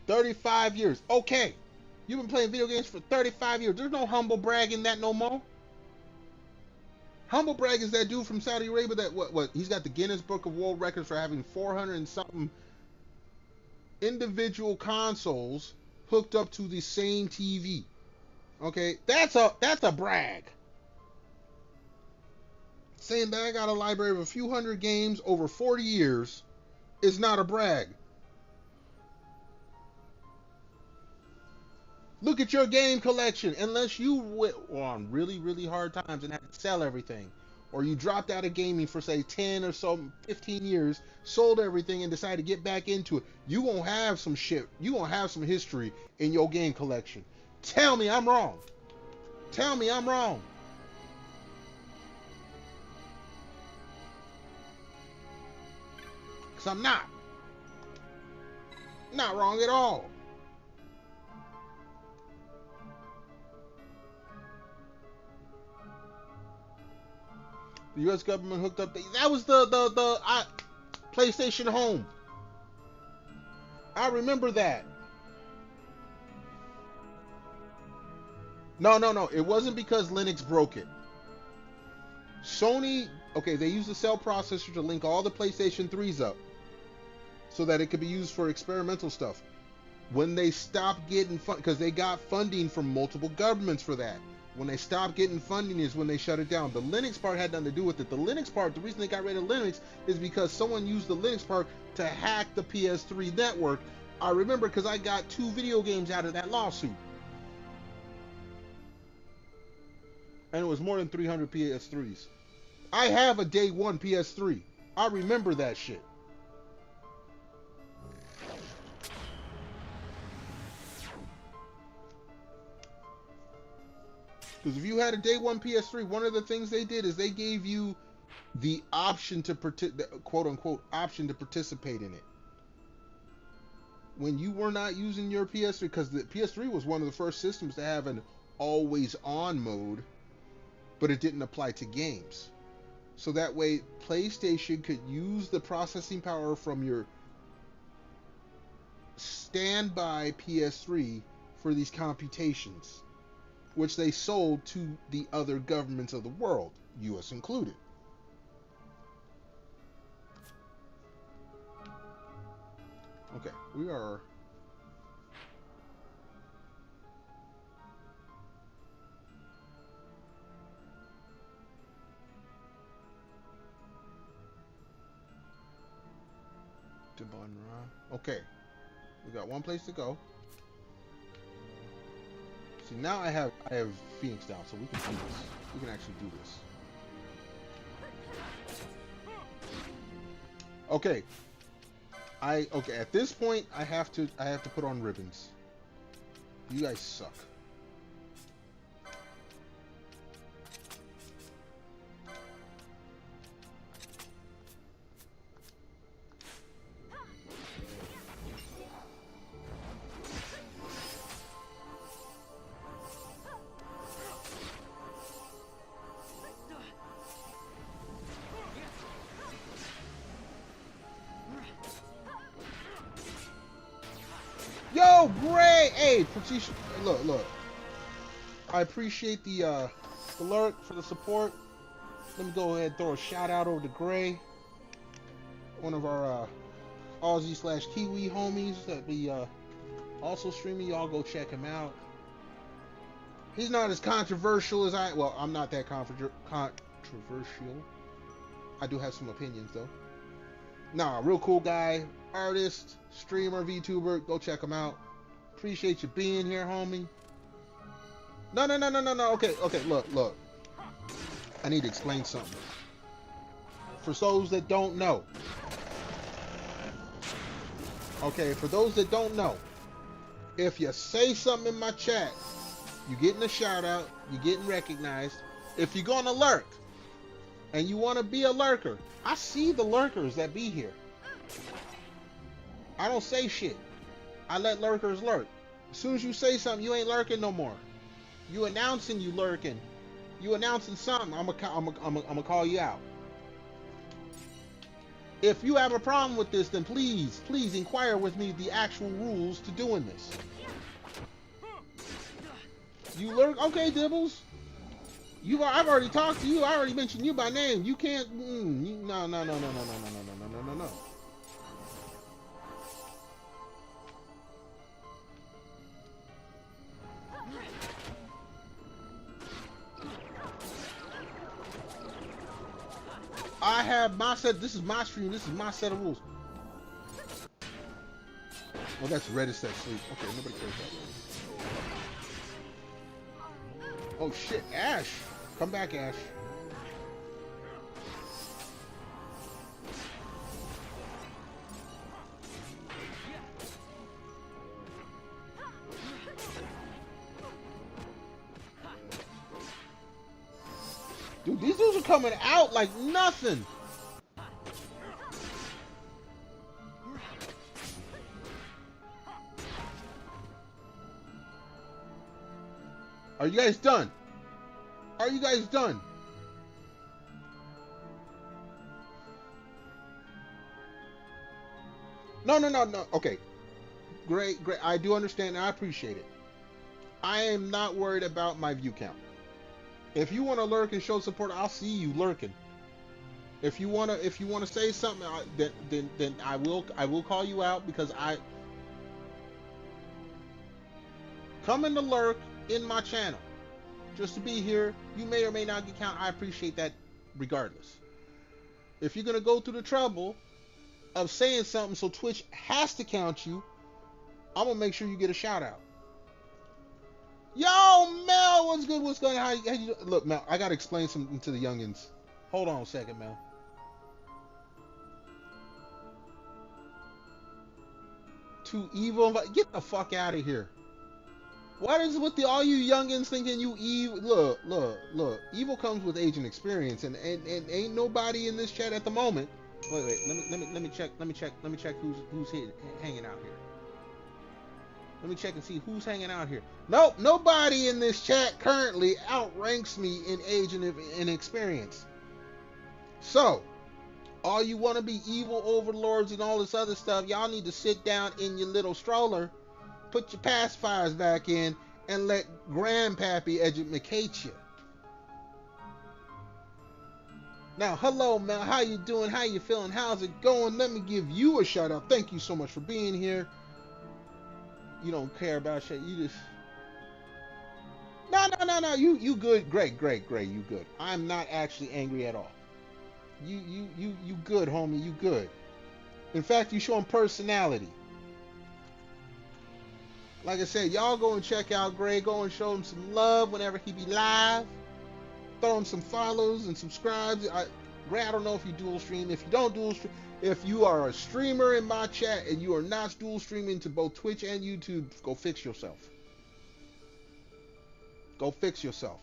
$35 years. Okay. You've been playing video games for 35 years. There's no humble brag in that no more. Humble brag is that dude from Saudi Arabia that what he's got the Guinness Book of World Records for having 400 and something individual consoles hooked up to the same TV. Okay, that's a brag. Saying that I got a library of a few hundred games over 40 years is not a brag. Look at your game collection. Unless you went on really, really hard times and had to sell everything, or you dropped out of gaming for say 10 or so 15 years, sold everything and decided to get back into it, you won't have some shit. You won't have some history in your game collection. Tell me I'm wrong. Tell me I'm wrong. Because I'm not. Not wrong at all. The U.S. government hooked up. That was the PlayStation Home. I remember that. No. It wasn't because Linux broke it. Sony, okay, they used the cell processor to link all the PlayStation 3s up so that it could be used for experimental stuff. When they stopped getting because they got funding from multiple governments for that. When they stopped getting funding is when they shut it down. The Linux part had nothing to do with it. The Linux part, the reason they got rid of Linux is because someone used the Linux part to hack the PS3 network. I remember because I got 2 video games out of that lawsuit. And it was more than 300 PS3s. I have a day 1 PS3. I remember that shit. Because if you had a day 1 PS3, one of the things they did is they gave you the option to quote unquote option to participate in it. When you were not using your PS3, because the PS3 was one of the first systems to have an always on mode, but it didn't apply to games. So that way PlayStation could use the processing power from your standby PS3 for these computations, which they sold to the other governments of the world, US included. Okay, we are... Okay, we got one place to go. See, now I have Phoenix down, so we can do this. We can actually do this. Okay. Okay, at this point I have to put on ribbons. You guys suck. Oh, great! Hey, Patricia, look. I appreciate the lurk for the support. Let me go ahead and throw a shout out over to Gray, one of our Aussie/Kiwi homies that we also streaming. Y'all go check him out. He's not as controversial as I'm not that controversial. I do have some opinions though. Nah, real cool guy, artist, streamer, VTuber. Go check him out. Appreciate you being here, homie. No. Okay, look. I need to explain something. For those that don't know. Okay, for those that don't know. If you say something in my chat, you're getting a shout out, you're getting recognized. If you're gonna lurk, and you want to be a lurker, I see the lurkers that be here. I don't say shit. I let lurkers lurk. As soon as you say something, you ain't lurking no more. You announcing you lurking. You announcing something, I'm gonna call you out. If you have a problem with this, then please inquire with me the actual rules to doing this. You lurk? Okay, Dibbles. I've already talked to you. I already mentioned you by name. You can't. No. I have my set. This is my stream. This is my set of rules. Oh, that's Reddit set sleep. Okay, nobody cares about that. Oh shit, Ash. Come back, Ash. Dude, these dudes are coming out like nothing. Are you guys done? Are you guys done? No. Okay. Great. I do understand and I appreciate it. I am not worried about my view count. If you want to lurk and show support, I'll see you lurking. If you want to say something, then I will call you out because I come in to lurk in my channel just to be here. You may or may not get count. I appreciate that regardless. If you're gonna go through the trouble of saying something so Twitch has to count you, I'm gonna make sure you get a shout out. Yo, Mel, what's good? What's going on? How you look, Mel? I gotta explain something to the youngins. Hold on a second, Mel. Too evil? Get the fuck out of here. What is with all you youngins thinking you evil? Look. Evil comes with age and experience, and ain't nobody in this chat at the moment. Wait. Let me check who's here, hanging out here. Let me check and see who's hanging out here. Nope, nobody in this chat currently outranks me in age and experience. So, all you want to be evil overlords and all this other stuff, y'all need to sit down in your little stroller, put your pacifiers back in, and let Grandpappy educate you. Now, hello, Mel. How you doing? How you feeling? How's it going? Let me give you a shout out. Thank you so much for being here. You don't care about shit. You just no. You good, Greg. You good. I'm not actually angry at all. You good, homie. You good. In fact, you showing personality. Like I said, y'all go and check out Greg. Go and show him some love whenever he be live. Throw him some follows and subscribes. Greg, I don't know if you dual stream. If you don't dual stream. If you are a streamer in my chat and you are not dual streaming to both Twitch and YouTube, go fix yourself. Go fix yourself.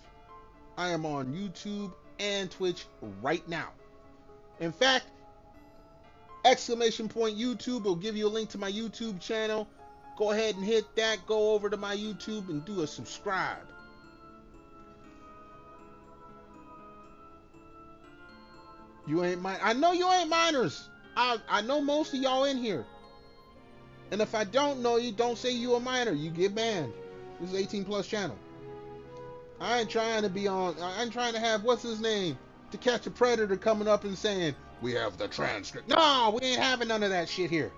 I am on YouTube and Twitch right now. In fact, !YouTube will give you a link to my YouTube channel. Go ahead and hit that. Go over to my YouTube and do a subscribe. You ain't mine. I know you ain't minors. I know most of y'all in here. And if I don't know you, don't say you a minor. You get banned. This is 18 plus channel. I ain't trying to be on. I ain't trying to have what's his name To Catch a Predator coming up and saying we have the transcript. No, we ain't having none of that shit here.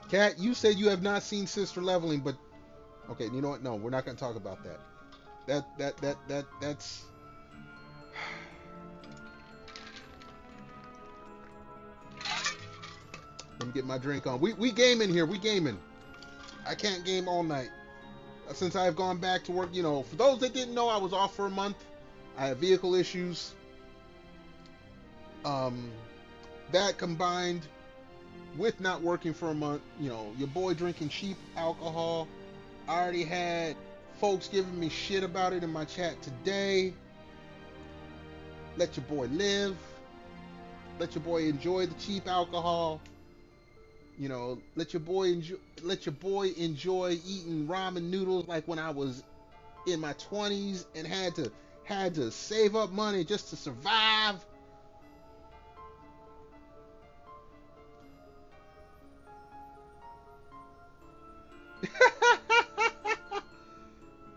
Kat, you said you have not seen Sister Leveling, but okay, you know what? No, we're not going to talk about that. That's. Let me get my drink on. We gaming here. We gaming. I can't game all night. Since I've gone back to work, you know, for those that didn't know, I was off for a month. I have vehicle issues. That combined with not working for a month, you know, your boy drinking cheap alcohol. I already had folks giving me shit about it in my chat today. Let your boy live. Let your boy enjoy the cheap alcohol. You know, let your boy enjoy eating ramen noodles like when I was in my 20s and had to save up money just to survive.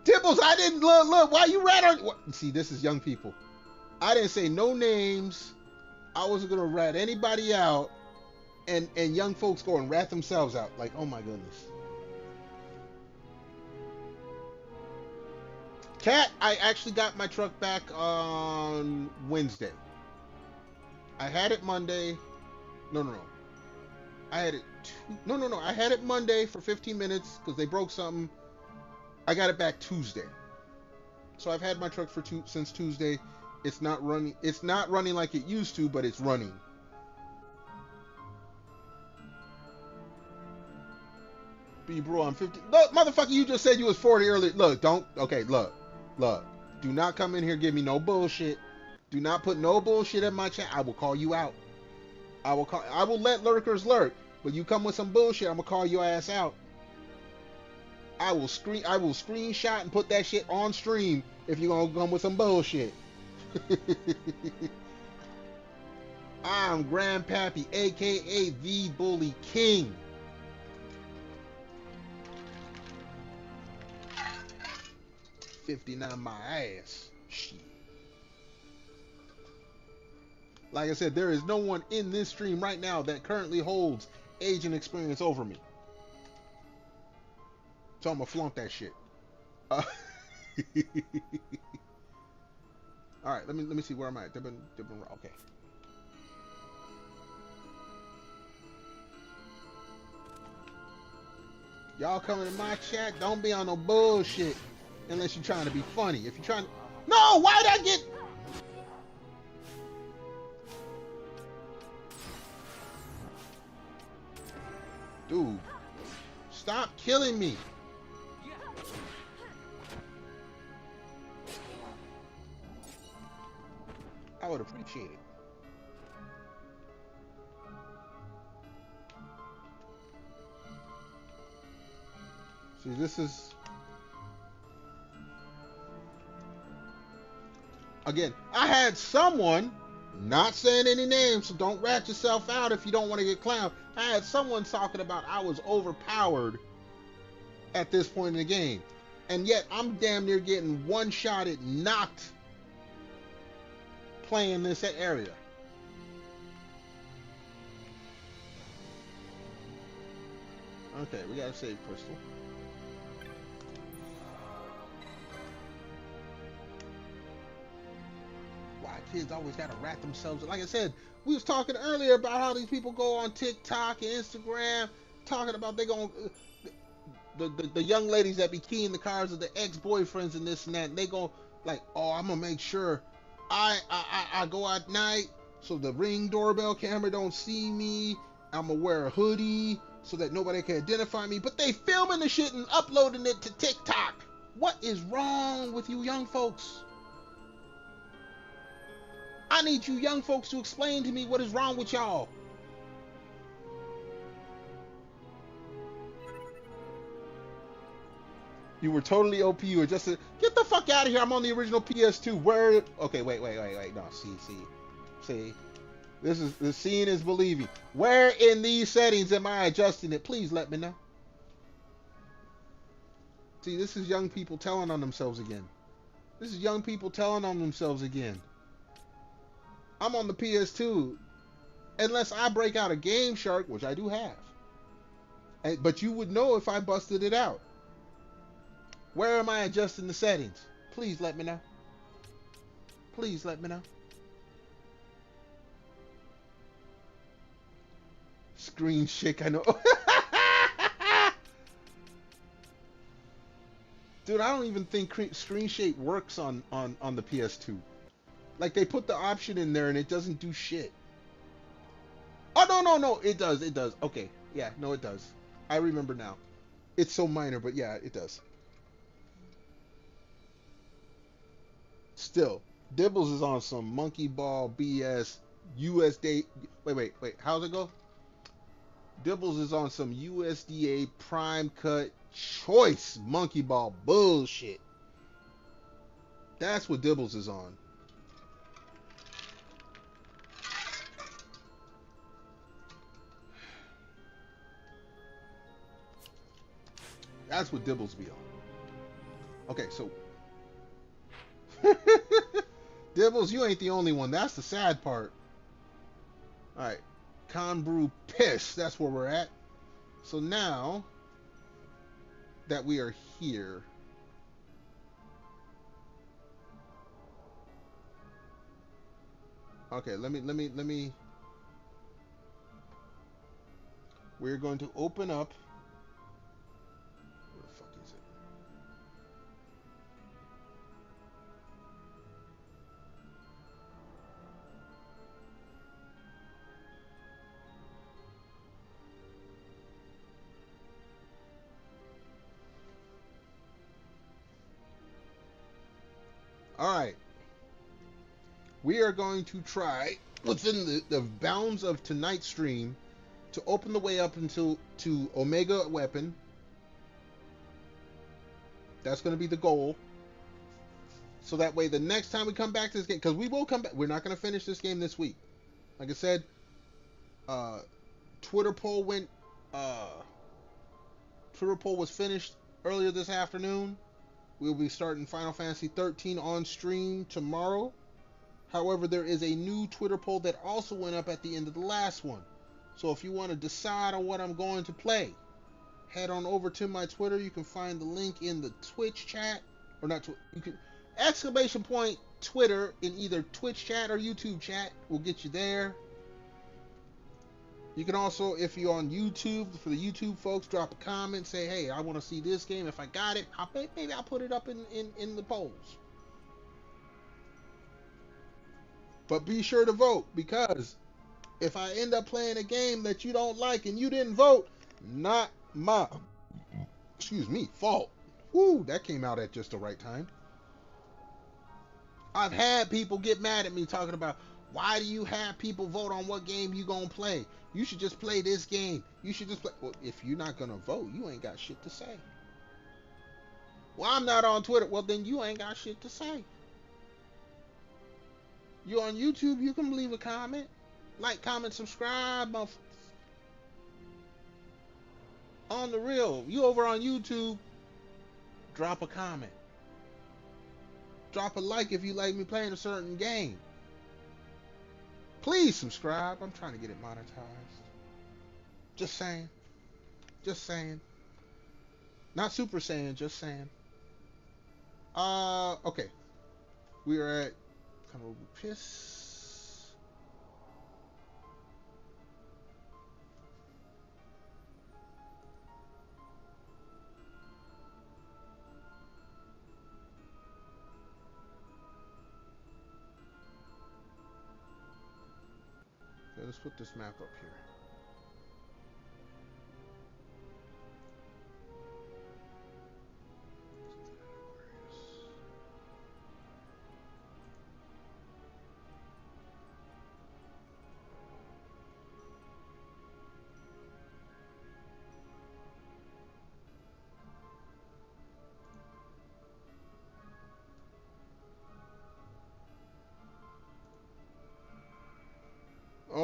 Dibbles, I didn't look. Why you rat on? See, this is young people. I didn't say no names. I wasn't gonna rat anybody out, and young folks go and rat themselves out. Like, oh my goodness. Cat, I actually got my truck back on Wednesday. I had it Monday. No. I had it. No. I had it Monday for 15 minutes because they broke something. I got it back Tuesday. So I've had my truck since Tuesday. It's not running. It's not running like it used to, but it's running. Bro, I'm 50. Look, motherfucker, you just said you was 40 earlier. Look, don't. Okay, look. Do not come in here and give me no bullshit. Do not put no bullshit in my chat. I will call you out. I will let lurkers lurk, but you come with some bullshit, I'm gonna call your ass out. I will screenshot and put that shit on stream if you're gonna come with some bullshit. I'm Grandpappy, aka the Bully King. $59 my ass. Shit. Like I said, there is no one in this stream right now that currently holds age and experience over me. So I'm gonna flaunt that shit. All right, let me see where I'm at. Okay. Y'all coming in my chat? Don't be on no bullshit unless you're trying to be funny. If you're trying, no, why'd I get? Dude, stop killing me. I would appreciate it. See, this is... Again, I had someone, not saying any names, so don't rat yourself out if you don't want to get clowned. I had someone talking about I was overpowered at this point in the game. And yet, I'm damn near getting one-shotted, knocked playing this area. Okay, we gotta save Crystal. Why kids always gotta rat themselves? Like I said, we was talking earlier about how these people go on TikTok and Instagram talking about they gon' the young ladies that be keying the cars of the ex-boyfriends and this and that, and they go like, oh, I'm gonna make sure I go at night so the Ring doorbell camera don't see me. I'm gonna wear a hoodie so that nobody can identify me. But they filming the shit and uploading it to TikTok. What is wrong with you young folks? I need you young folks to explain to me what is wrong with y'all. You were totally OP. You were just get the fuck out of here. I'm on the original PS2. Where? Okay, wait. No, see. The seeing is believing. Where in these settings am I adjusting it? Please let me know. See, this is young people telling on themselves again. I'm on the PS2. Unless I break out a Game Shark, which I do have. But you would know if I busted it out. Where am I adjusting the settings? Please let me know. Screen shake, I know. Dude, I don't even think screen shake works on the PS2. Like, they put the option in there and it doesn't do shit. Oh, no, it does. Okay, yeah, no, it does. I remember now. It's so minor, but yeah, it does. Still, Dibbles is on some monkey ball BS USD. Wait, how's it go? Dibbles is on some USDA prime cut choice monkey ball bullshit. That's what Dibbles is on. That's what Dibbles be on. Okay, so Dibbles, you ain't the only one. That's the sad part. Alright. Conbrew Piss. That's where we're at. So now that we are here, okay, let me we're going to open up. Where the fuck is it? Alright. We are going to try, within the bounds of tonight's stream, to open the way up to Omega Weapon. That's going to be the goal. So that way the next time we come back to this game, because we will come back, we're not going to finish this game this week. Like I said, Twitter poll was finished earlier this afternoon. We'll be starting Final Fantasy 13 on stream tomorrow. However, there is a new Twitter poll that also went up at the end of the last one. So if you want to decide on what I'm going to play, head on over to my Twitter. You can find the link in the Twitch chat, or not. You can !! Twitter in either Twitch chat or YouTube chat will get you there. You can also, if you're on YouTube, for the YouTube folks, drop a comment, say, hey, I want to see this game. If I got it, maybe I'll put it up in the polls. But be sure to vote, because if I end up playing a game that you don't like and you didn't vote, not my, fault. Woo, that came out at just the right time. I've had people get mad at me talking about, why do you have people vote on what game you gonna play? You should just play this game. You should just play. Well, if you're not gonna vote, you ain't got shit to say. Well, I'm not on Twitter. Well, then you ain't got shit to say. You on YouTube, you can leave a comment. Like, comment, subscribe. On the real, you over on YouTube, drop a comment. Drop a like if you like me playing a certain game. Please subscribe. I'm trying to get it monetized. Just saying. Not super saying, just saying. Okay. We are at Conroe Piss. Okay, let's put this map up here.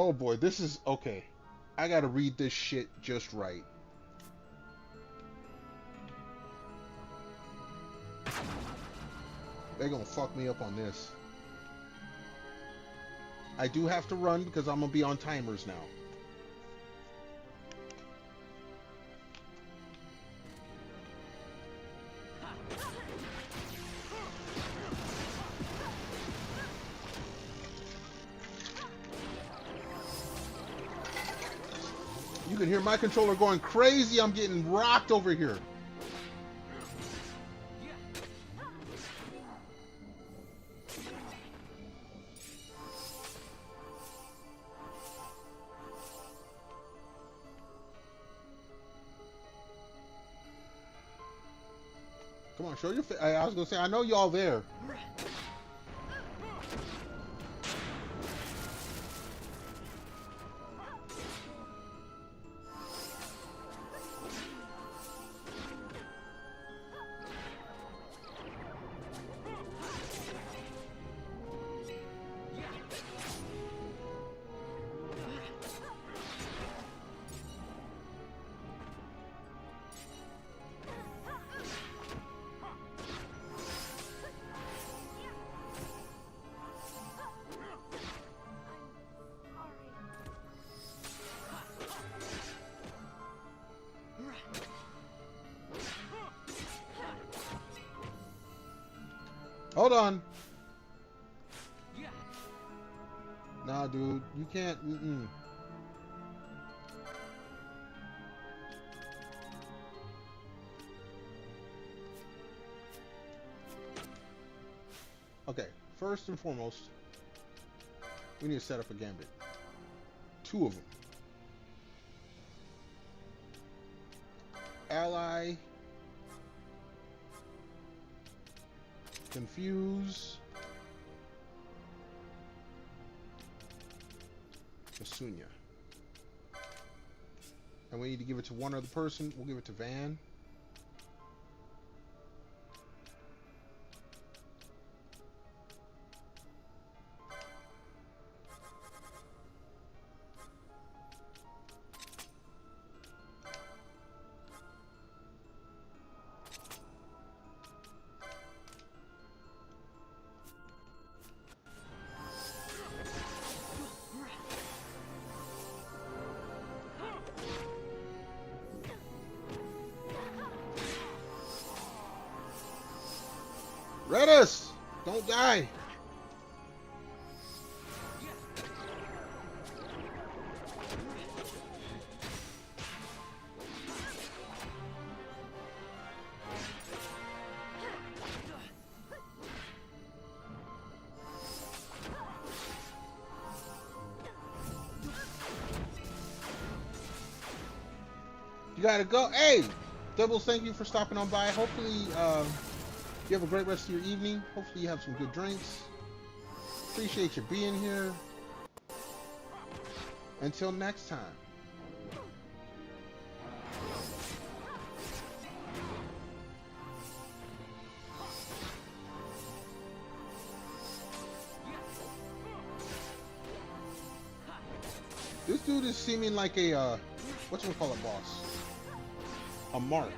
Oh boy, this is okay. I gotta read this shit just right. They're gonna fuck me up on this. I do have to run because I'm gonna be on timers now. You can hear my controller going crazy. I'm getting rocked over here. Come on, show your face. I was gonna say, I know y'all there. Hold on. Nah, dude, you can't. Okay, first and foremost, we need to set up a gambit. 2 of them. Ally. Confuse. Masunya. And we need to give it to one other person. We'll give it to Van. Redis! Don't die! You gotta go. Hey! Doubles, thank you for stopping on by. Hopefully, you have a great rest of your evening. Hopefully you have some good drinks. Appreciate you being here. Until next time. This dude is seeming like a, whatchamacallit boss? A mark.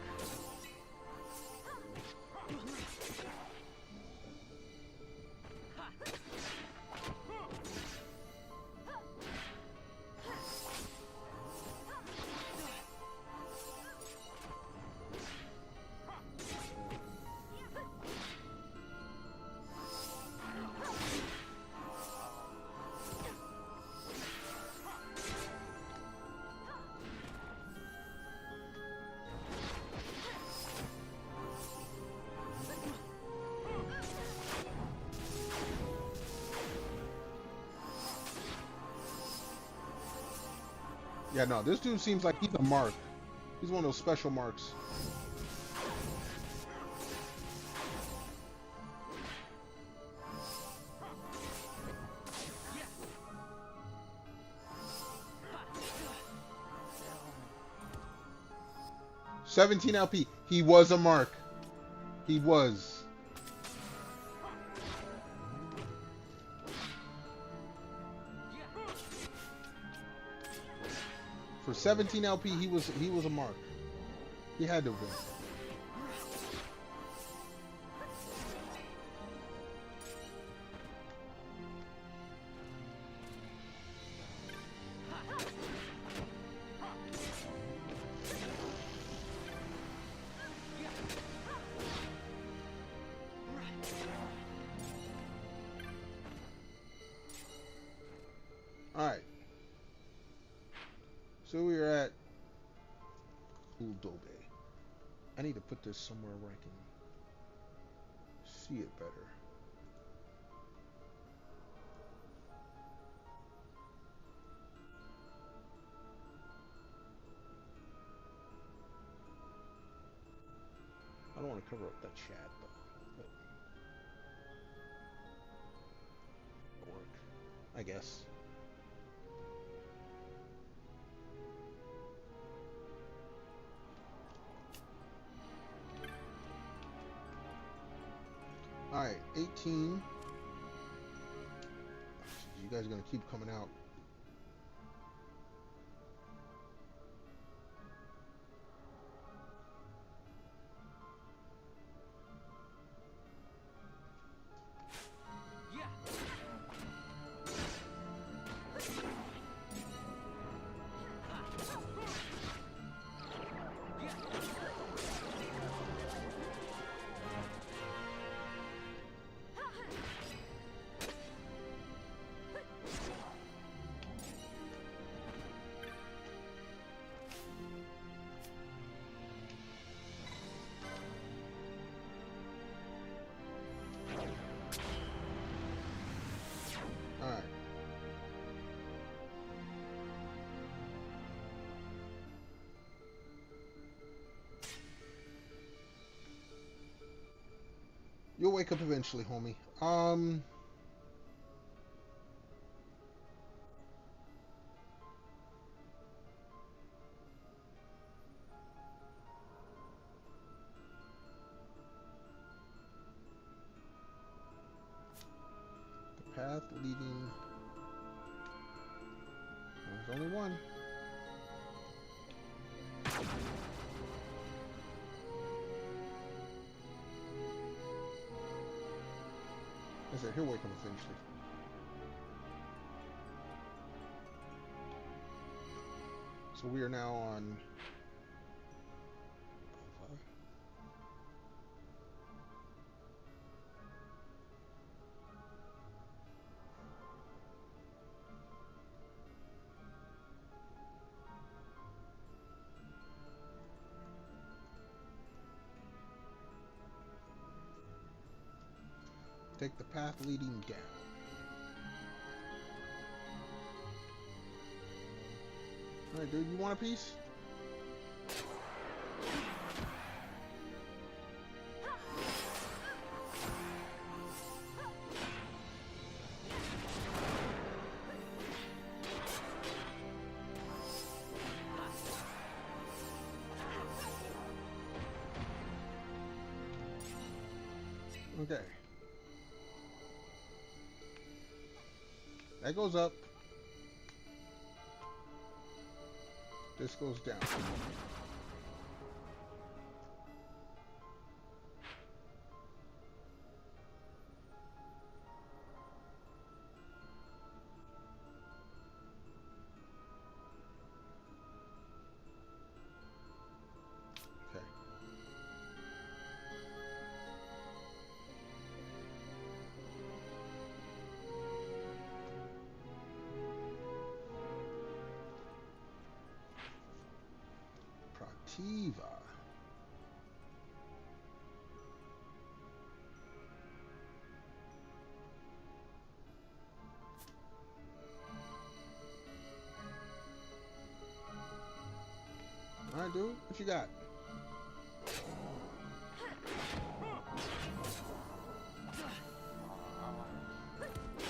Yeah, no, this dude seems like he's a mark. He's one of those special marks. $17 LP. He was a mark. He was. For 17 LP, he was a mark. He had to have been. Alright. So we are at Uldobe. I need to put this somewhere where I can see it better. I don't want to cover up that chat though. But it'll work, I guess. Alright, 18. You guys are going to keep coming out. Alright. You'll wake up eventually, homie. The path leading... There's only one. I said, he'll wake up eventually. So we are now on... Take the path leading down. Alright, dude, you want a piece? Okay. That goes up. This goes down. Okay. Prativa. All right, dude. What you got?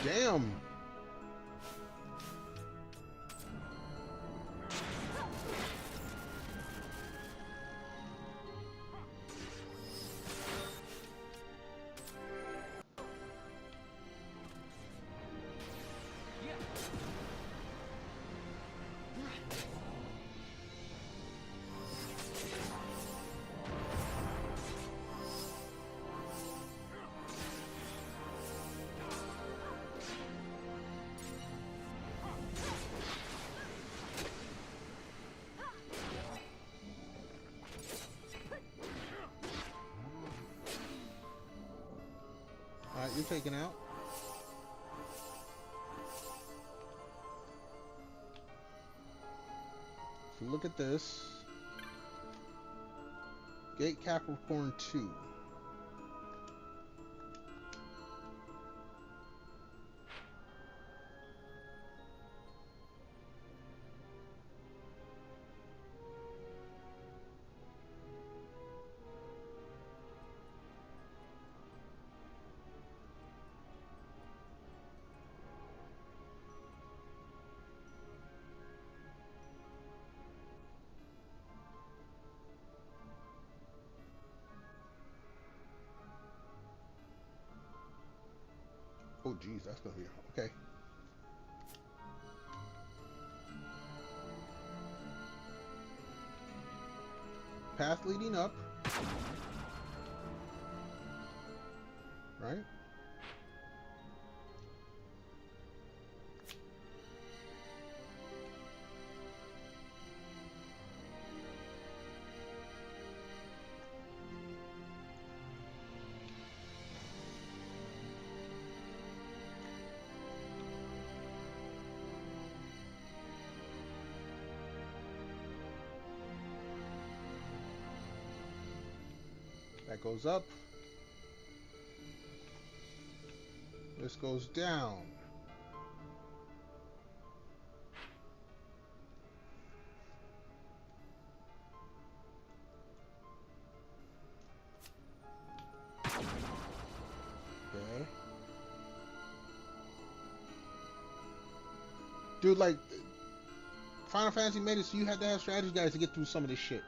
Damn. Alright, you're taken out. So look at this. Gate Capricorn 2. Oh geez, that's gonna be okay. Path leading up. Right? That goes up. This goes down. Okay. Dude, like, Final Fantasy made it so you had to have strategy guys to get through some of this shit.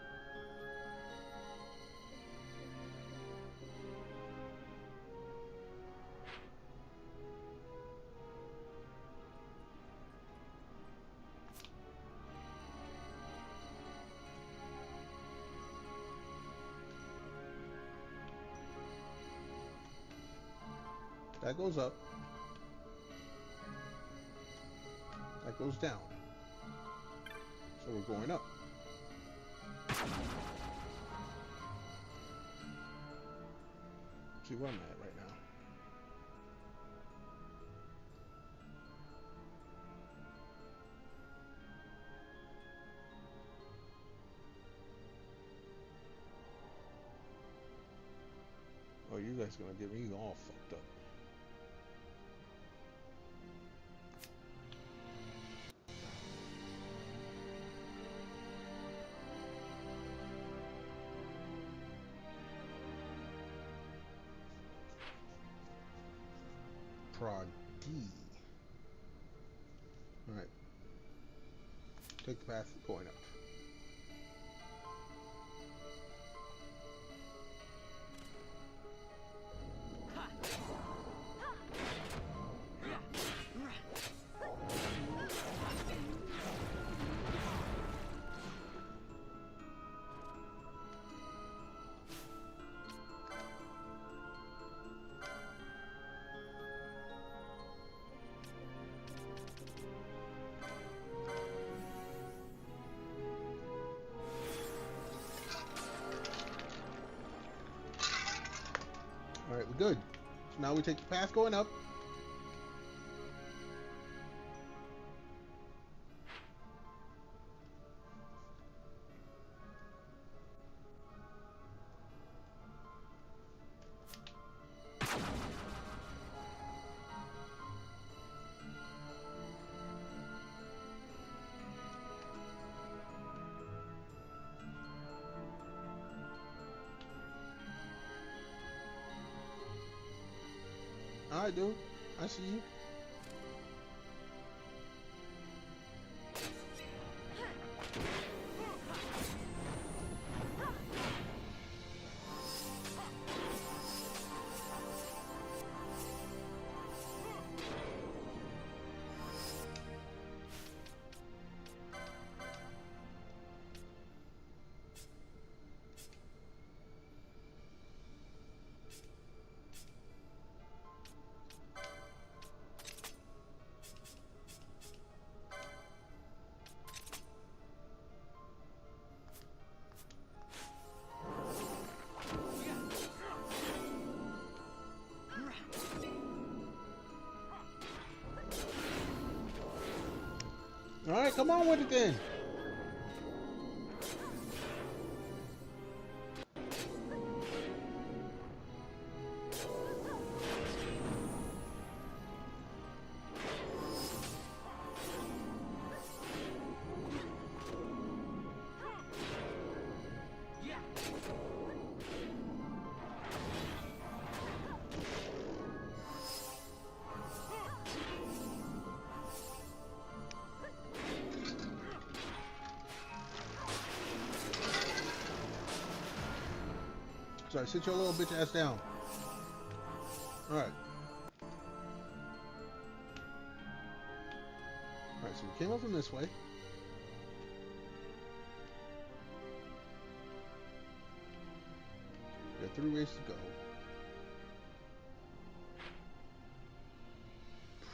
That goes up. That goes down. So we're going up. See where I'm at right now. Oh, you guys gonna get me all fucked up. Prod D. Alright. Take the path going up. Alright, we're good. So now we take the path going up. Alright, dude. I see you. Alright, come on with it then. Sorry, sit your little bitch ass down. Alright. Alright, so we came up from this way. We got 3 ways to go.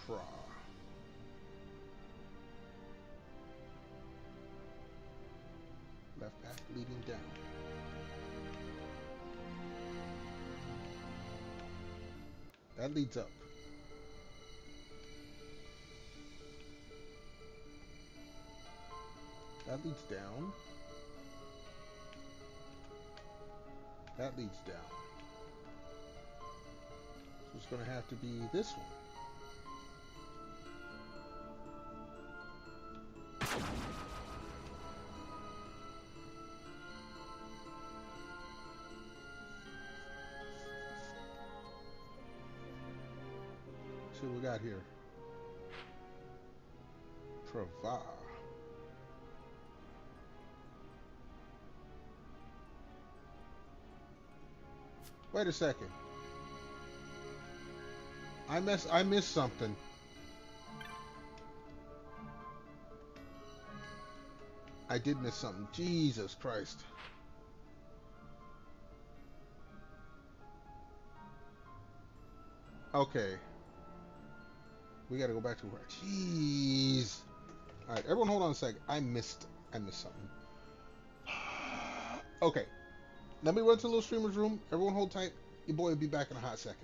Pra. Left path leading down. That leads up. That leads down. That leads down. So it's going to have to be this one. See what we got here. Trava. Wait a second. I missed something. I did miss something. Jesus Christ. Okay. We gotta go back to work. Jeez. Alright, everyone hold on a second. I missed something. Okay. Let me run to the little streamer's room. Everyone hold tight. Your boy will be back in a hot second.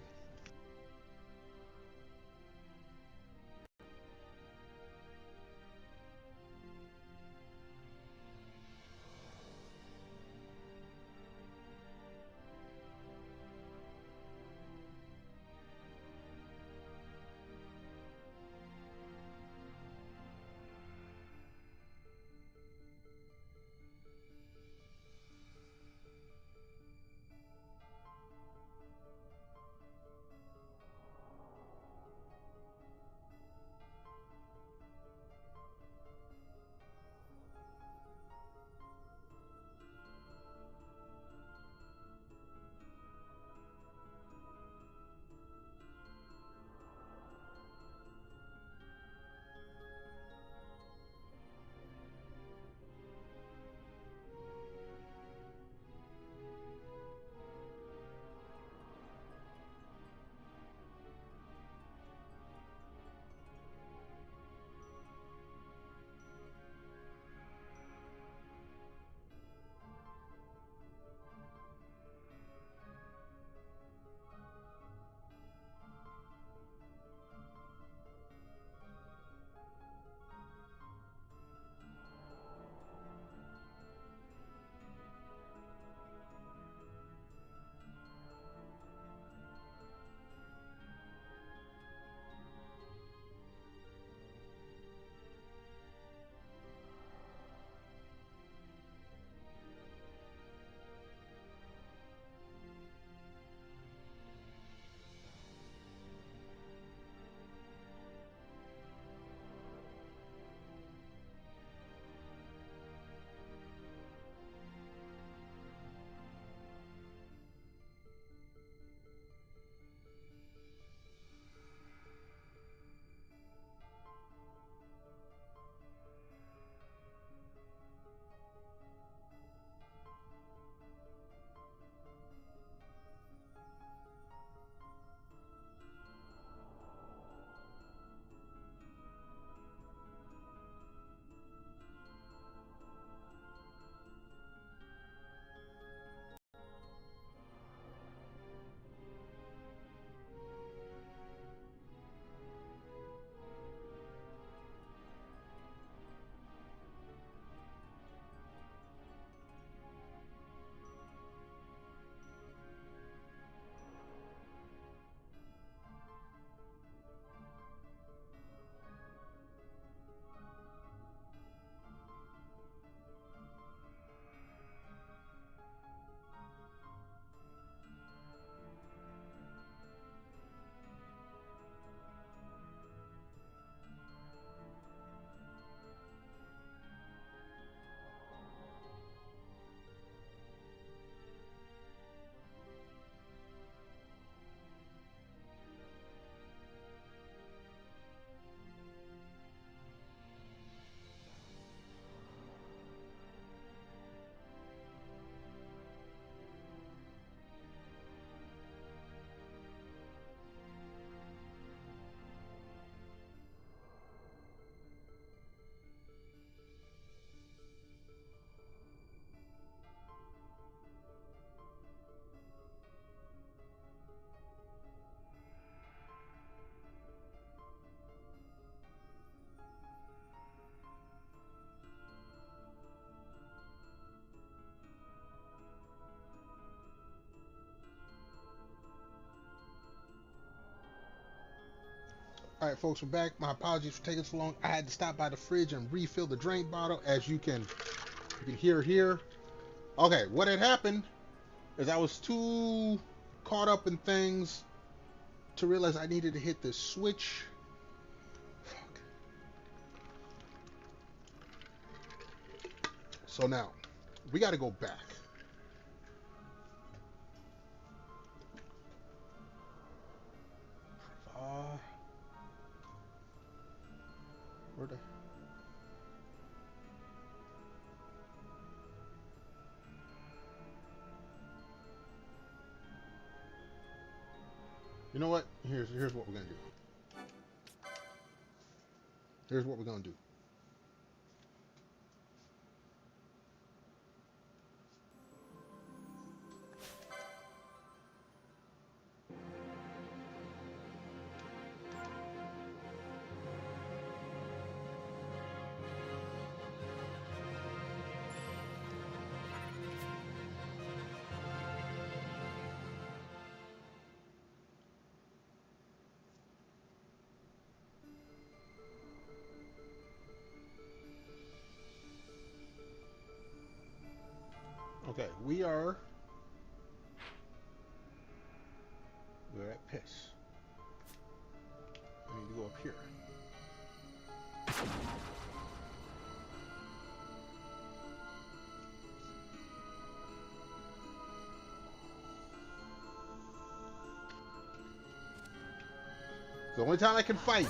Alright, folks, we're back. My apologies for taking so long. I had to stop by the fridge and refill the drink bottle, as you can hear here. Okay, what had happened is I was too caught up in things to realize I needed to hit the switch. Fuck. So now, we got to go back. Where the... You know what? Here's what we're gonna do. Here's what we're gonna do. Okay, we're at piss. I need to go up here. It's the only time I can fight.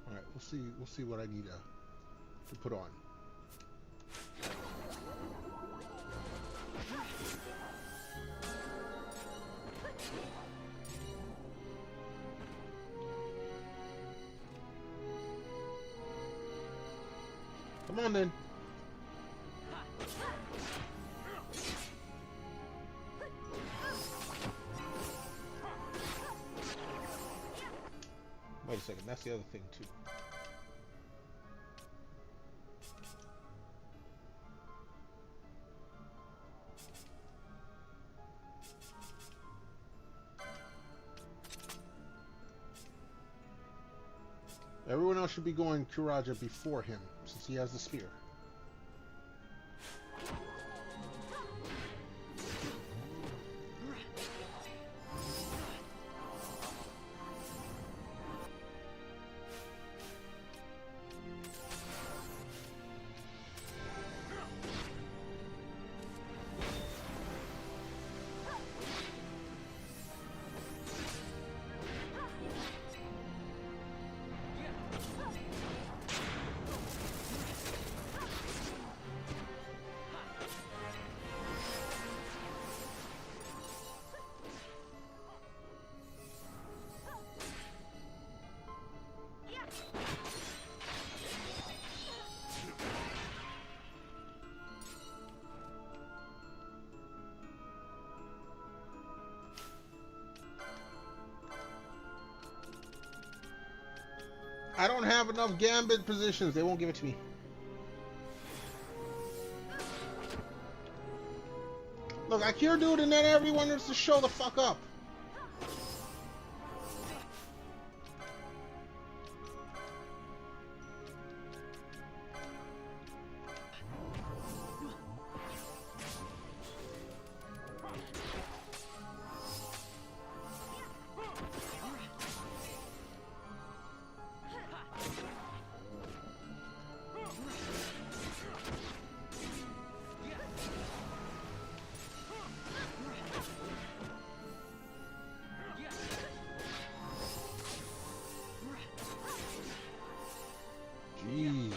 Alright, we'll see what I need to put on. Come on then. Wait a second, that's the other thing too. Everyone else should be going Kuraja before him, since he has the spear. I don't have enough gambit positions. They won't give it to me. Look, I hear dude, and then everyone wants to show the fuck up. Jeez.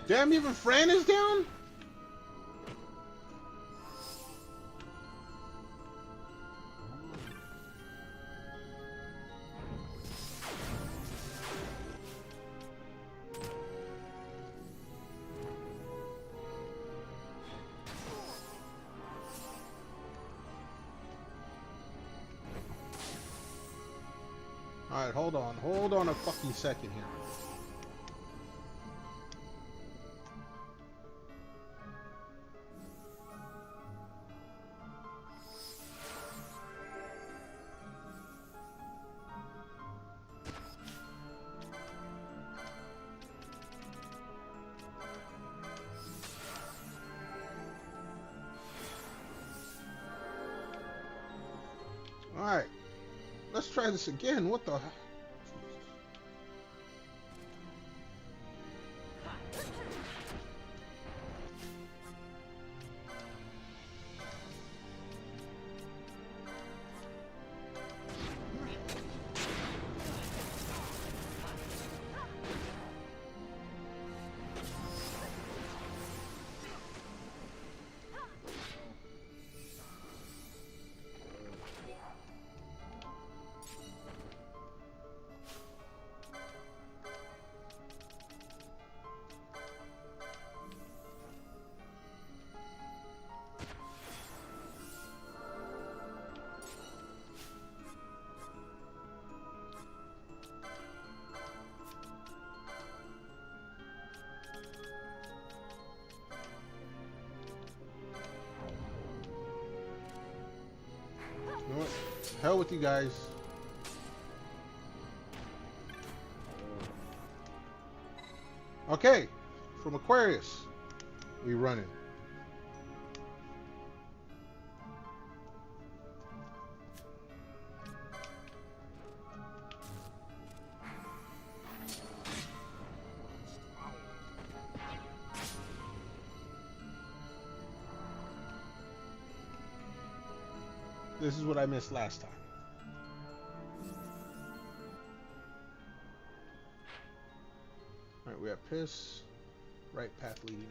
Damn, even Fran is down? Alright, hold on a fucking second here. Alright, let's try this again. What the? You know what? Hell with you guys. Okay, from Aquarius, we running. This is what I missed last time. Alright, we have Piss, right path leading.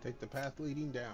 Take the path leading down.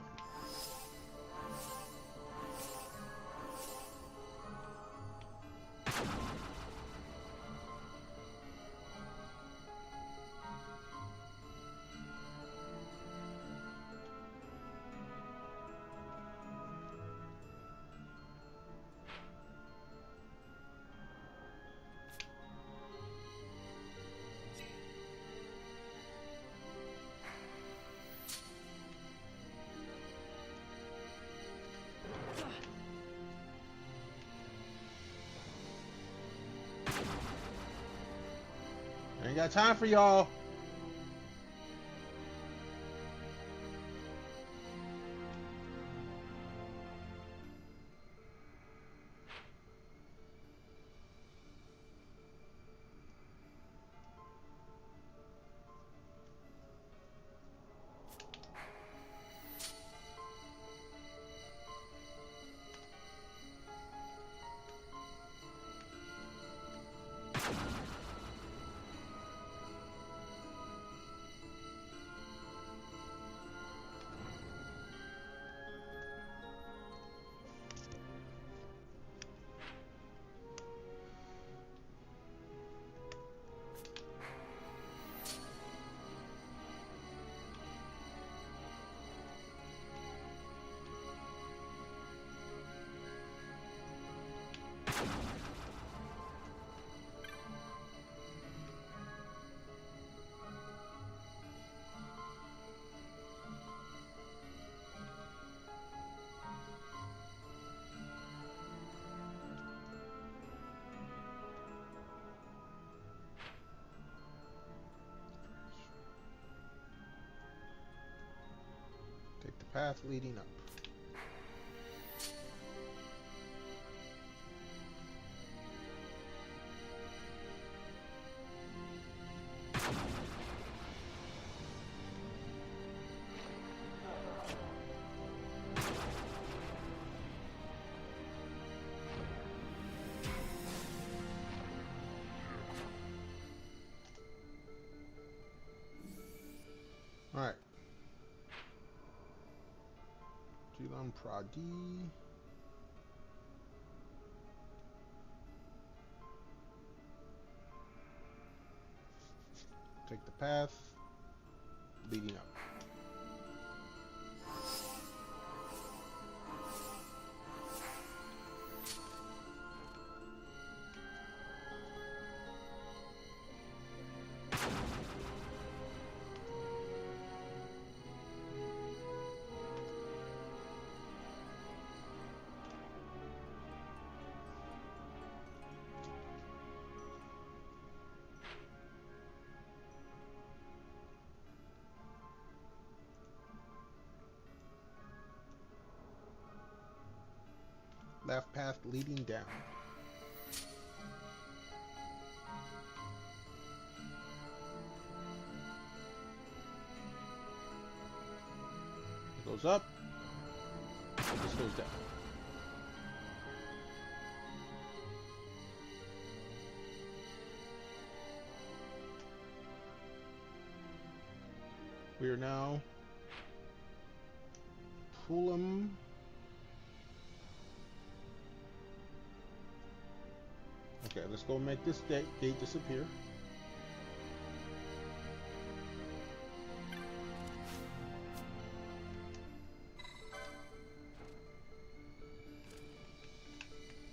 I ain't got time for y'all. Take the path leading up. Alright. Jilan Pradi. Take the path leading up. Left path leading down. It goes up. This goes down. We are now Fulham. Okay, let's go make this gate disappear.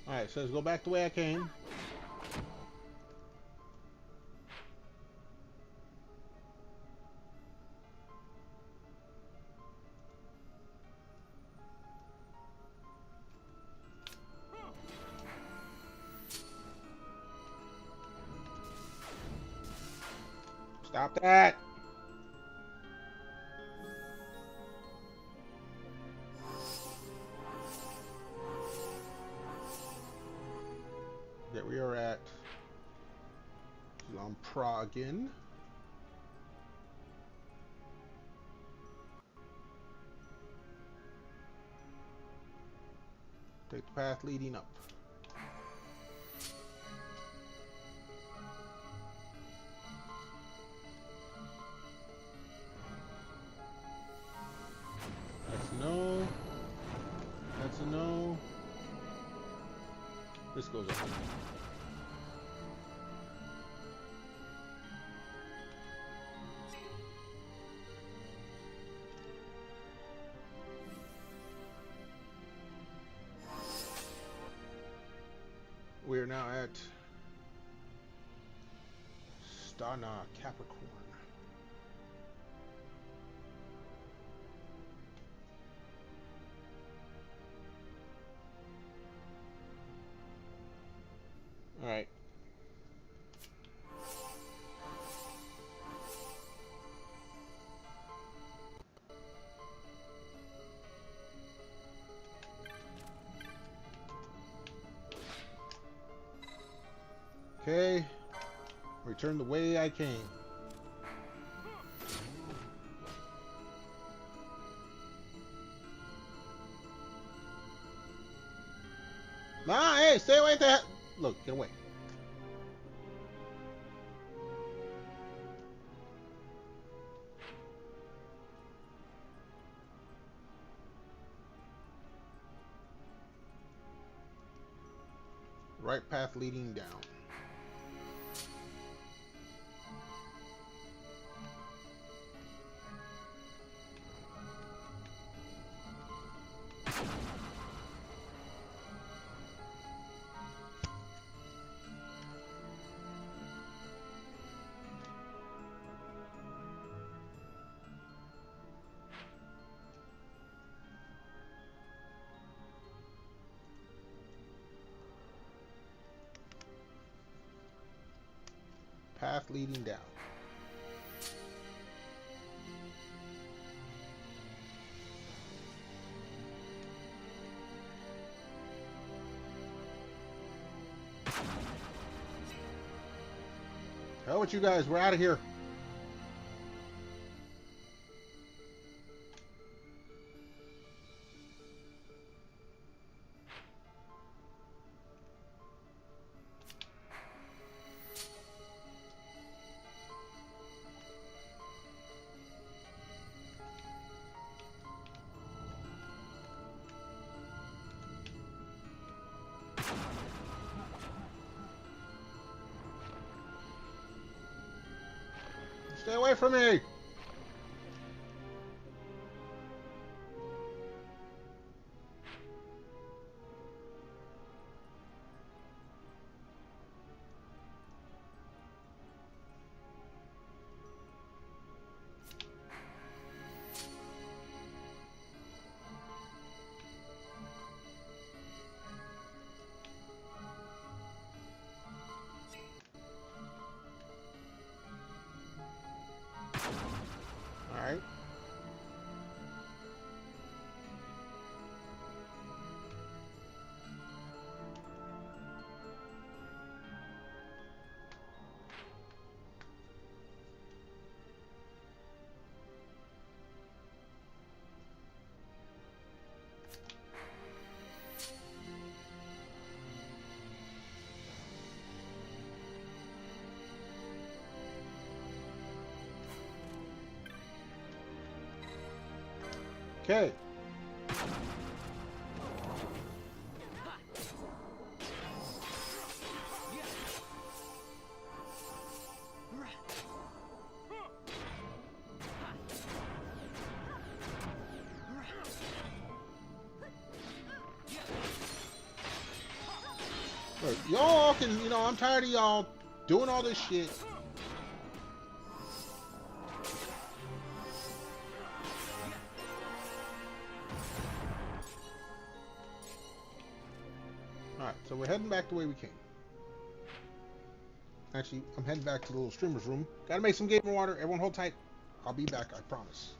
Alright, so let's go back the way I came. Stop that! Okay, we are at Lampragen. Take the path leading up. This goes up. We are now at Stana Capricorn. All right. Okay. Return the way I came. Nah, hey, stay away from that. Look, get away. Right path leading down. Path leading down. Hell with you guys, we're out of here. Stay away from me! Alright. Okay. Look, y'all can, I'm tired of y'all doing all this shit. Alright, so we're heading back the way we came. Actually, I'm heading back to the little streamer's room. Gotta make some gamer water. Everyone hold tight. I'll be back, I promise.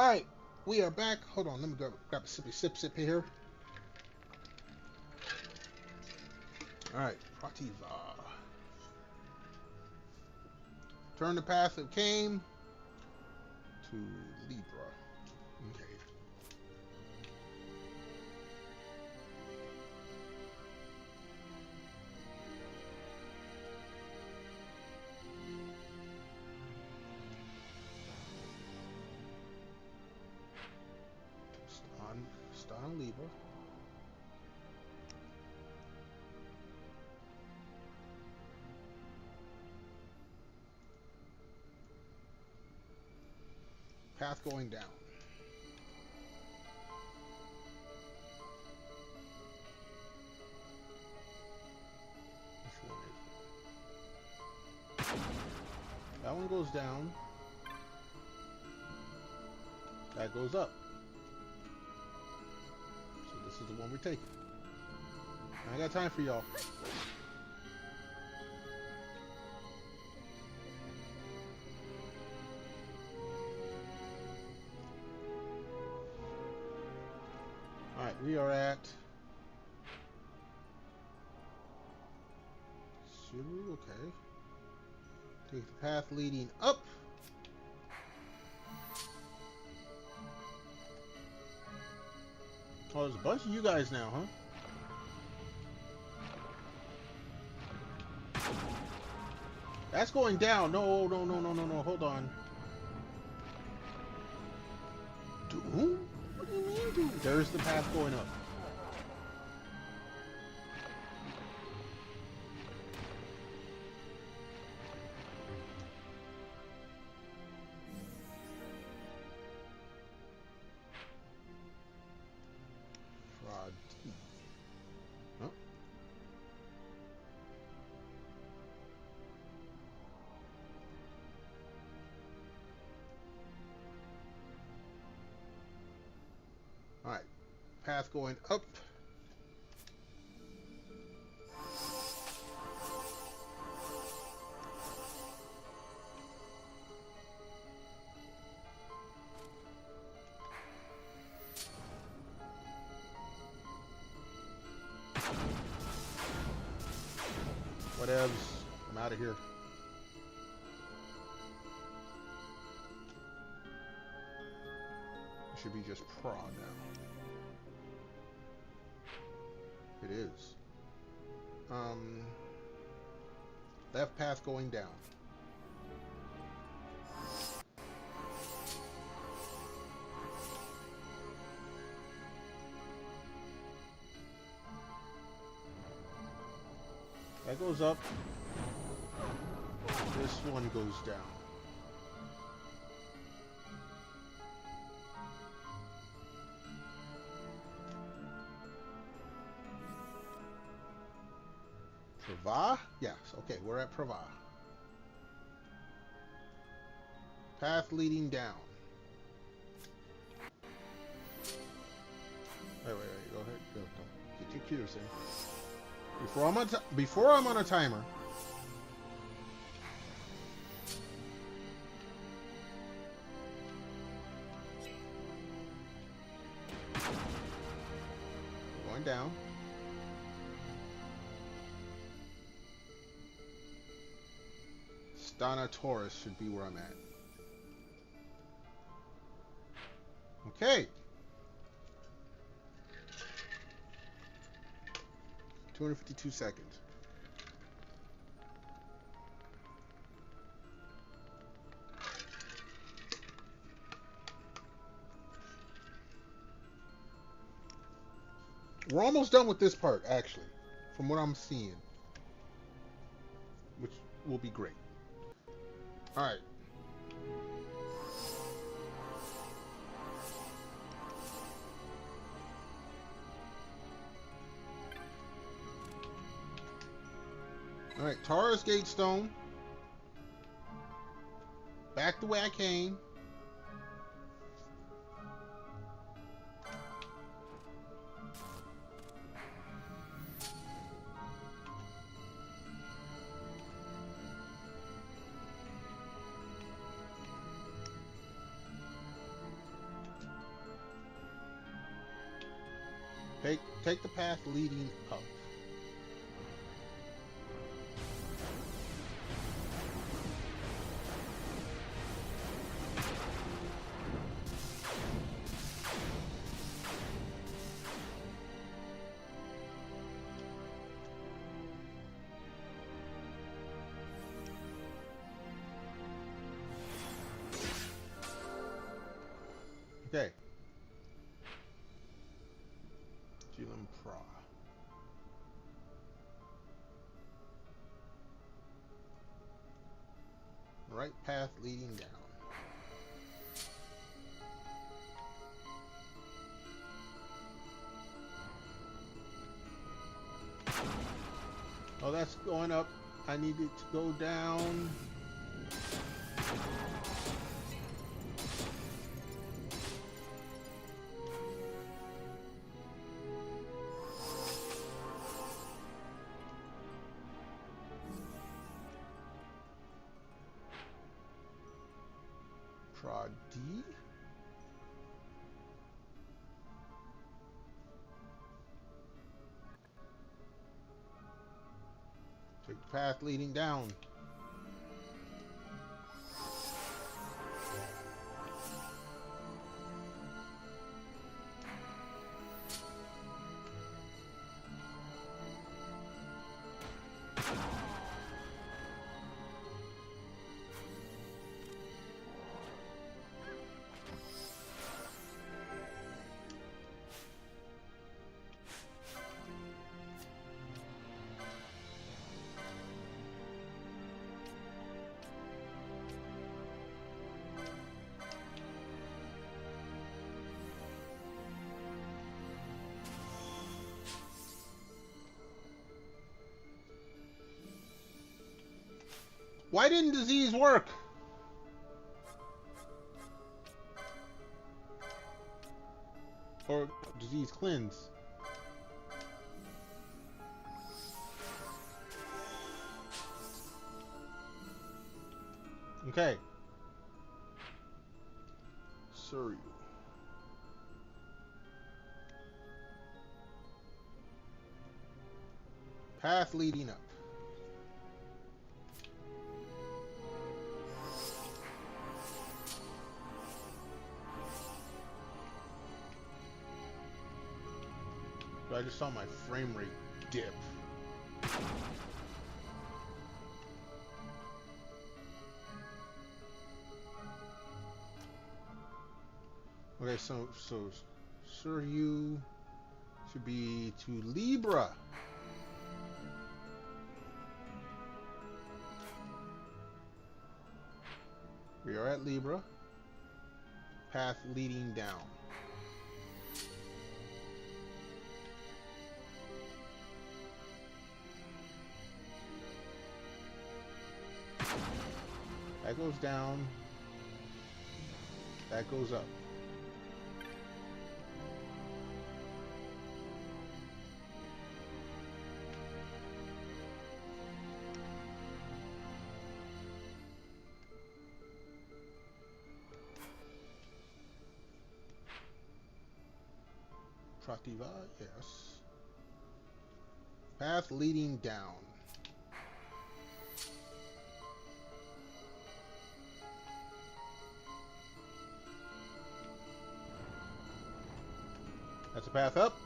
Alright, we are back. Hold on, let me grab a sip here. Alright, Prativa. Turn the path of came to Libra. Okay. Stun Libra. Path going down. Which one is it? That one goes down. That goes up. So this is the one we're taking. I ain't got time for y'all. Alright, we are at... Suru, okay. Take the path leading up. Oh, there's a bunch of you guys now, huh? That's going down. No, hold on. Doom? What do you mean, Doom? There's the path going up. Alright, path going up. Whatevs, I'm out of here. Should be just prod now. It is. Left path going down. That goes up. This one goes down. Prava? Yes, okay, we're at Prava. Path leading down. Wait, go ahead. Go. Get your cues in. Before I'm on a timer. Going down. Donna Taurus should be where I'm at. Okay. 252 seconds. We're almost done with this part, actually, from what I'm seeing, which will be great. All right. All right, Taurus Gatestone. Back the way I came. Take the path leading up. Okay. Pra. Right path leading down. Oh, that's going up. I need it to go down. Prod D. Take the path leading down. Why didn't disease work? Or disease cleanse? Okay. Surrey. Path leading up. I just saw my frame rate dip. Okay, so Suryu should be to Libra. We are at Libra. Path leading down. That goes down. That goes up. Prativa, yes. Path leading down. That's a path up.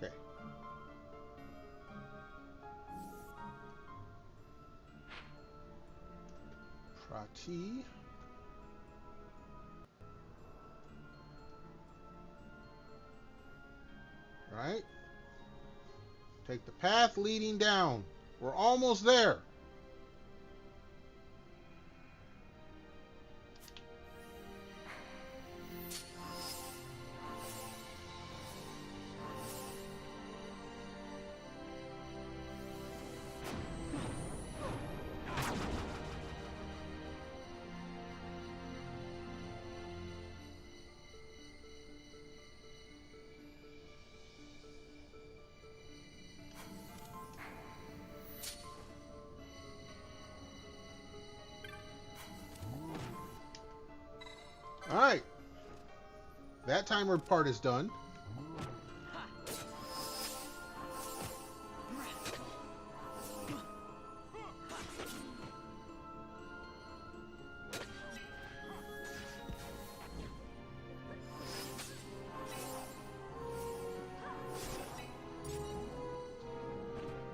Okay. Prati. Right? Take the path leading down. We're almost there. that timer part is done.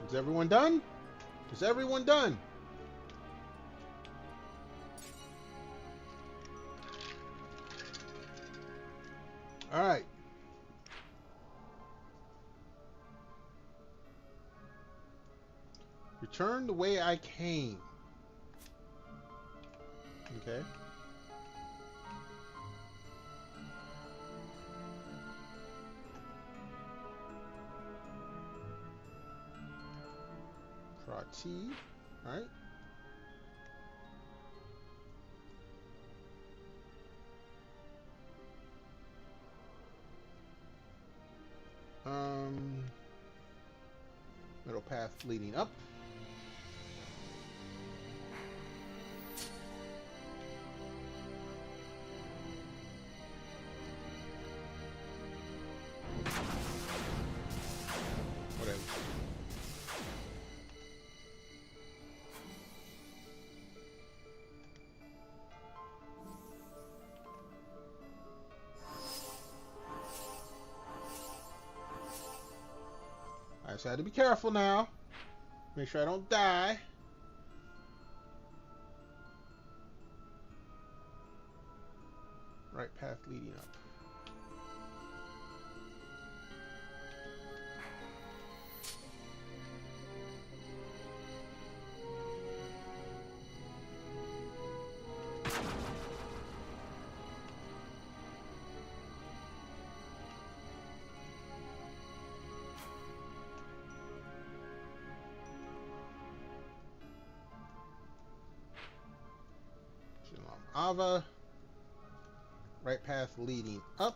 Is everyone done? Is everyone done? All right. Return the way I came. Okay. T. All right. Middle path leading up. Whatever. I just had to be careful now. Make sure I don't die. Right path leading up. Ava, right path leading up.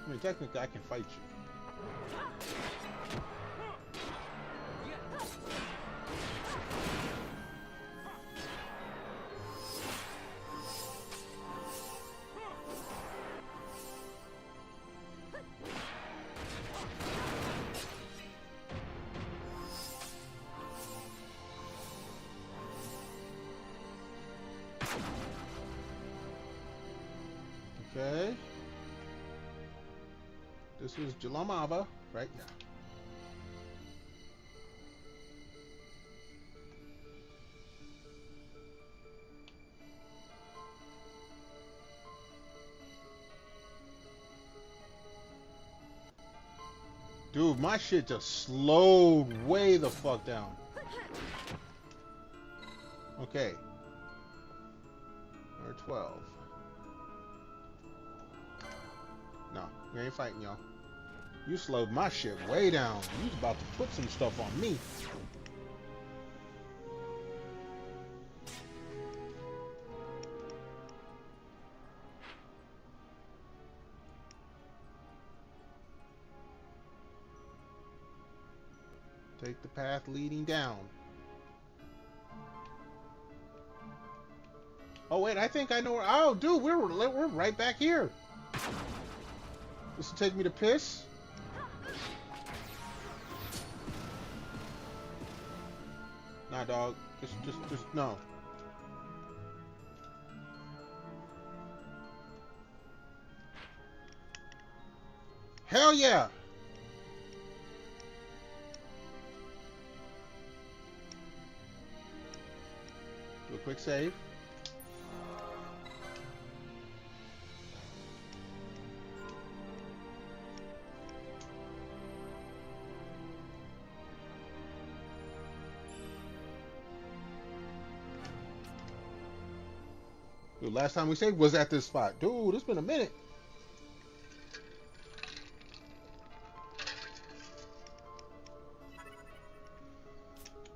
I mean, technically, I can fight you. Okay. This is Jalamava, right? Yeah. Dude, my shit just slowed way the fuck down. Okay. Number 12. No, we ain't fighting y'all. You slowed my shit way down. You was about to put some stuff on me. Take the path leading down. Oh wait, I think I know where. Oh, dude, we're right back here. This will take me to piss. Nah, dog. Just no. Hell yeah. Do a quick save. Dude, last time we saved was at this spot. Dude, it's been a minute.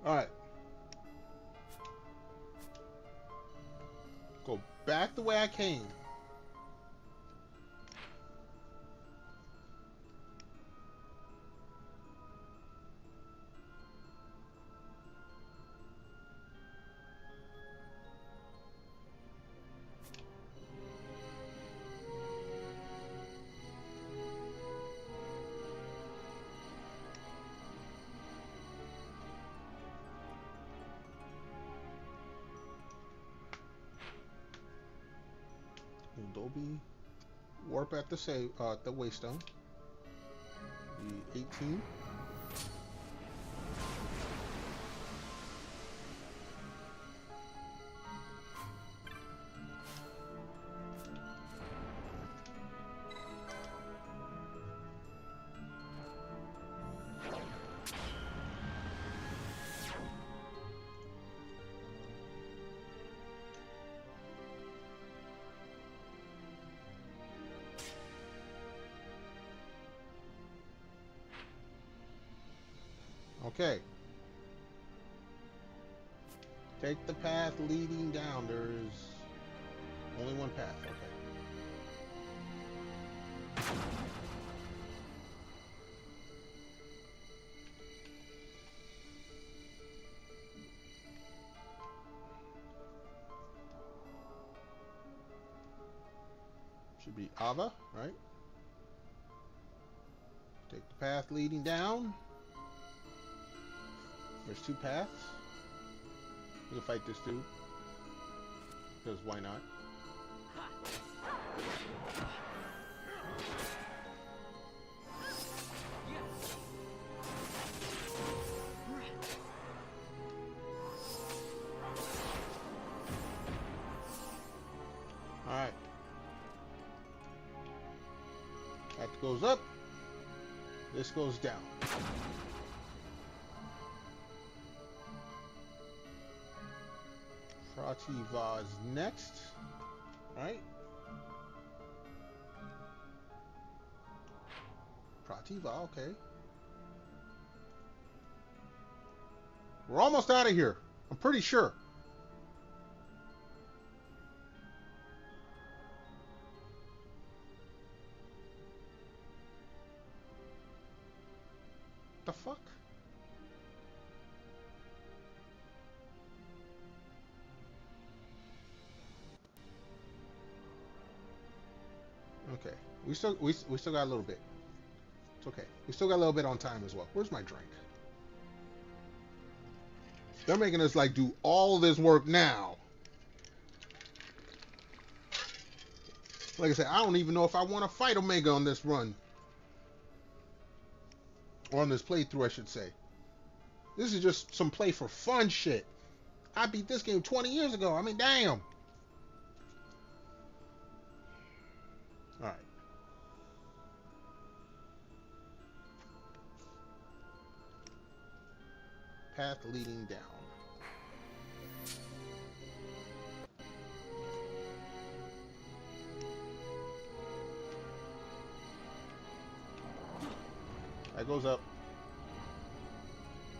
Alright. Go back the way I came. Dolby. Warp at the Waystone. The 18. Okay. Take the path leading down. There's only one path. Okay. Should be Ava, right? Take the path leading down. There's two paths. We'll fight this dude. Because why not? Alright. That goes up. This goes down. Prativa is next. Alright. Prativa, okay. We're almost out of here. I'm pretty sure. The fuck? Okay, we still got a little bit. It's okay. We still got a little bit on time as well. Where's my drink? They're making us like do all this work now. Like I said, I don't even know if I want to fight Omega on this run. Or on this playthrough, I should say. This is just some play for fun shit. I beat this game 20 years ago. I mean, damn. Alright. Path leading down. That goes up.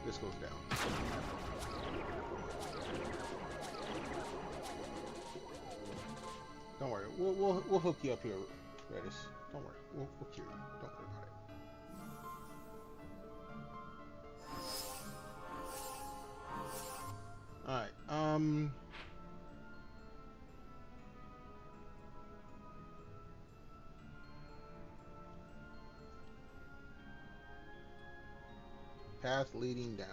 This goes down. Don't worry. We'll hook you up here, Redis. Don't worry. We'll cure you. Don't worry about it. Alright, path leading down.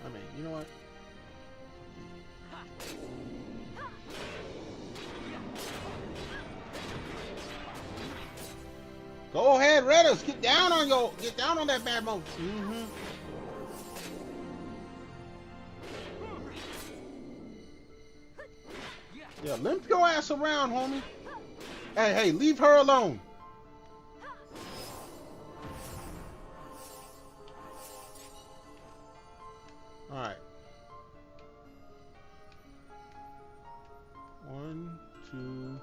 I mean, you know what? Go ahead, Redis. Get down on that bad mode. Yeah, limp your ass around, homie. Hey, leave her alone. All right. 1, 2,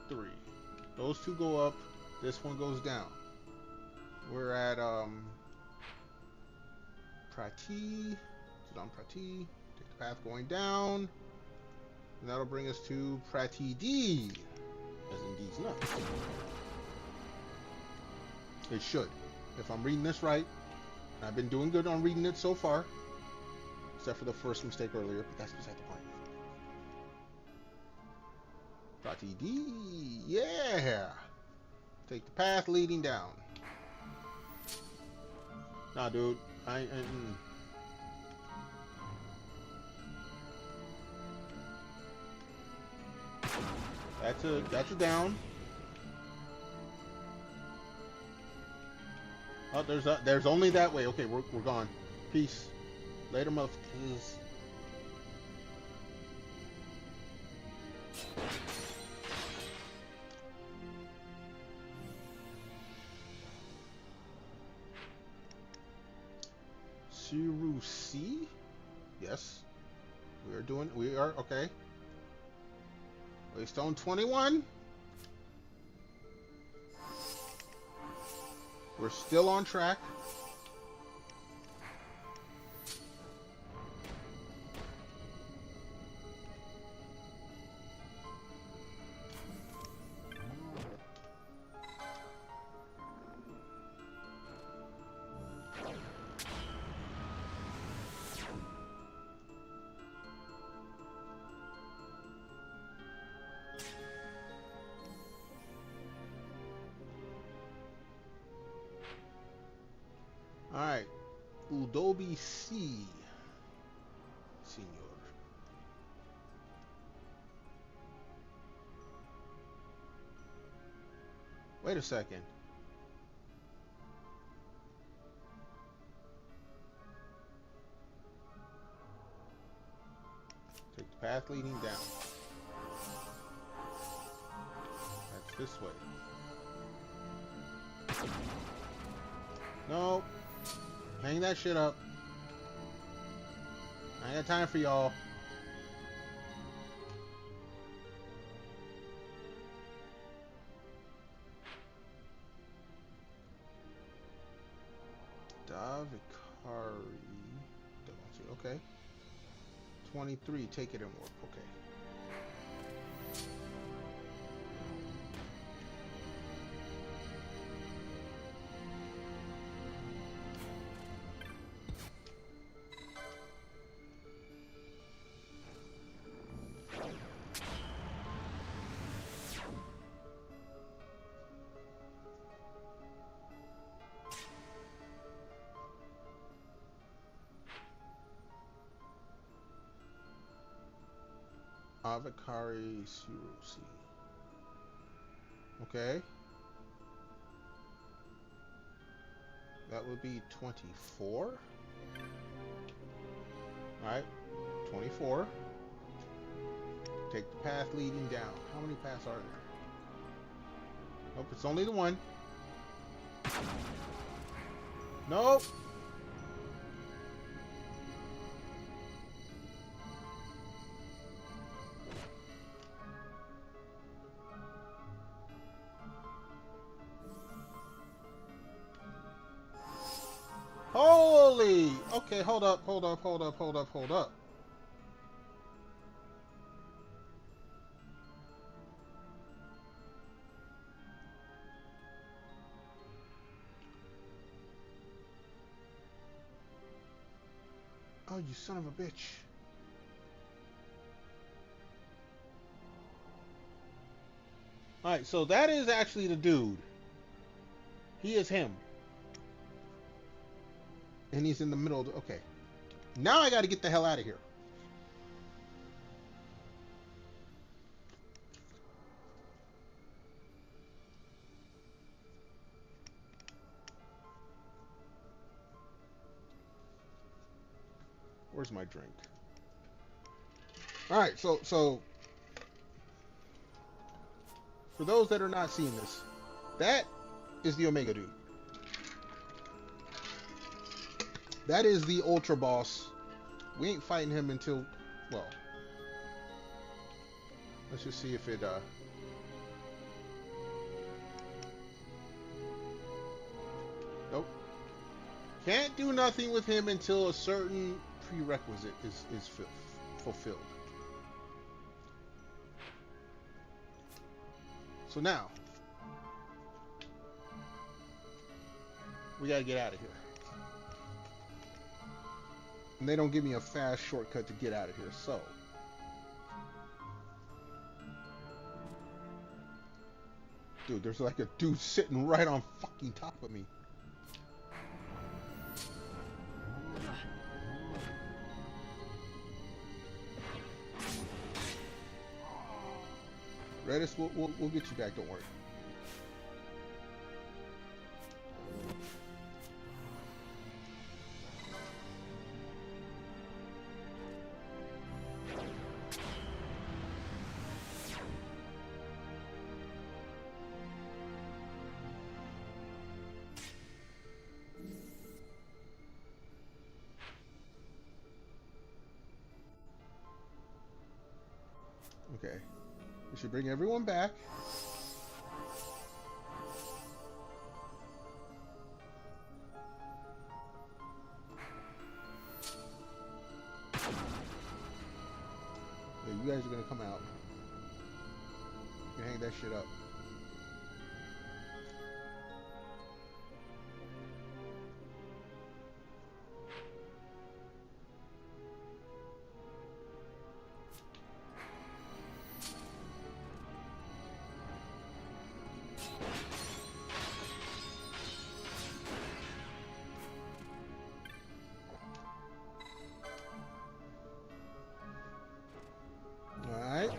3. Those two go up. This one goes down. We're at Prati. So on Prati. Take the path going down. And that'll bring us to Prati D. As in D's nuts. It should. If I'm reading this right. I've been doing good on reading it so far. Except for the first mistake earlier, but that's beside the point. Prati D. Yeah. Take the path leading down. Nah, dude. That's a down. Oh, there's only that way. Okay, we're gone. Peace. Later, motherfuckers. Sirusi? Yes. We are, okay. Waystone 21. We're still on track. Alright. Udobi C. Senor. Wait a second. Take the path leading down. That's this way. No. Hang that shit up. I ain't got time for y'all. Davikari. Okay. 23. Take it and warp. Okay. Avikari Sirusi. Okay. That would be 24. Alright. 24. Take the path leading down. How many paths are there? Nope, it's only the one. Nope. Holy! Okay, hold up. Oh, you son of a bitch. Alright, so that is actually the dude. He is him. And he's in the middle of the... Okay. Now I gotta get the hell out of here. Where's my drink? Alright, so... For those that are not seeing this, that is the Omega dude. That is the Ultra Boss. We ain't fighting him until, well, let's just see if it, nope. Can't do nothing with him until a certain prerequisite is fulfilled. So now, we gotta get out of here. And they don't give me a fast shortcut to get out of here, so. Dude, there's like a dude sitting right on fucking top of me. Redis, we'll get you back. Don't worry. Okay. We should bring everyone back. Yeah, you guys are gonna come out. You can hang that shit up. Alright.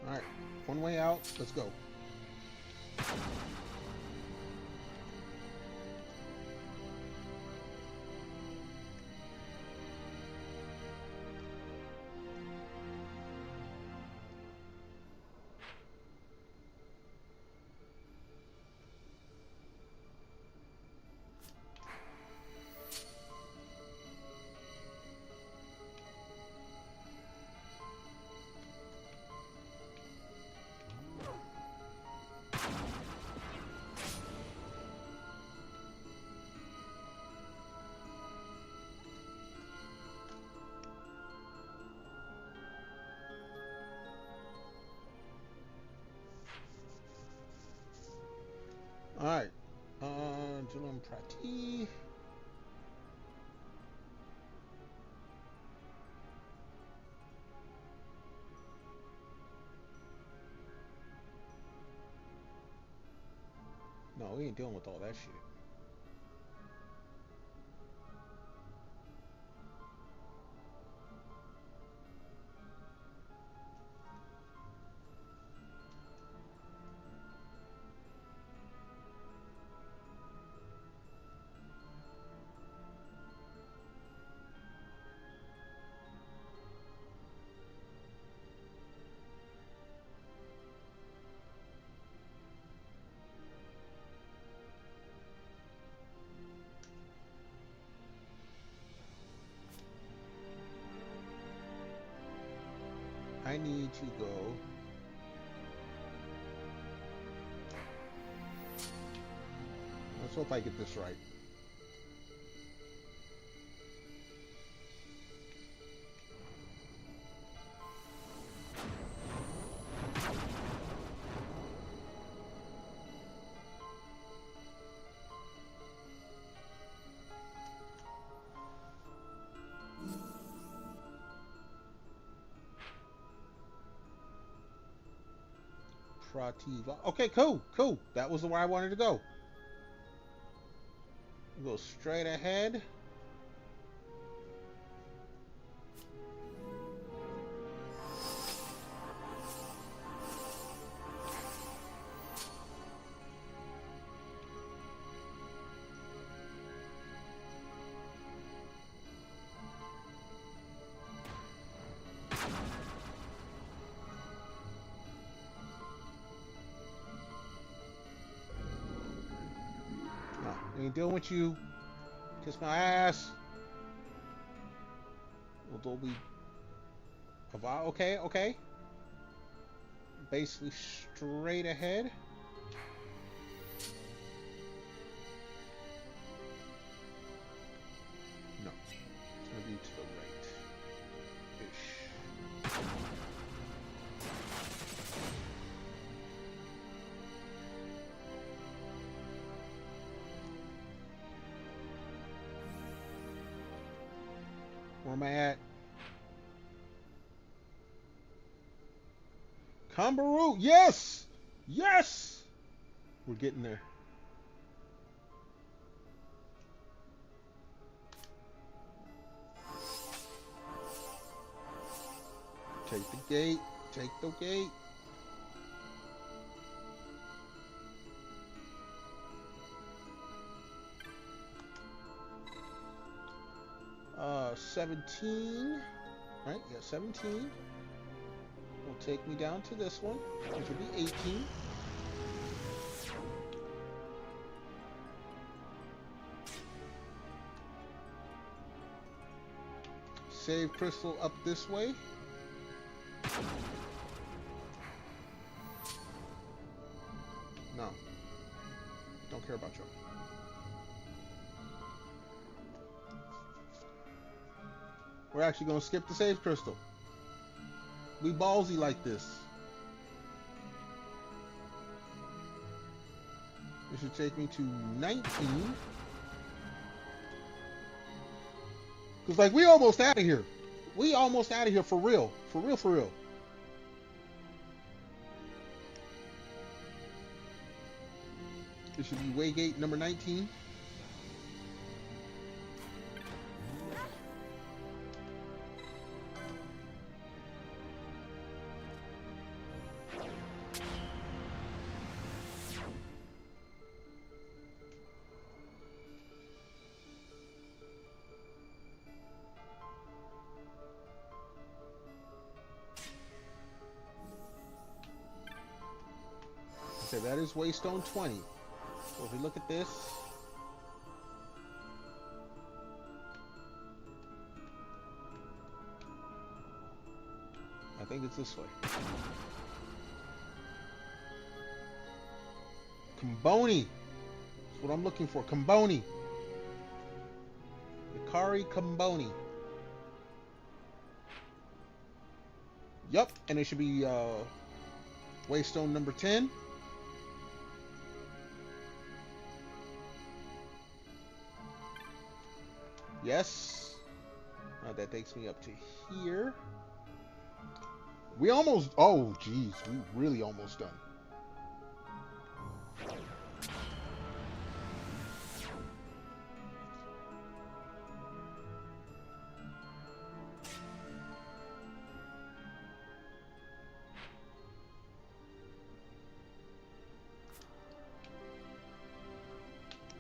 Alright. One way out. Let's go. Alright. Julian Prati. No, we ain't dealing with all that shit. I need to go. Let's hope I get this right. Prativa. Okay, cool. That was where I wanted to go. Go straight ahead. Ain't dealing with you. Kiss my ass. Will be okay. Basically straight ahead. No. It's gonna be to the right. Ish. Kambaru, yes! Yes! We're getting there. Take the gate. Take the gate. 17. Right? Yeah, 17. Will take me down to this one, which will be 18. Save crystal up this way. No. Don't care about you. We're actually going to skip the save crystal. We ballsy like this. This should take me to 19. Because, like, we almost out of here. We almost out of here for real. For real, for real. This should be Waygate number 19. Okay, that is Waystone 20. So if we look at this, I think it's this way. Comboni. That's what I'm looking for. Comboni. Ikari Comboni. Yup, and it should be Waystone number 10. Yes. That takes me up to here. We almost... Oh, geez. We really almost done.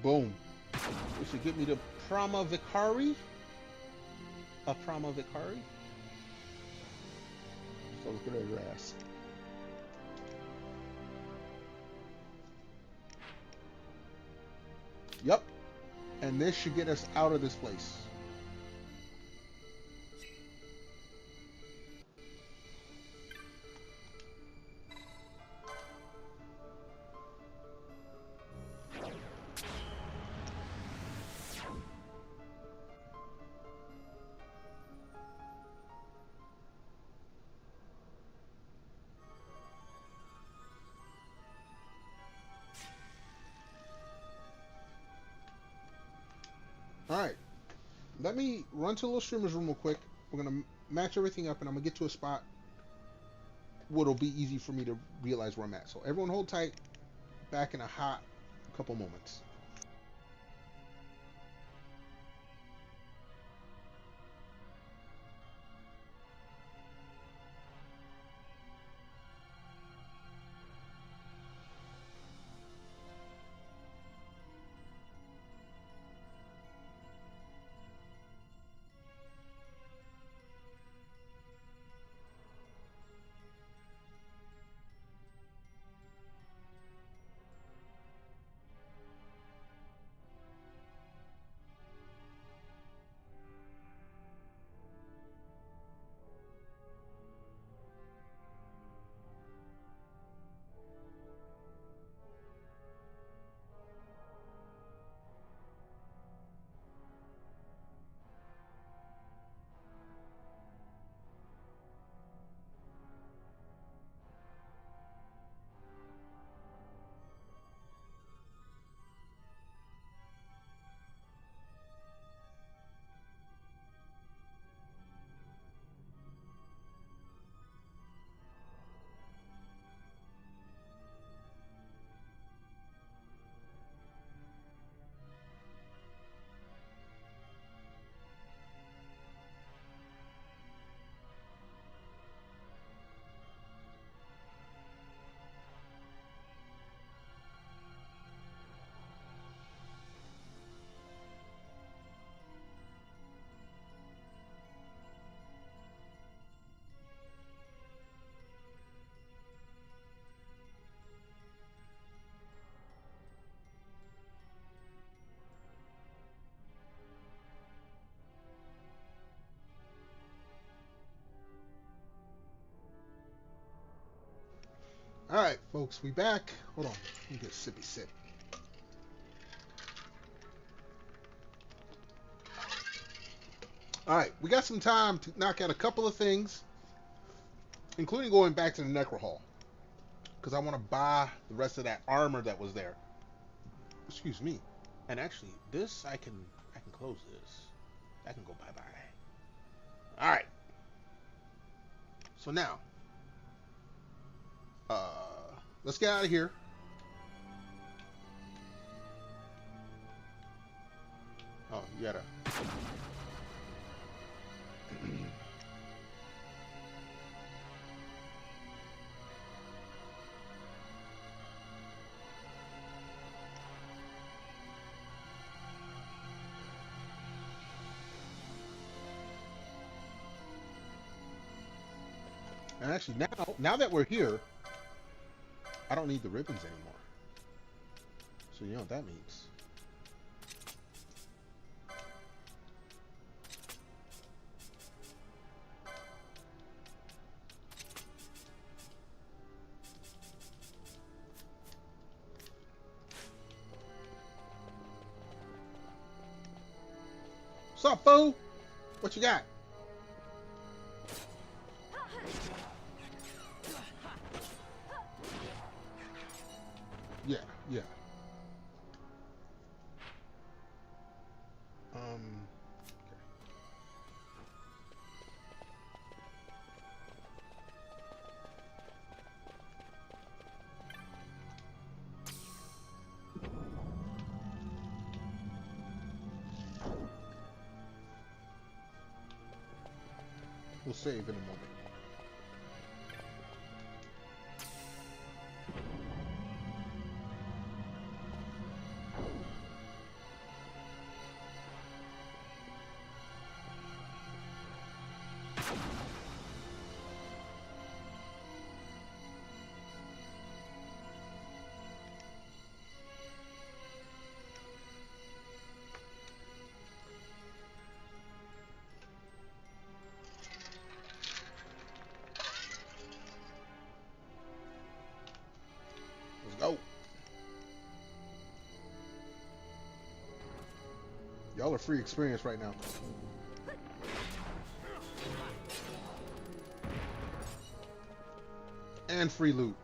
Boom. This should get me to Prama Vicari. A Prama Vicari. So let's get our grass. Yep. And this should get us out of this place. Alright, let me run to the little streamer's room real quick. We're going to match everything up and I'm going to get to a spot where it'll be easy for me to realize where I'm at. So everyone hold tight. Back in a hot couple moments. Alright, folks, we back. Hold on. Let me get a sippy sip. Alright, we got some time to knock out a couple of things, including going back to the Necro Hall, because I want to buy the rest of that armor that was there. Excuse me. And actually, this I can close this. I can go bye-bye. Alright. So now, let's get out of here. Oh, you gotta. And actually, now that we're here, I don't need the ribbons anymore. So you know what that means. What's up, boo? What you got? Yeah, yeah. Okay. We'll save in a moment. Let's go. Y'all are free experience right now. And free loot.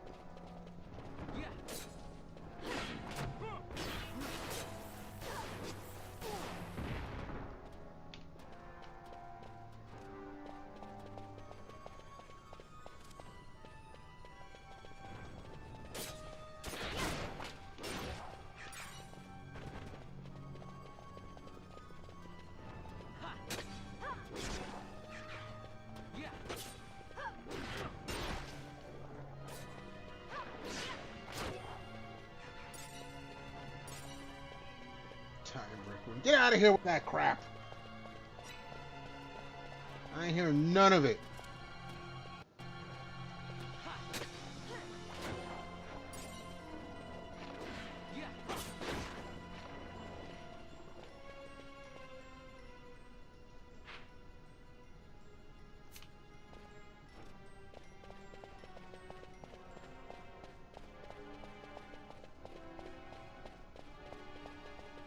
Get out of here with that crap. I ain't hearing none of it.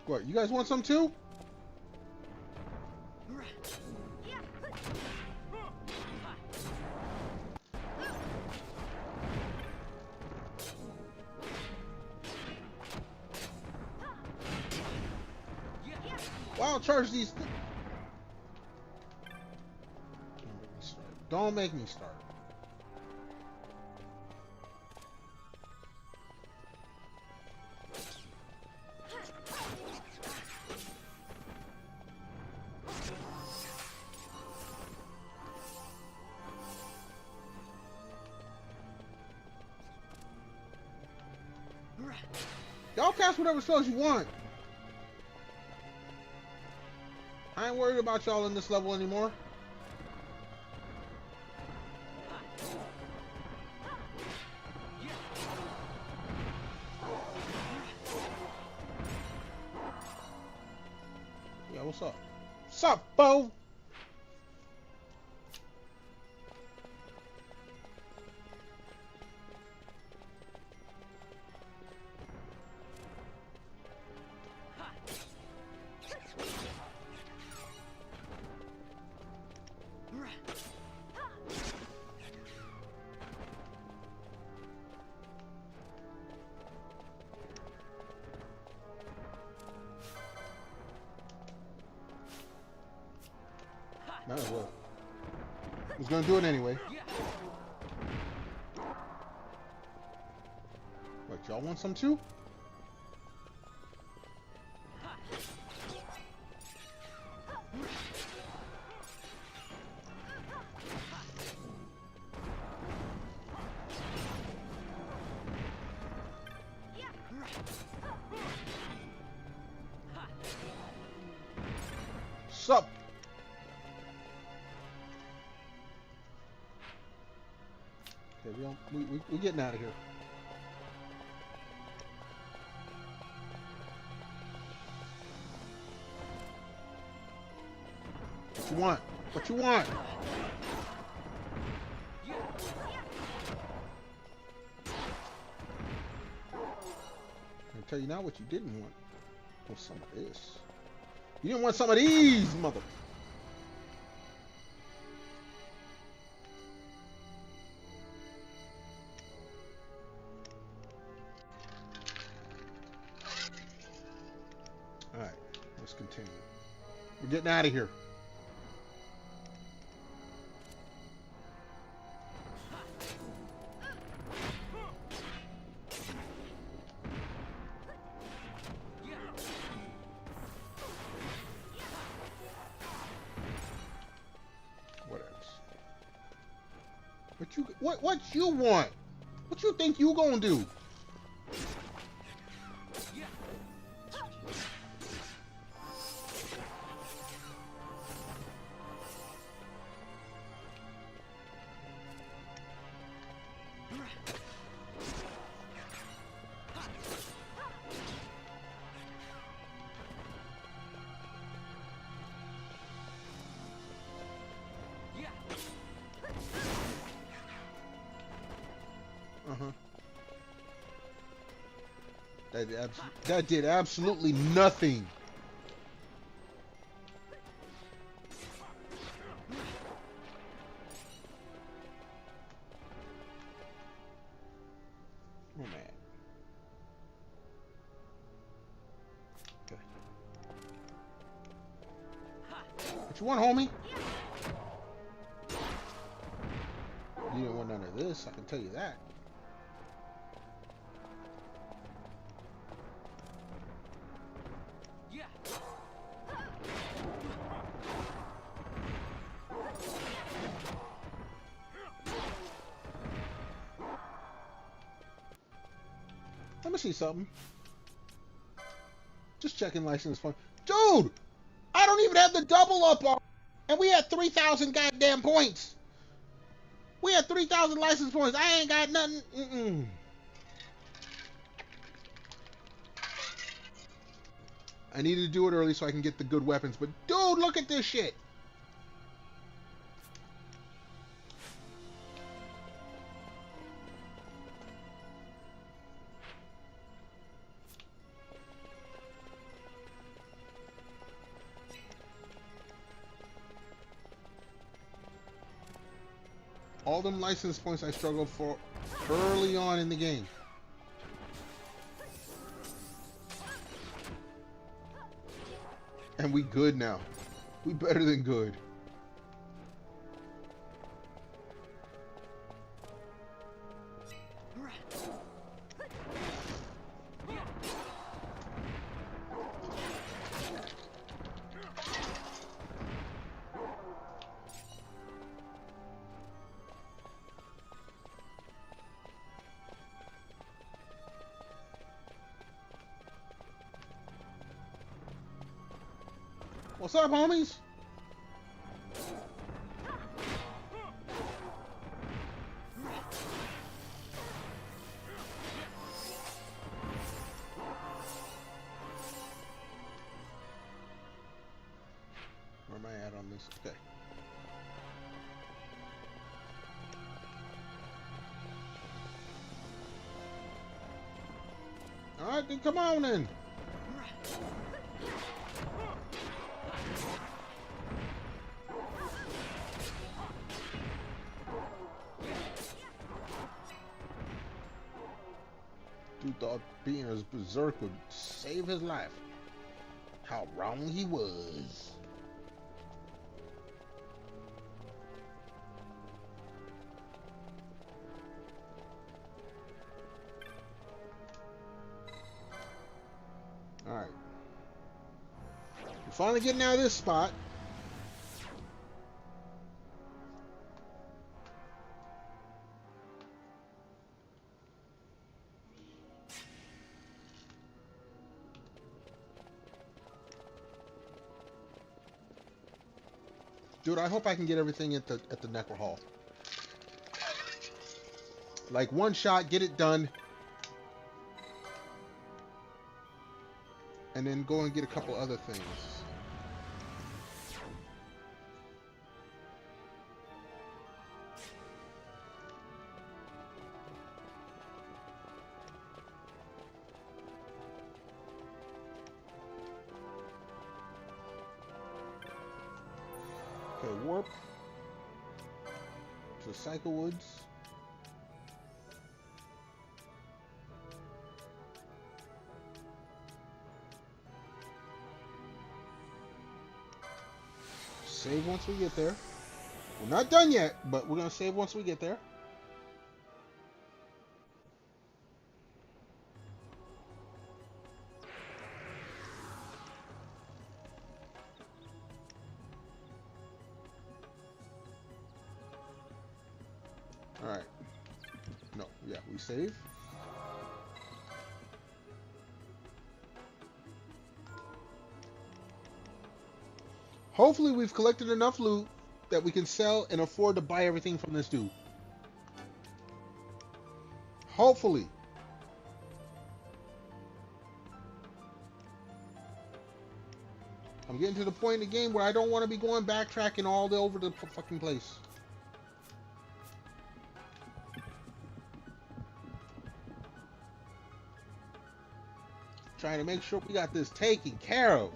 What, you guys want some too? Wow, charge these. Don't make me start. Y'all cast whatever spells you want. I ain't worried about y'all in this level anymore. Yeah, what's up? What's up, Bo? Might as well. I was gonna do it anyway. What, y'all want some too? Sup? Okay, we're getting out of here. What you want? What you want? I'll tell you now what you didn't want. Was some of this. You didn't want some of these, mother. All right, let's continue. We're getting out of here. What you want? What you think you gonna do? That did absolutely nothing. Oh man. Okay. What you want, homie? You didn't want none of this, I can tell you that. Let me see something. Just checking license point. Dude! I don't even have the double up on. And we had 3,000 goddamn points. We had 3,000 license points. I ain't got nothing. I needed to do it early so I can get the good weapons. But dude, look at this shit. All them license points I struggled for early on in the game. And we good now. We better than good. What's up, homies? Where am I at on this? Okay. All right, then come on in. Dude thought being as berserk would save his life. How wrong he was. Finally getting out of this spot. Dude, I hope I can get everything at the Necro Hall. Like one shot, get it done. And then go and get a couple other things. Okay, warp to Cycle Woods. Save once we get there. We're not done yet, but we're gonna save once we get there. Alright. No, yeah, we save. Hopefully we've collected enough loot that we can sell and afford to buy everything from this dude. Hopefully. I'm getting to the point in the game where I don't want to be going backtracking all over the fucking place. Trying to make sure we got this taken care of.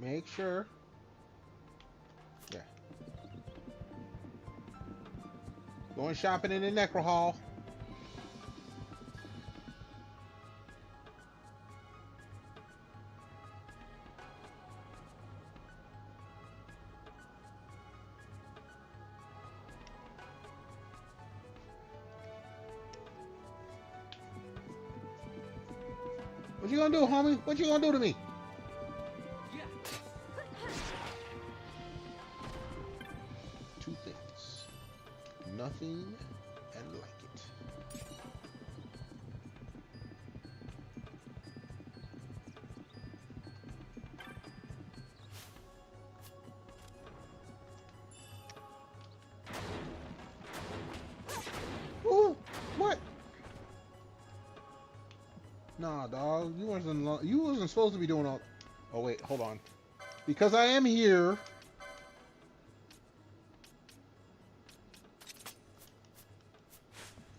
Make sure. Yeah. Going shopping in the Necro Hall. What you gonna do, homie? What you gonna do to me? Two things. Nothing and like it. Ooh, what? Nah, dog. You wasn't supposed to be doing all. Oh wait, hold on. Because I am here.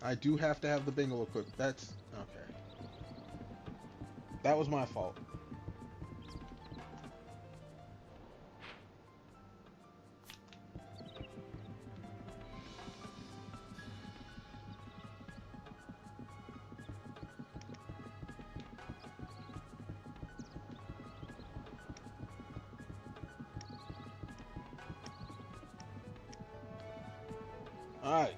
I do have to have the bingo equipped. That's okay. That was my fault. All right.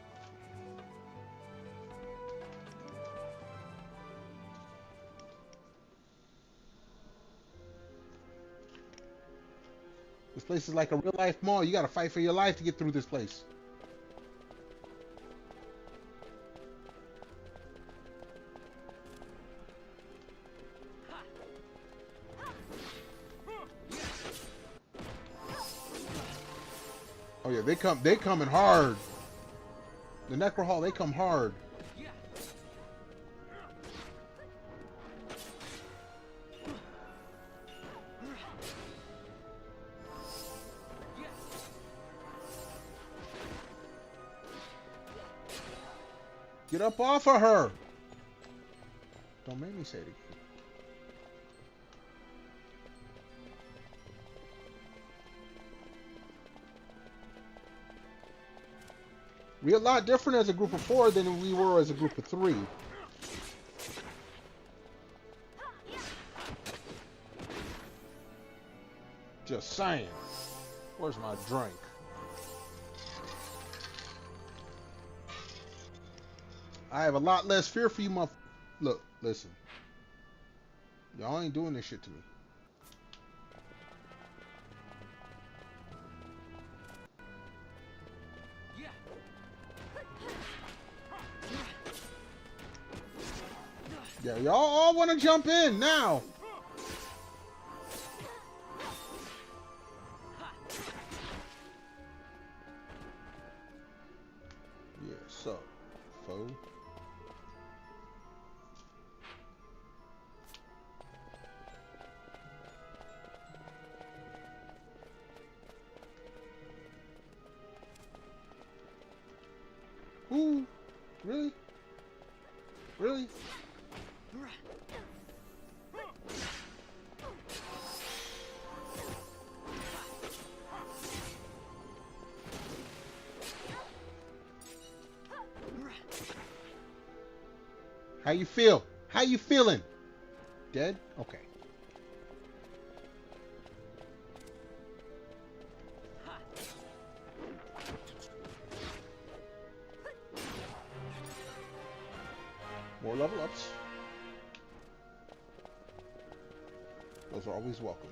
This place is like a real life mall. You gotta fight for your life to get through this place. Oh yeah, they coming hard. The Necro Hall, they come hard. Get up off of her. Don't make me say it again. We're a lot different as a group of 4 than we were as a group of 3. Just saying. Where's my drink? I have a lot less fear for you, Look, listen. Y'all ain't doing this shit to me. Yeah, y'all all want to jump in now. Yeah, so, foe. Ooh, really? Really? How you feel? How you feeling? Dead? Okay. More level ups. Those are always welcome.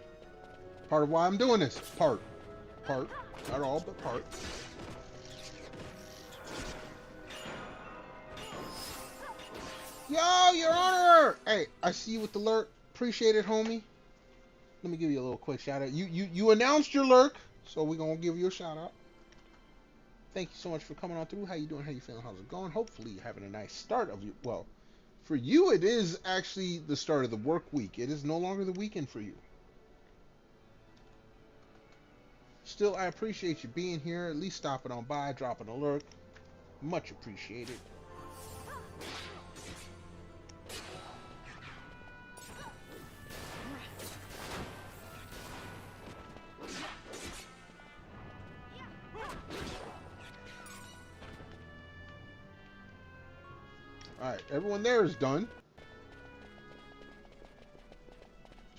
Part of why I'm doing this. Part. Not all, but part. Yo, Your Honor! Hey, I see you with the lurk. Appreciate it, homie. Let me give you a little quick shout out. You announced your lurk, so we're gonna give you a shout out. Thank you so much for coming on through. How you doing? How you feeling? How's it going? Hopefully you're having a nice start of your, well, for you it is actually the start of the work week. It is no longer the weekend for you. Still, I appreciate you being here, at least stopping on by, dropping a lurk. Much appreciated. Alright, everyone there is done.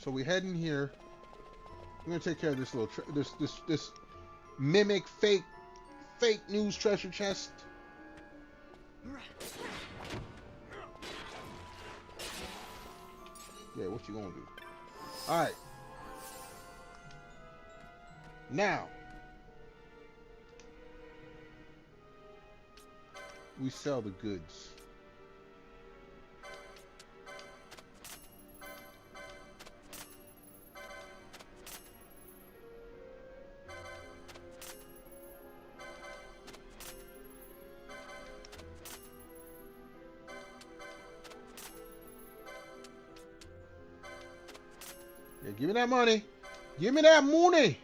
So we head in here. We're gonna take care of this little this mimic fake news treasure chest. Yeah, what you gonna do? Alright. Now we sell the goods. Yeah, give me that money. Give me that money.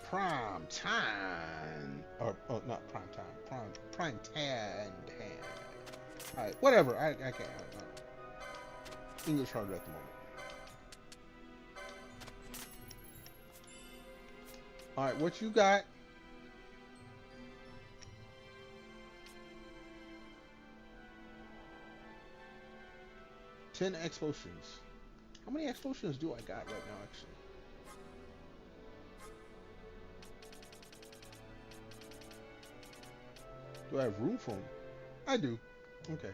Prime time. Or, oh, not prime time. Prime time. Alright, whatever. I can't. English harder at the moment. Alright, what you got? Ten explosions. How many explosions do I got right now, actually? Do I have room for them? I do. Okay.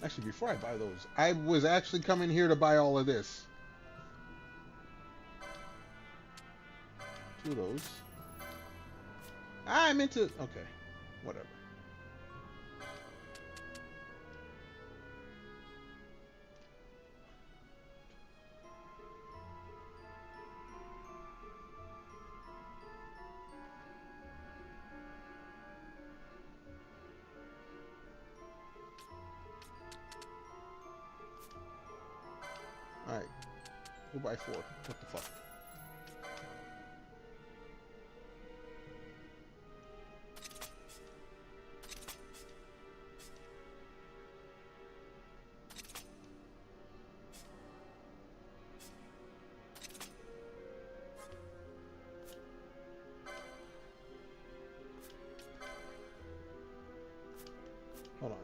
Actually, before I buy those, I was actually coming here to buy all of this. 2 of those. I'm into... Okay. Whatever. 4x4. What the fuck? Hold on.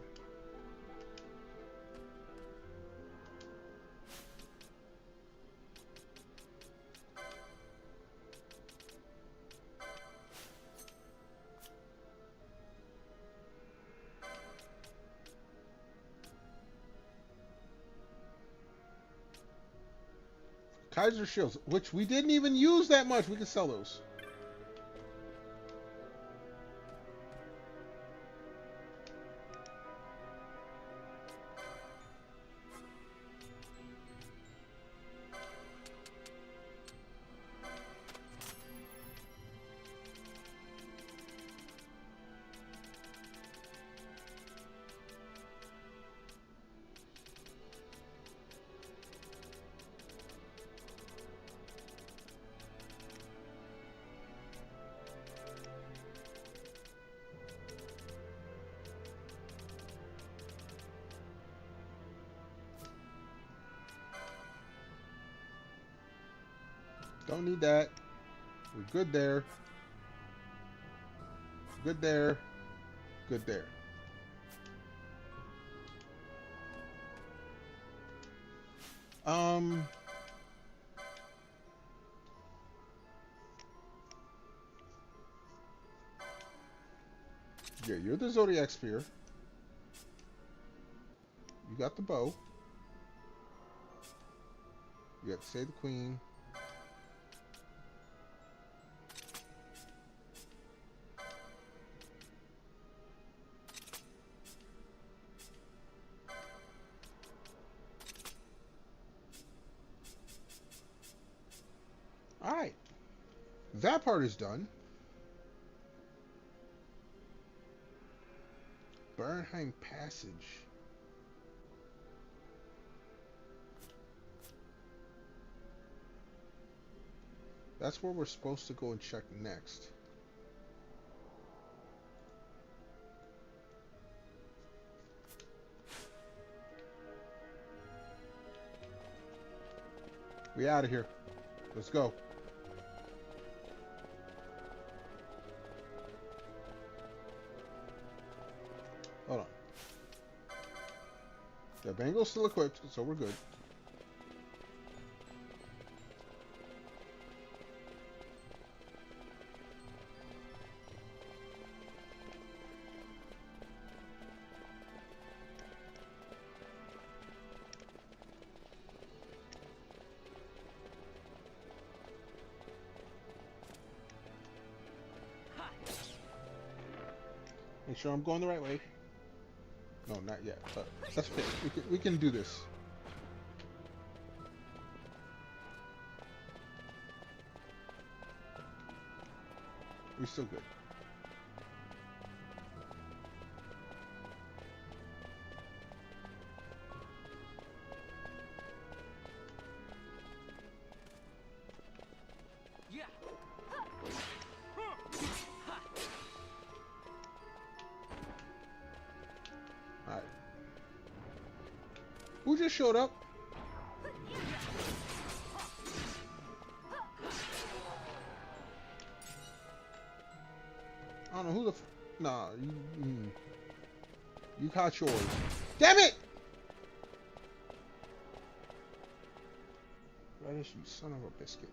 Kaiser shields, which we didn't even use that much. We can sell those. Don't need that. We're good there. Good there. Good there. Yeah, you're the Zodiac Spear. You got the bow. You got to save the queen. Alright. That part is done. Bernheim Passage. That's where we're supposed to go and check next. We out of here. Let's go. Hold on. The Bangle's still equipped, so we're good. Make sure I'm going the right way. No, not yet. But that's okay. We can do this. We're still good. Yeah. Alright. Who just showed up? I don't know who the nah, you caught yours. Damn it! Radish, you son of a biscuit.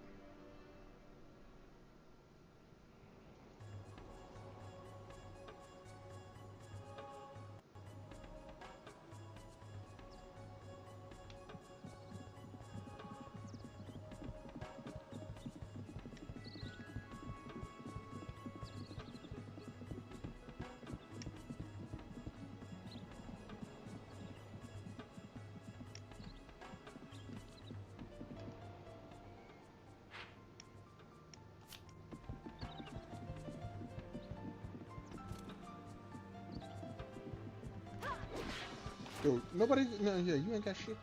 Dude, nobody, no, yeah, you ain't got shit.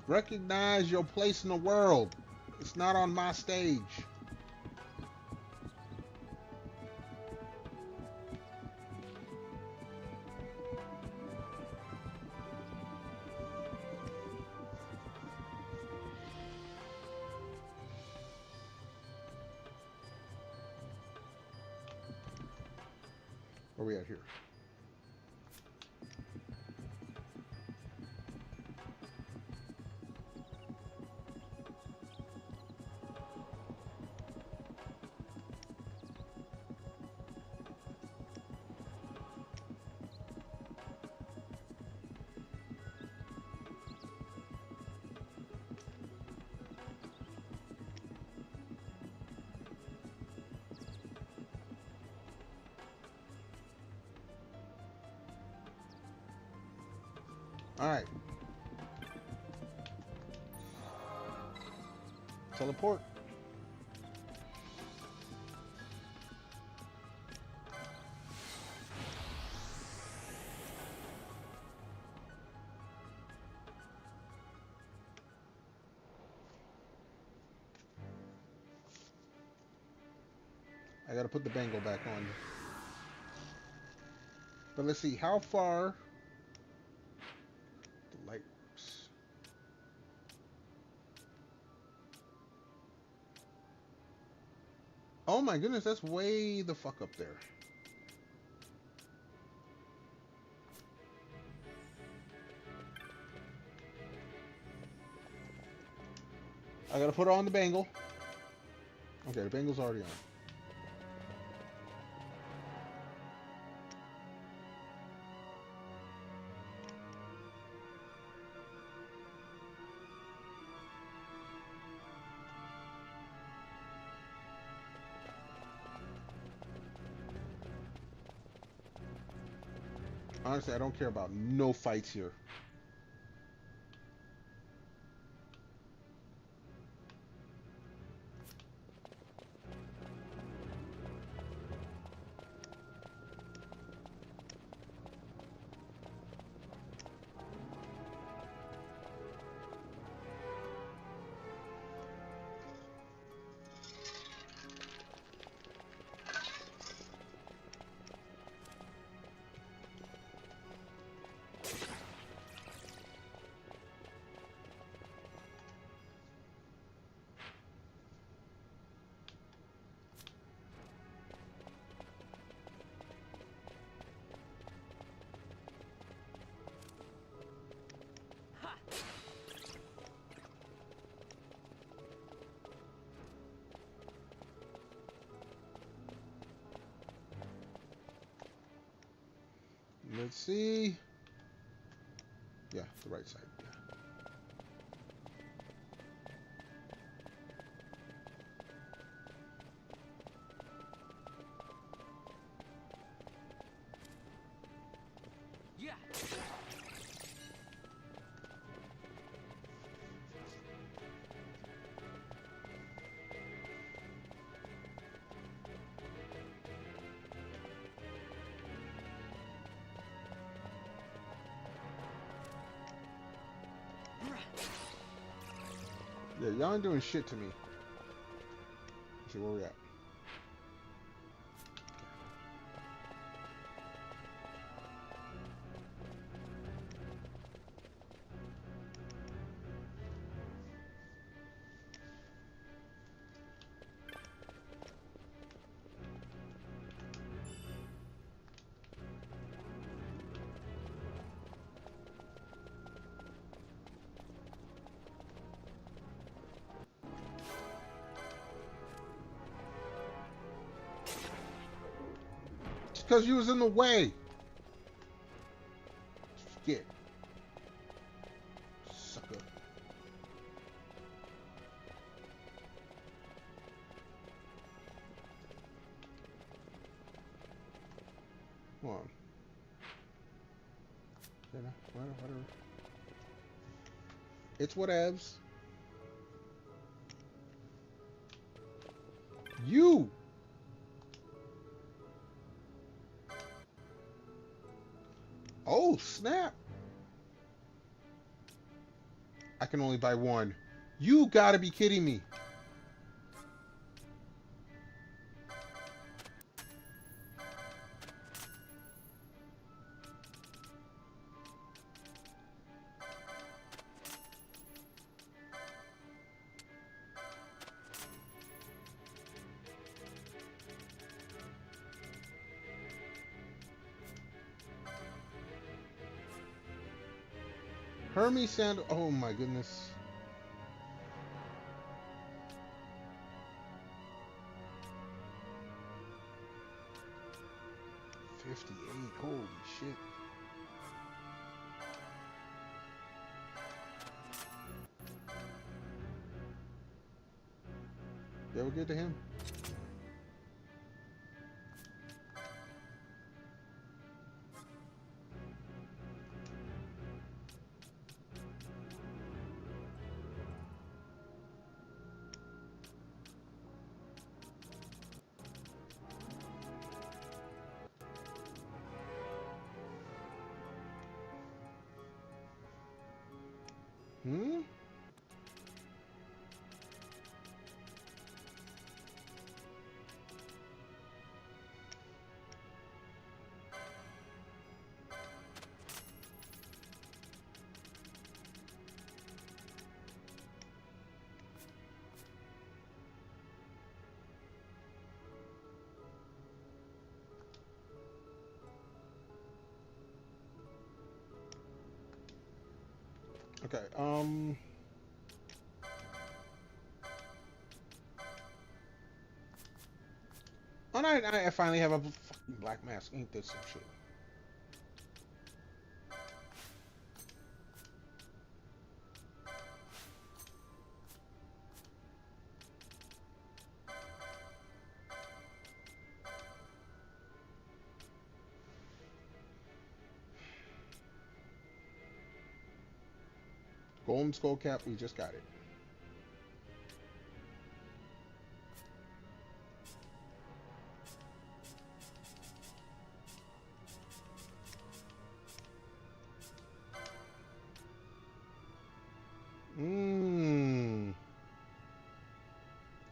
Recognize your place in the world. It's not on my stage. Where we at here? All right. Teleport. I gotta put the bangle back on. But let's see, how far the light works. Oh my goodness, that's way the fuck up there. I gotta put on the bangle. Okay, the bangle's already on. Honestly, I don't care about no fights here. Let's see. Yeah, the right side. Yeah. Yeah, y'all ain't doing shit to me. Let's see where we at. Because you was in the way. Shit. Sucker. Come on. Yeah, no, whatever. It's whatevs. You. Oh, snap. I can only buy one. You gotta be kidding me. Hermes sandal. Oh my goodness. $58. Holy shit. They were good to him. Hmm? Okay, oh, I finally have a fucking black mask. Ain't this some shit? Golden skull cap, we just got it.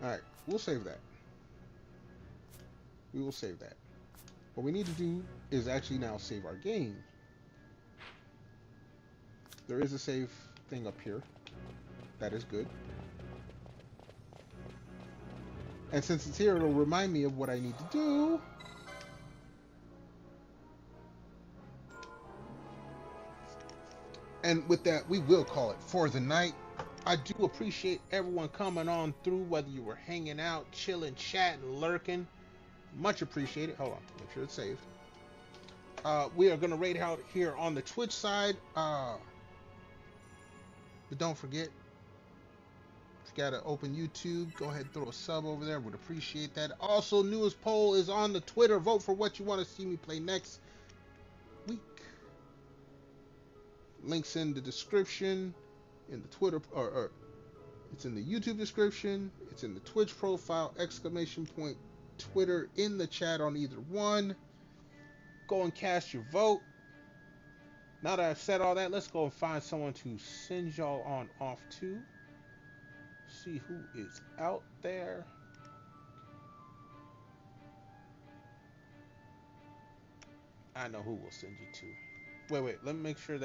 Alright, we'll save that. We will save that. What we need to do is actually now save our game. There is a save thing up here. That is good. And since it's here, it'll remind me of what I need to do. And with that, we will call it for the night. I do appreciate everyone coming on through, whether you were hanging out, chilling, chatting, lurking. Much appreciated. Hold on, make sure it's saved. We are going to raid out here on the Twitch side. But don't forget, if you got to open YouTube, go ahead and throw a sub over there. Would appreciate that. Also, newest poll is on the Twitter. Vote for what you want to see me play next week. Links in the description, in the Twitter, or it's in the YouTube description. It's in the Twitch profile, ! Twitter in the chat on either one. Go and cast your vote. Now that I've said all that, let's go and find someone to send y'all on off to. See who is out there. I know who we'll send you to. Wait, let me make sure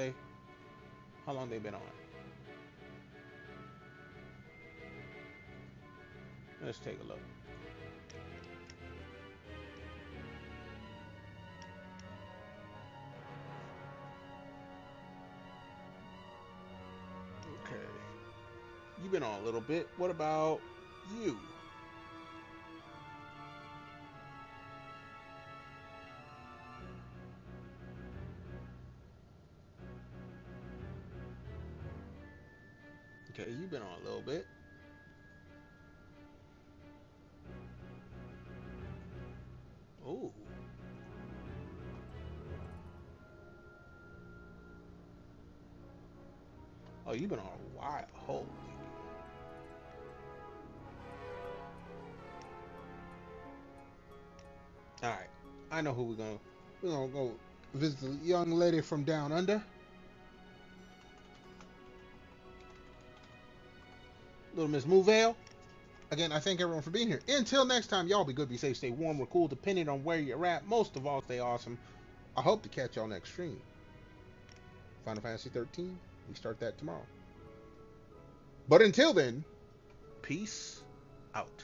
how long they've been on. Let's take a look. Okay. You've been on a little bit. What about you? Okay, you've been on a little bit. Oh. Oh, you've been on a while. Holy. Alright. I know who we're gonna go visit the young lady from down under. Little Miss Movale. Again, I thank everyone for being here. Until next time, y'all be good, be safe, stay warm, we're cool, depending on where you're at. Most of all, stay awesome. I hope to catch y'all next stream. Final Fantasy 13, we start that tomorrow. But until then, peace out.